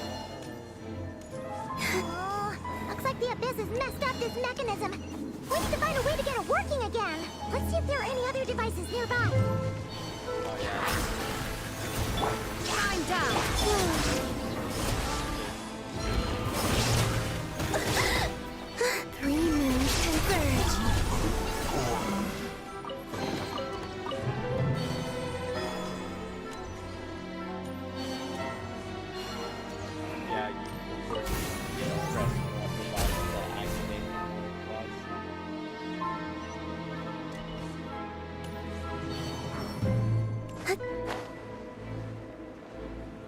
Oh, looks like the Abyss has messed up this mechanism. We need to find a way to get it working again. Let's see if there are any other devices nearby. Time down! Three moons converge. Yeah, you, of course, press the button to activate the device.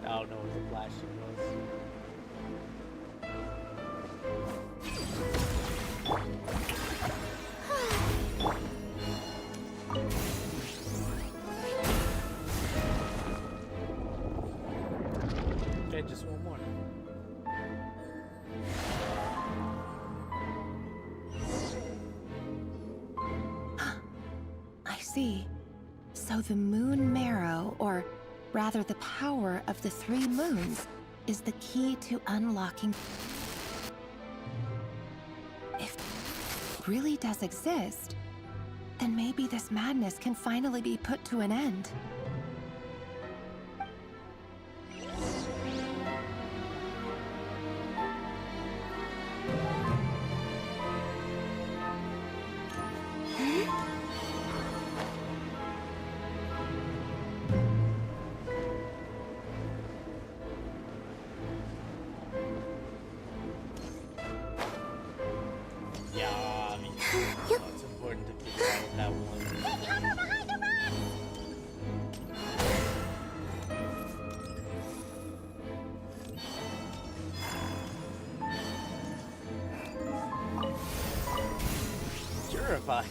I don't know what the flashing was. Okay, just one more. I see. So the moon marrow, or rather the power of the three moons, is the key to unlocking. If it really does exist, then maybe this madness can finally be put to an end. Yeah, I mean, it's important to figure out what that was. Purify.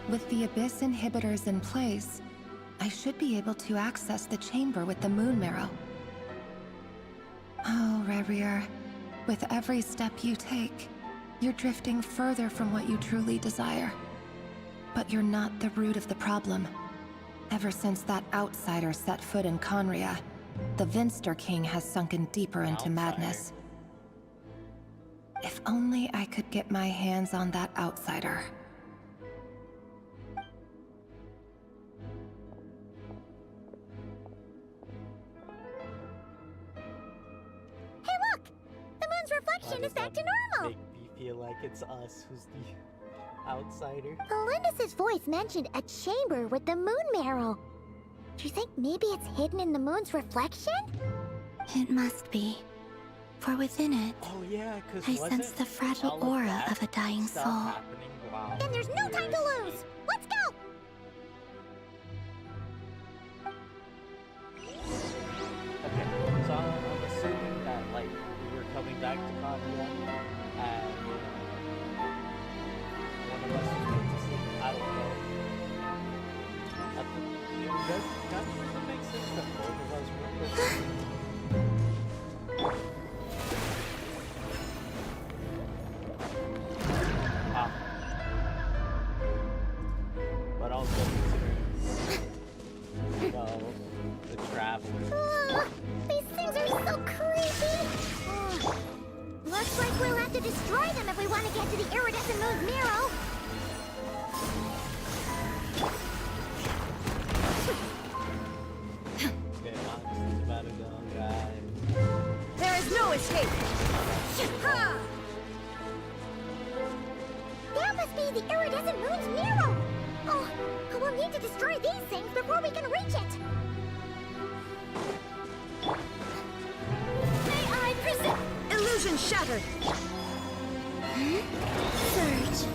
With the Abyss inhibitors in place, I should be able to access the chamber with the moon marrow. Oh, Rerir, with every step you take, you're drifting further from what you truly desire. But you're not the root of the problem. Ever since that outsider set foot in Conria, the Vinster King has sunken deeper into madness. If only I could get my hands on that outsider. Hey look! The moon's reflection is back to normal! Make me feel like it's us who's the outsider. Melindis' voice mentioned a chamber with the moon marrow. Do you think maybe it's hidden in the moon's reflection? It must be. For within it, Oh yeah, because I sense the fragile aura of a dying soul. happening while Then there's no time to lose! Let's go! Okay, so I'm assuming that like we were coming back to Condia and one of us was going to sleep. I don't know. That doesn't make sense that both of us were but also you know, the traveler. These things are so creepy! Looks like we'll have to destroy them if we want to get to the iridescent moon's Miro. Okay, Moxie's about to go, guys. There is no escape! That must be the iridescent moon's Miro! Oh, we'll need to destroy these things before we can reach it! May I present... Illusion shattered! Surge.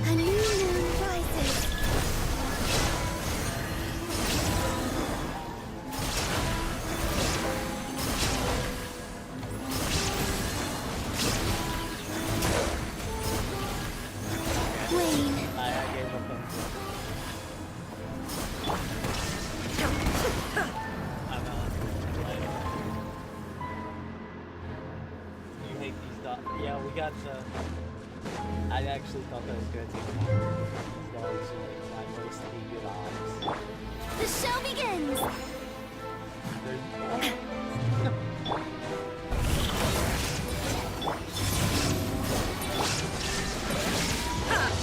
A new moon rises. Wane. I gave up on You hate these dogs. Yeah, we got the... I actually thought that was good. These dogs are like my most hated dogs. The show begins!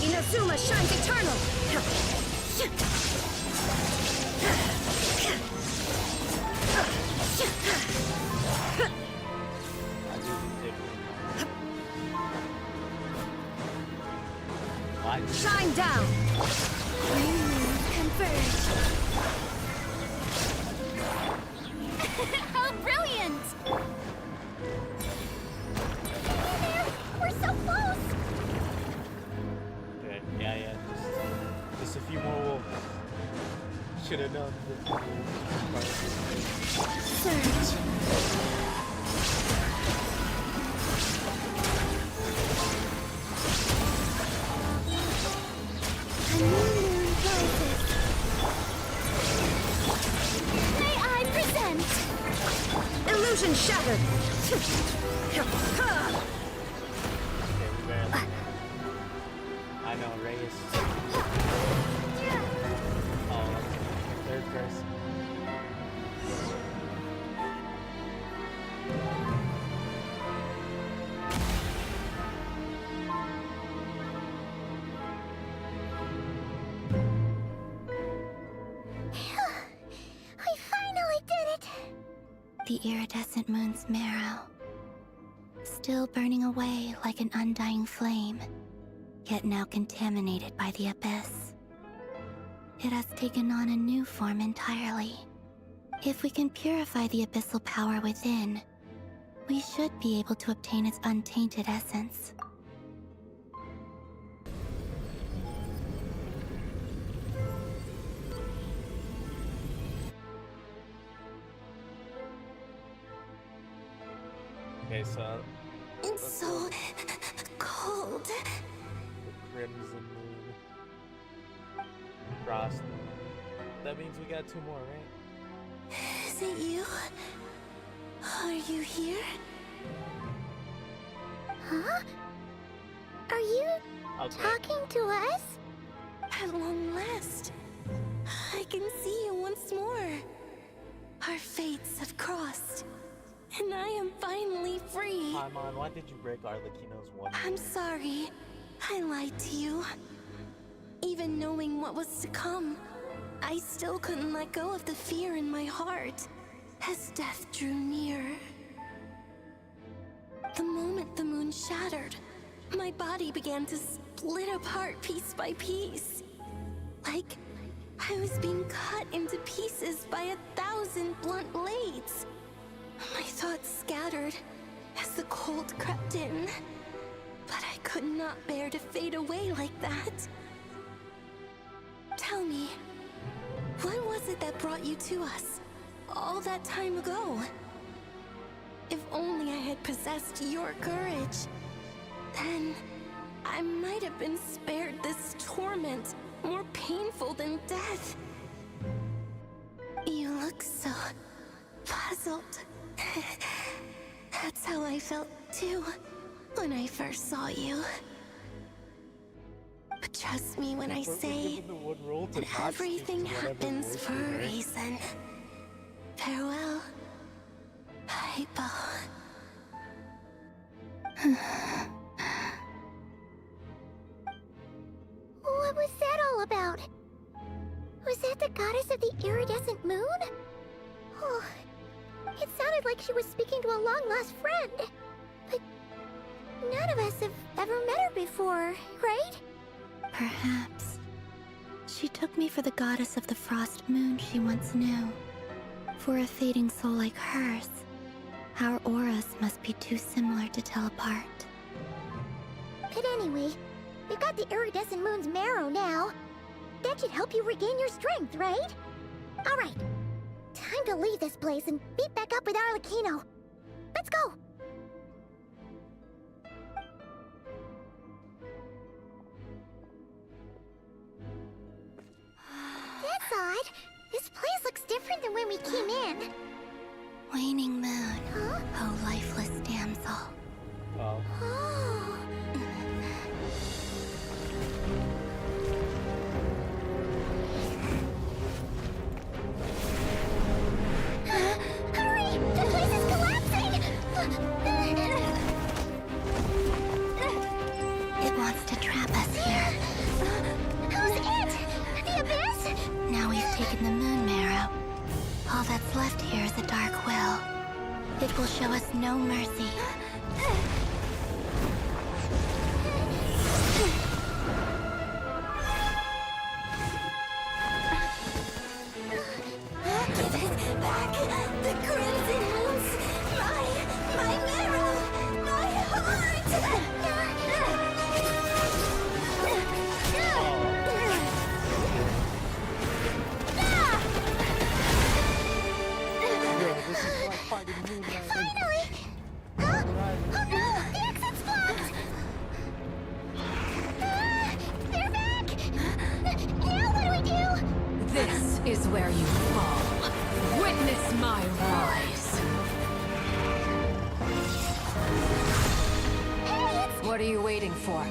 Inazuma shines eternal! Shine down! Converge! How brilliant! We're so close! Okay, yeah. Just a few more wolves. Should have known. Surge. A new moon rises. May I present? Illusion shattered! Okay, we barely. I know, Reyes. Oh, third person. We finally did it! The iridescent moon's marrow. Still burning away like an undying flame, yet now contaminated by the abyss. It has taken on a new form entirely. If we can purify the abyssal power within, we should be able to obtain its untainted essence. Okay, so It's so cold. the crimson moon. Frost moon. That means we got two more, right? Is it you? Are you here? Huh? Are you Okay. talking to us? At long last, I can see you once more. Our fates have crossed, and I am finally free. Paimon, why did you break Arlecchino's one? I'm sorry. I lied to you. Even knowing what was to come, I still couldn't let go of the fear in my heart as death drew near. The moment the moon shattered, my body began to split apart piece by piece. Like I was being cut into pieces by 1,000 blunt blades. My thoughts scattered as the cold crept in. But I could not bear to fade away like that. Tell me, what was it that brought you to us all that time ago? If only I had possessed your courage, then I might have been spared this torment more painful than death. You look so puzzled. That's how I felt too when I first saw you. But trust me when I say that everything happens for a reason. Farewell, Hypo. What was that all about? Was that the goddess of the iridescent moon? Oh, it sounded like she was speaking to a long-lost friend. But none of us have ever met her before, right? Perhaps. She took me for the goddess of the frost moon she once knew. For a fading soul like hers, our auras must be too similar to tell apart. But anyway, we've got the iridescent moon's marrow now. That should help you regain your strength, right? Alright, time to leave this place and meet back up with Arlecchino. Let's go! That's odd. This place looks different than when we came in. Waning moon, oh lifeless damsel. Oh. Hurry! The place is collapsing! It wants to trap us here. Who's it? The Abyss? Now we've taken the moon marrow. All that's left here is a dark will. It will show us no mercy. Give it back! The crimson moons! My marrow! My heart! This is like fighting moonlight. Finally! Huh? Oh no! The exit's blocked! They're back! Now what do we do? This is where you fall. Witness my rise. Hey, it's... What are you waiting for?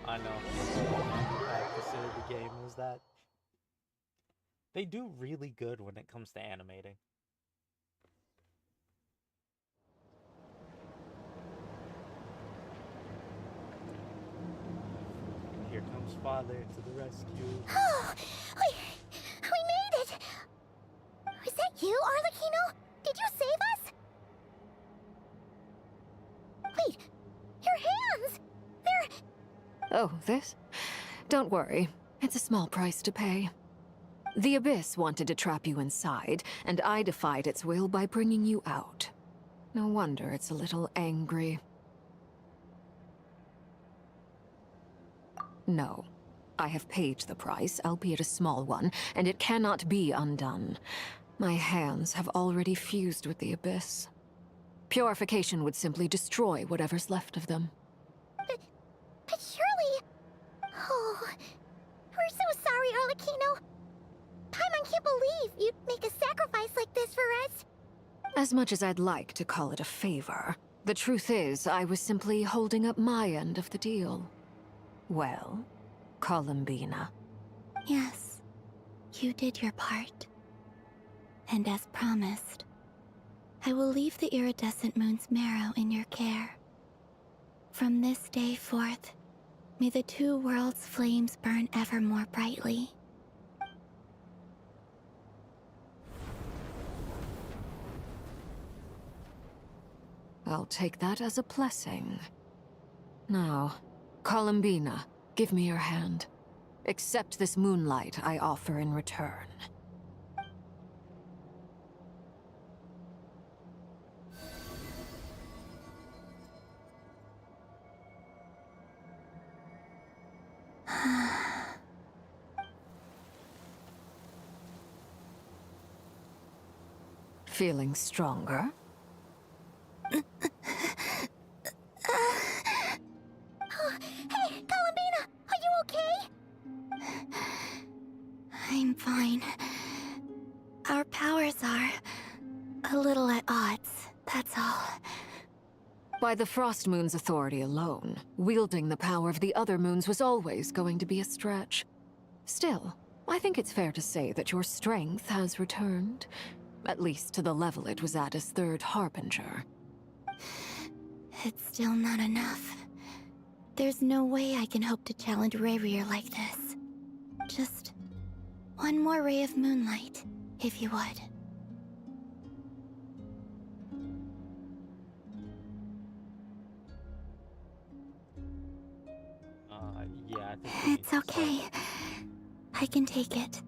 I know. I consider the game was that. They do really good when it comes to animating. Here comes Father to the rescue. Oh, we made it! Was that you, Arlecchino? Did you save us? Wait, your hands! They're... Oh, this? Don't worry. It's a small price to pay. The Abyss wanted to trap you inside, and I defied its will by bringing you out. No wonder it's a little angry. No. I have paid the price, albeit a small one, and it cannot be undone. My hands have already fused with the Abyss. Purification would simply destroy whatever's left of them. But surely... Oh, we're so sorry, Arlecchino. Paimon can't believe you'd make a sacrifice like this for us. As much as I'd like to call it a favor, the truth is I was simply holding up my end of the deal. Well, Columbina. Yes, you did your part. And as promised, I will leave the iridescent moon's marrow in your care. From this day forth, May the two worlds' flames burn ever more brightly. I'll take that as a blessing. Now, Columbina, give me your hand. Accept this moonlight I offer in return. Feeling stronger? Hey, Columbina! Are you okay? I'm fine. Our powers are a little at odds, that's all. By the Frost Moon's authority alone, wielding the power of the other moons was always going to be a stretch. Still, I think it's fair to say that your strength has returned. At least to the level it was at as Third Harbinger. It's still not enough. There's no way I can hope to challenge Rayrear like this. Just one more ray of moonlight, if you would. Yeah, I think It's okay. I can take it.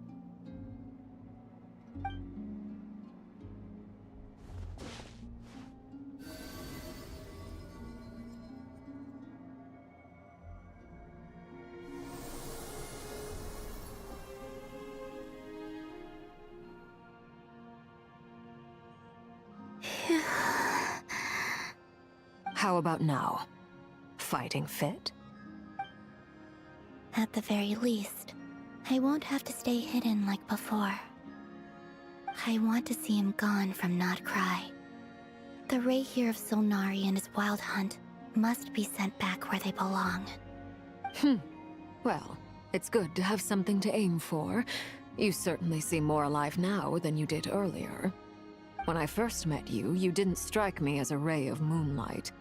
How about now? Fighting fit? At the very least, I won't have to stay hidden like before. I want to see him gone from Knod Krai. The Rayhear of Solnari and his wild hunt must be sent back where they belong. Well, it's good to have something to aim for. You certainly seem more alive now than you did earlier. When I first met you, you didn't strike me as a ray of moonlight.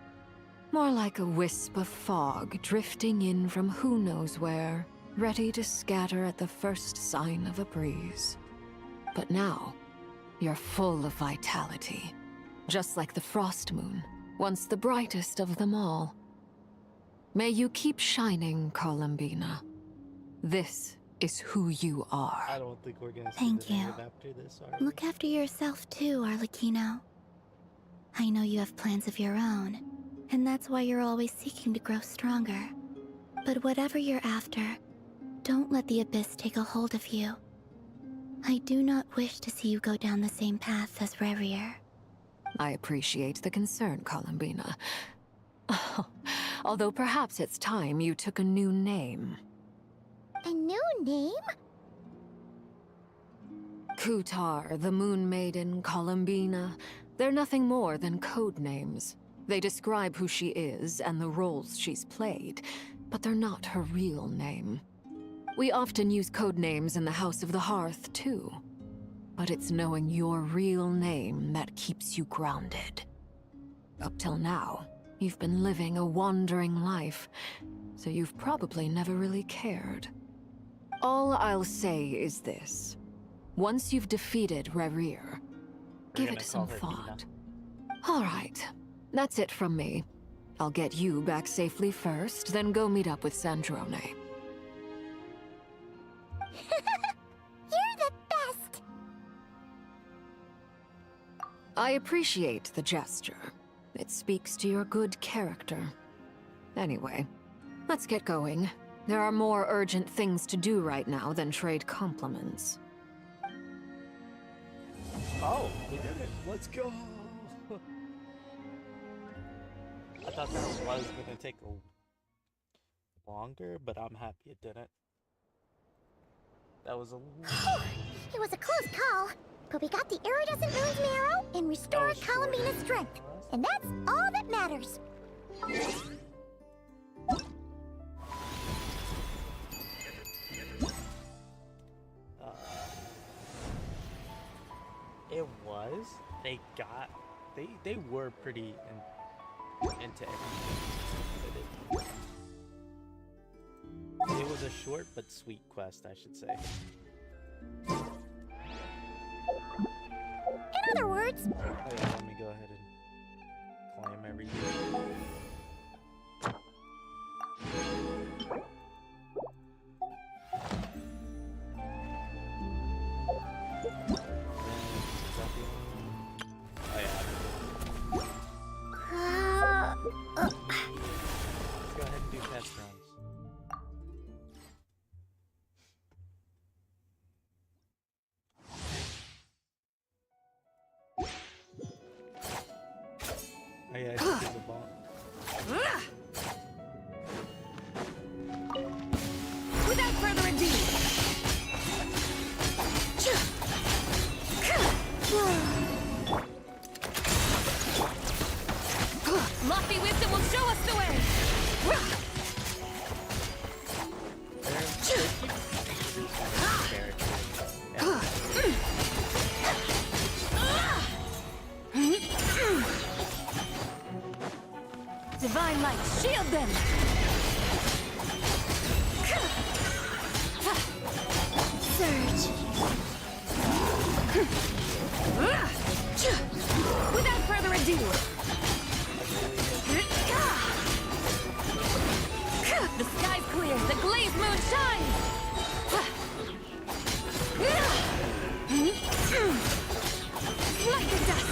More like a wisp of fog drifting in from who knows where, ready to scatter at the first sign of a breeze. But now, you're full of vitality. Just like the Frost Moon, once the brightest of them all. May you keep shining, Columbina. This is who you are. I don't think we're gonna see Thank the you. name after this, are we? Look after yourself too, Arlecchino. I know you have plans of your own, and that's why you're always seeking to grow stronger. But whatever you're after, don't let the Abyss take a hold of you. I do not wish to see you go down the same path as Rayrear. I appreciate the concern, Columbina. Although perhaps it's time you took a new name. A new name? Kutar, the Moon Maiden, Columbina, they're nothing more than code names. They describe who she is and the roles she's played, but they're not her real name. We often use code names in the House of the Hearth, too. But it's knowing your real name that keeps you grounded. Up till now, you've been living a wandering life, so you've probably never really cared. All I'll say is this. Once you've defeated Rayrear, give it some thought. All right, that's it from me. I'll get you back safely first, then go meet up with Sandrone. You're the best! I appreciate the gesture. It speaks to your good character. Anyway, let's get going. There are more urgent things to do right now than trade compliments. Oh, we did it. Let's go. I thought that was gonna take longer, but I'm happy it didn't. That was a It was a close call, but we got the iridescent moon's marrow and restored Columbina's strength. And that's all that matters. It was. They were pretty into everything. It was a short but sweet quest, I should say. In other words... Oh yeah, let me go ahead and claim everything. Oh yeah, I see the ball. Without further ado, lofty wisdom will show us the way. Divine light, shield them! Surge! Without further ado! The sky's clear, the glazed moon shines! Like the dust!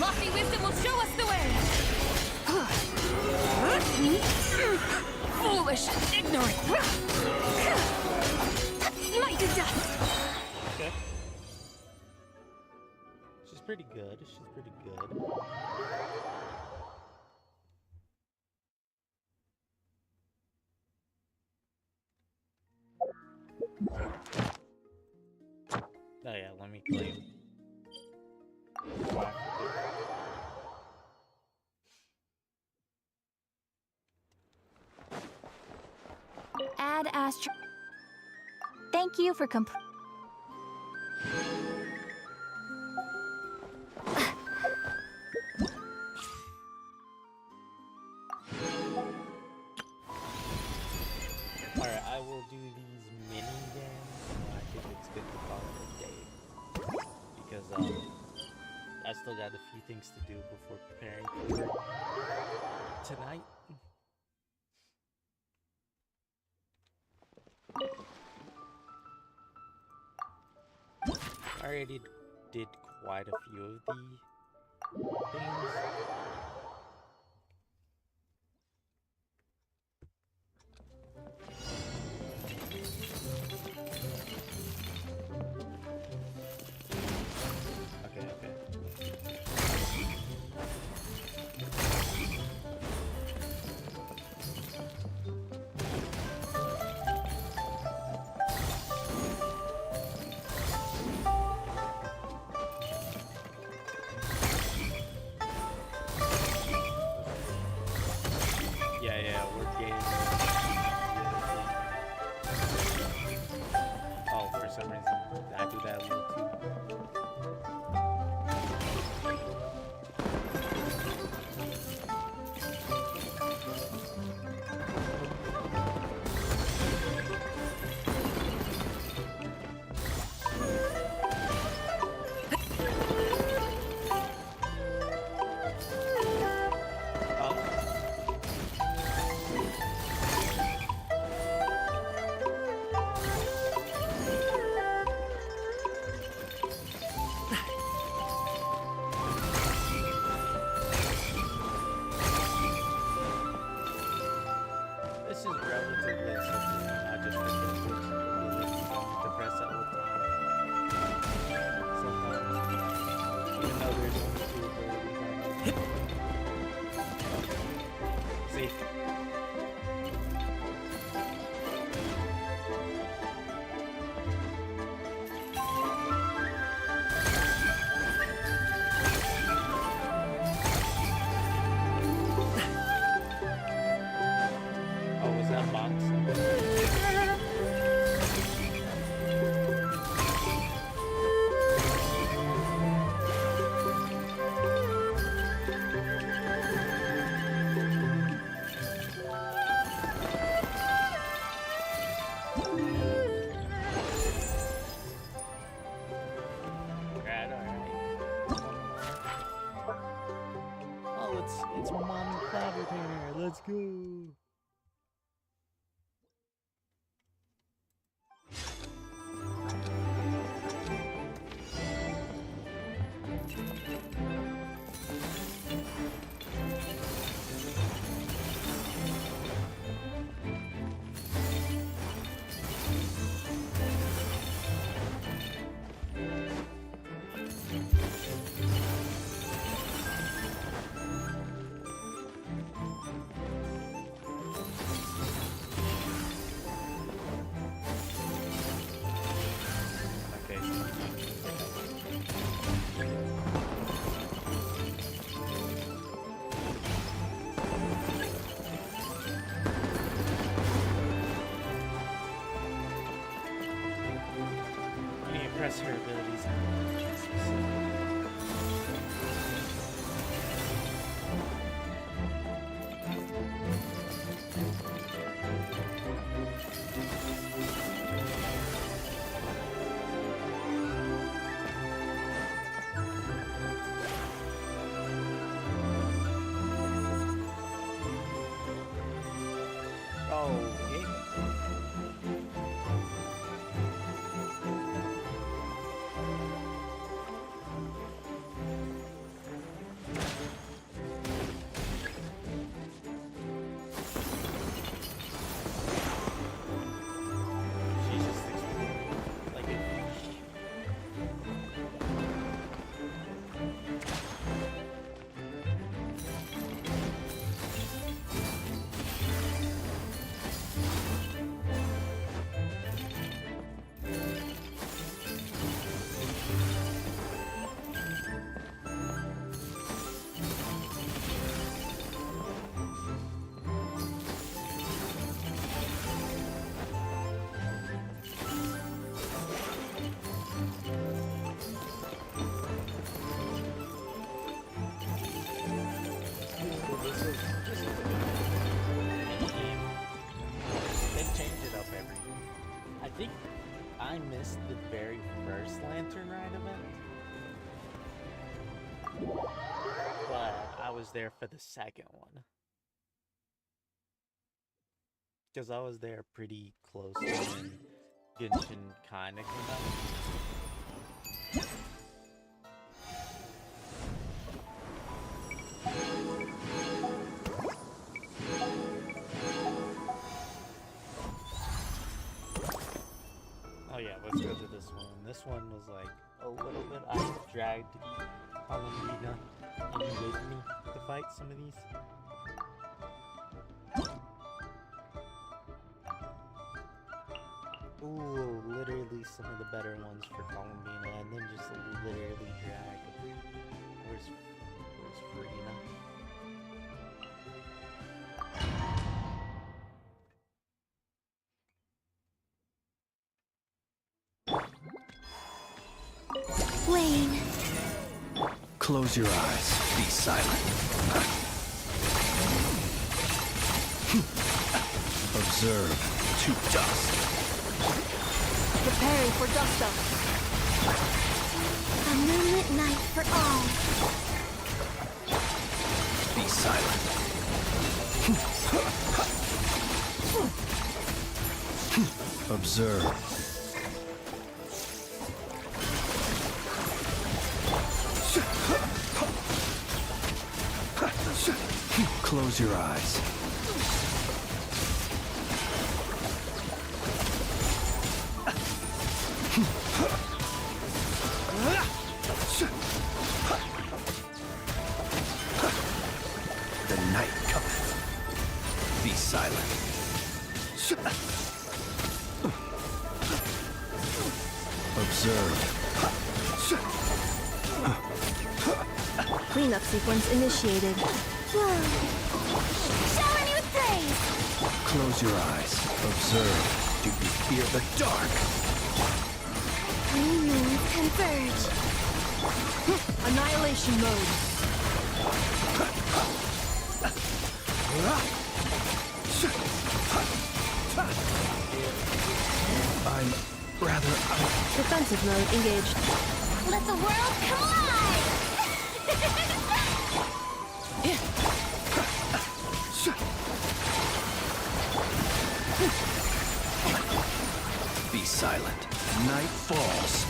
Lofty wisdom will show us the way! Foolish and ignorant! Light to dust! Okay. She's pretty good. She's pretty good. Oh yeah, let me claim. Add Astro. Thank you for Alright, I will do these mini games. I think it's good to call it a day. Because, I still got a few things to do before preparing for tonight. I already did quite a few of the things. Press her abilities. I missed the very first Lantern Ride event, but I was there for the second one. Because I was there pretty close when Genshin kinda came out. Oh yeah, let's go to this one. This one was like a little bit. I dragged Columbina in with me to fight some of these. Ooh, literally some of the better ones for Columbina, and then just literally drag. Where's Farina? Wayne. Close your eyes. Be silent. Observe to dust. Preparing for dust up. A moonlit night for all. Be silent. Observe. Close your eyes. The night cometh. Be silent. Observe. Cleanup sequence initiated. Shower me with praise! Close your eyes. Observe. Do you fear the dark? Three moons converge. Annihilation mode. I'm rather Defensive mode engaged. Let the world collide! Be silent. Night falls.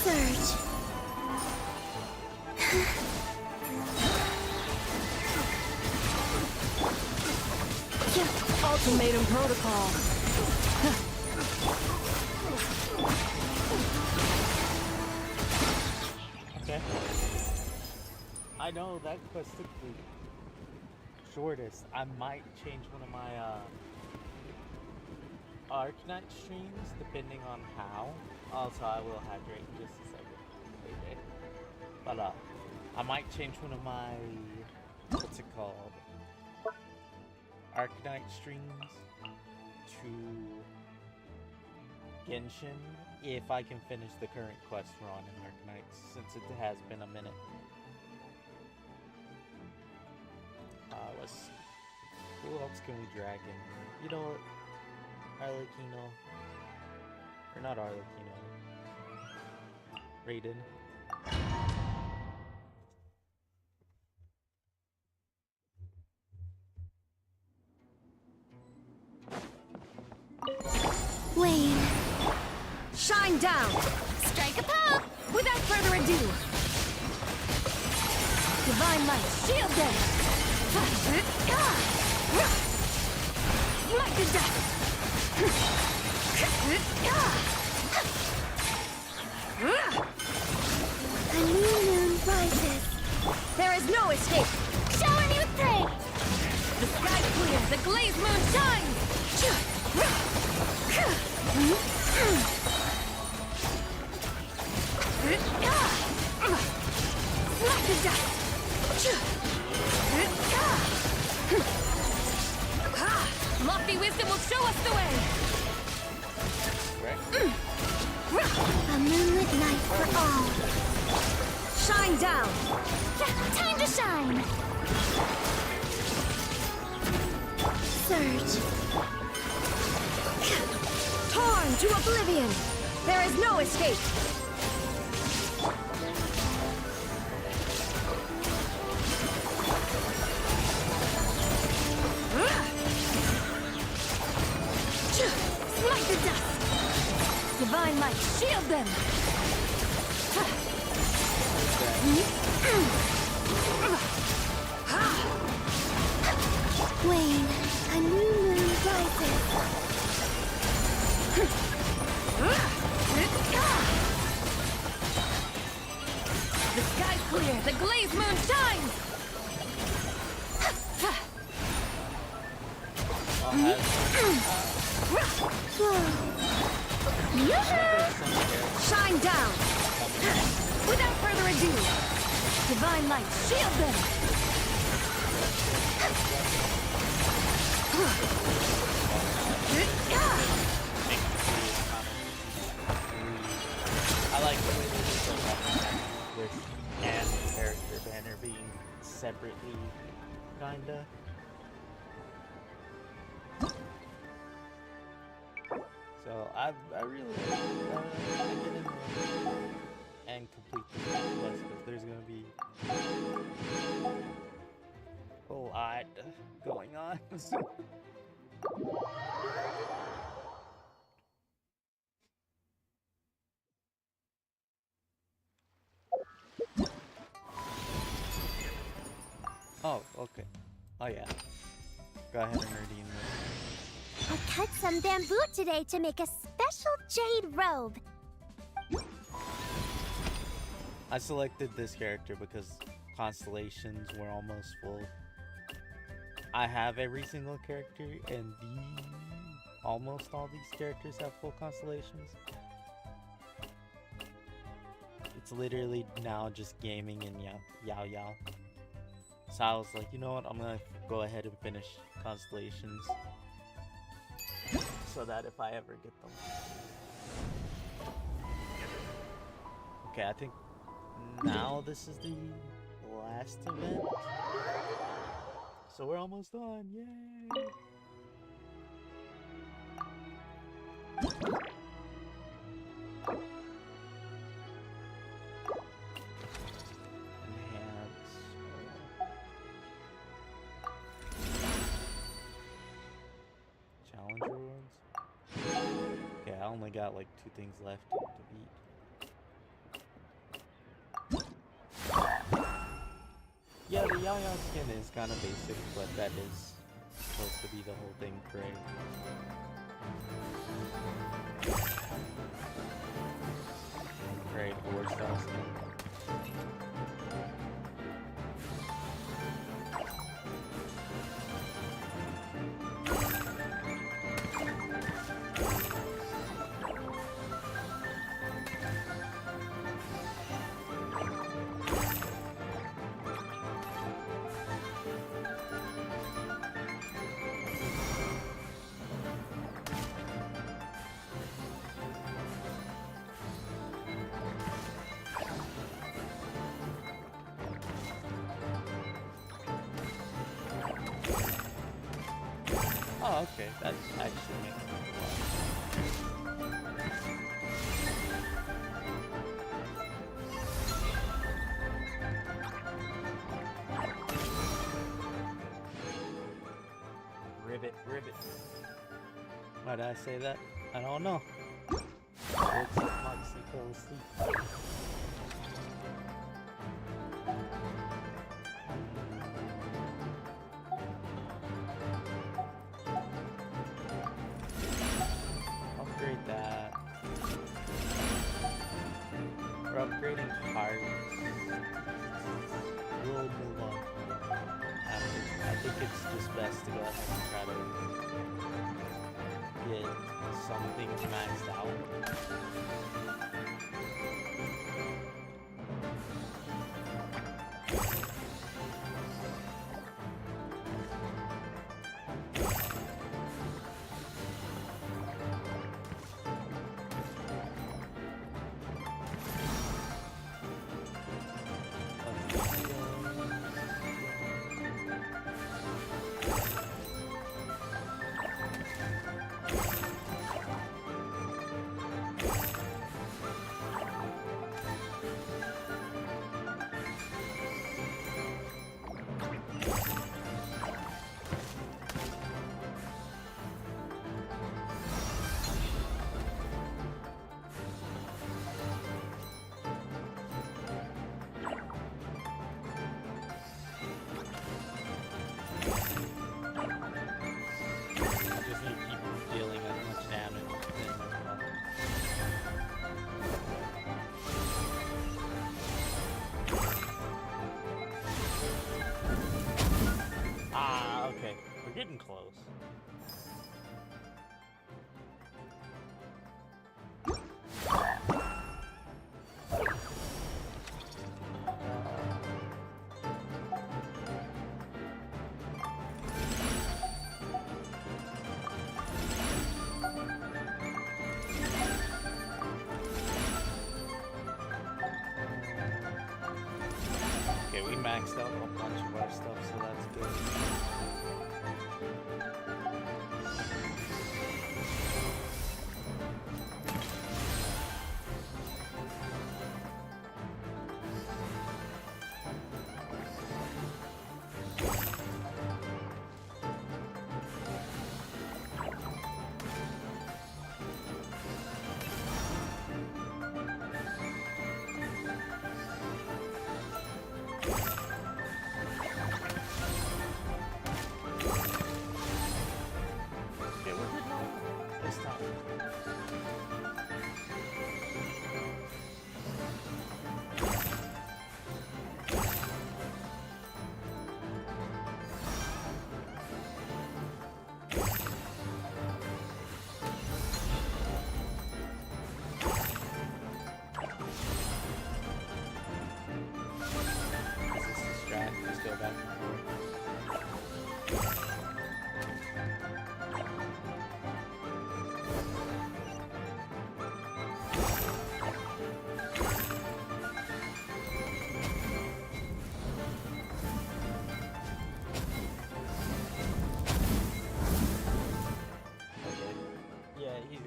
Surge. Ultimatum protocol. Okay. I know that quest took the shortest. I might change one of my Arknight streams depending on how. Also, I will hydrate in just a second. Okay. But I might change one of my, what's it called? Arknight streams to Genshin if I can finish the current quest we're on in Arknight, since it has been a minute. Who else can we drag in? You know what? Arlecchino. Or not Arlecchino. Raiden. Wayne. Shine down! Strike a pop! Without further ado! Divine Light, shield them! Smite the dust! A new moon rises. There is no escape! Shower me with praise! The sky clear, the glazed moon shines! Smite the dust! Lofty wisdom will show us the way! A moonlit night for all. Shine down! Time to shine! Surge. Torn to oblivion! There is no escape! Smite the dust! Divine Light, shield them! Wayne, a new moon rises. The sky's clear, the glazed moon shines! Shine down! Without further ado, Divine Light, shield them! I like the way they did that with and character banner being separately, kinda. So I really get in there and complete this quest because there's gonna be a lot going on. Oh, okay. Oh yeah. Go ahead and redeem this. I cut some bamboo today to make a special jade robe. I selected this character because constellations were almost full. I have every single character, and almost all these characters have full constellations. It's literally now just gaming and Yao Yao. So I was like, you know what, I'm gonna go ahead and finish constellations so that if I ever get them. Okay, I think now this is the last event. So we're almost done, yay! only got like 2 things left to beat. Yeah, the Yao skin is kind of basic, but that is supposed to be the whole thing, right? Great, Lord style skin. Oh, okay, that actually makes sense. Ribbit, ribbit. Why did I say that? I don't know. Looks like Moxie fell asleep. Upgrade that. We're upgrading hearts. We'll move on after. I think it's just best to go ahead and try to get something maxed out. Getting close. Okay, we maxed out a bunch of our stuff, so that's good.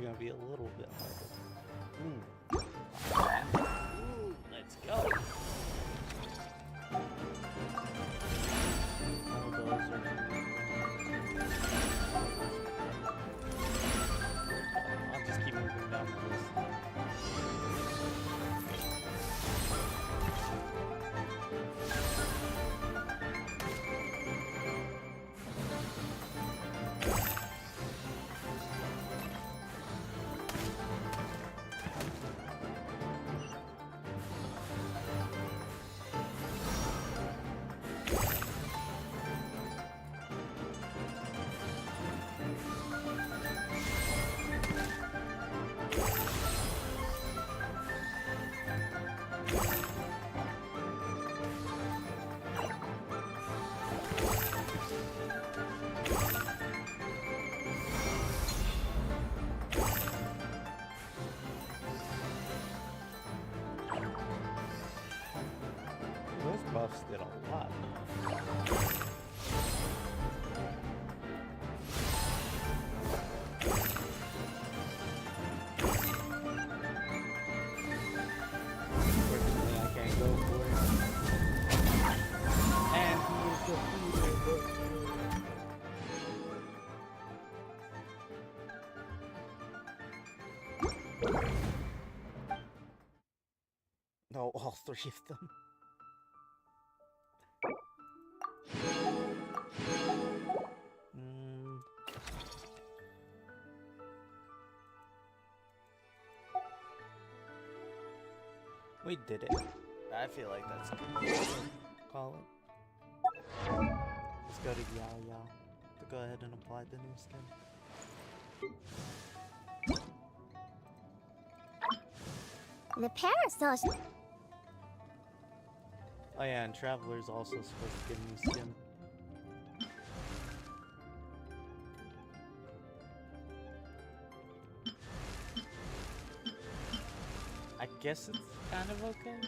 Gonna be a little bit harder. Ooh, let's go. All those are Those buffs did a lot. Unfortunately, I can't go for it. And he is defeated. No, all three of them. We did it. I feel like that's good. Call it. Let's go to Yao Yao to go ahead and apply the new skin. The parasol. Oh yeah, and Traveler's also supposed to get new skin. I guess it's kind of okay.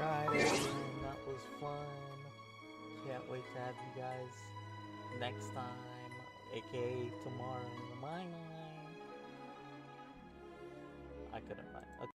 Right, everyone, that was fun. Can't wait to have you guys next time, aka tomorrow. Bye. I couldn't find. Okay.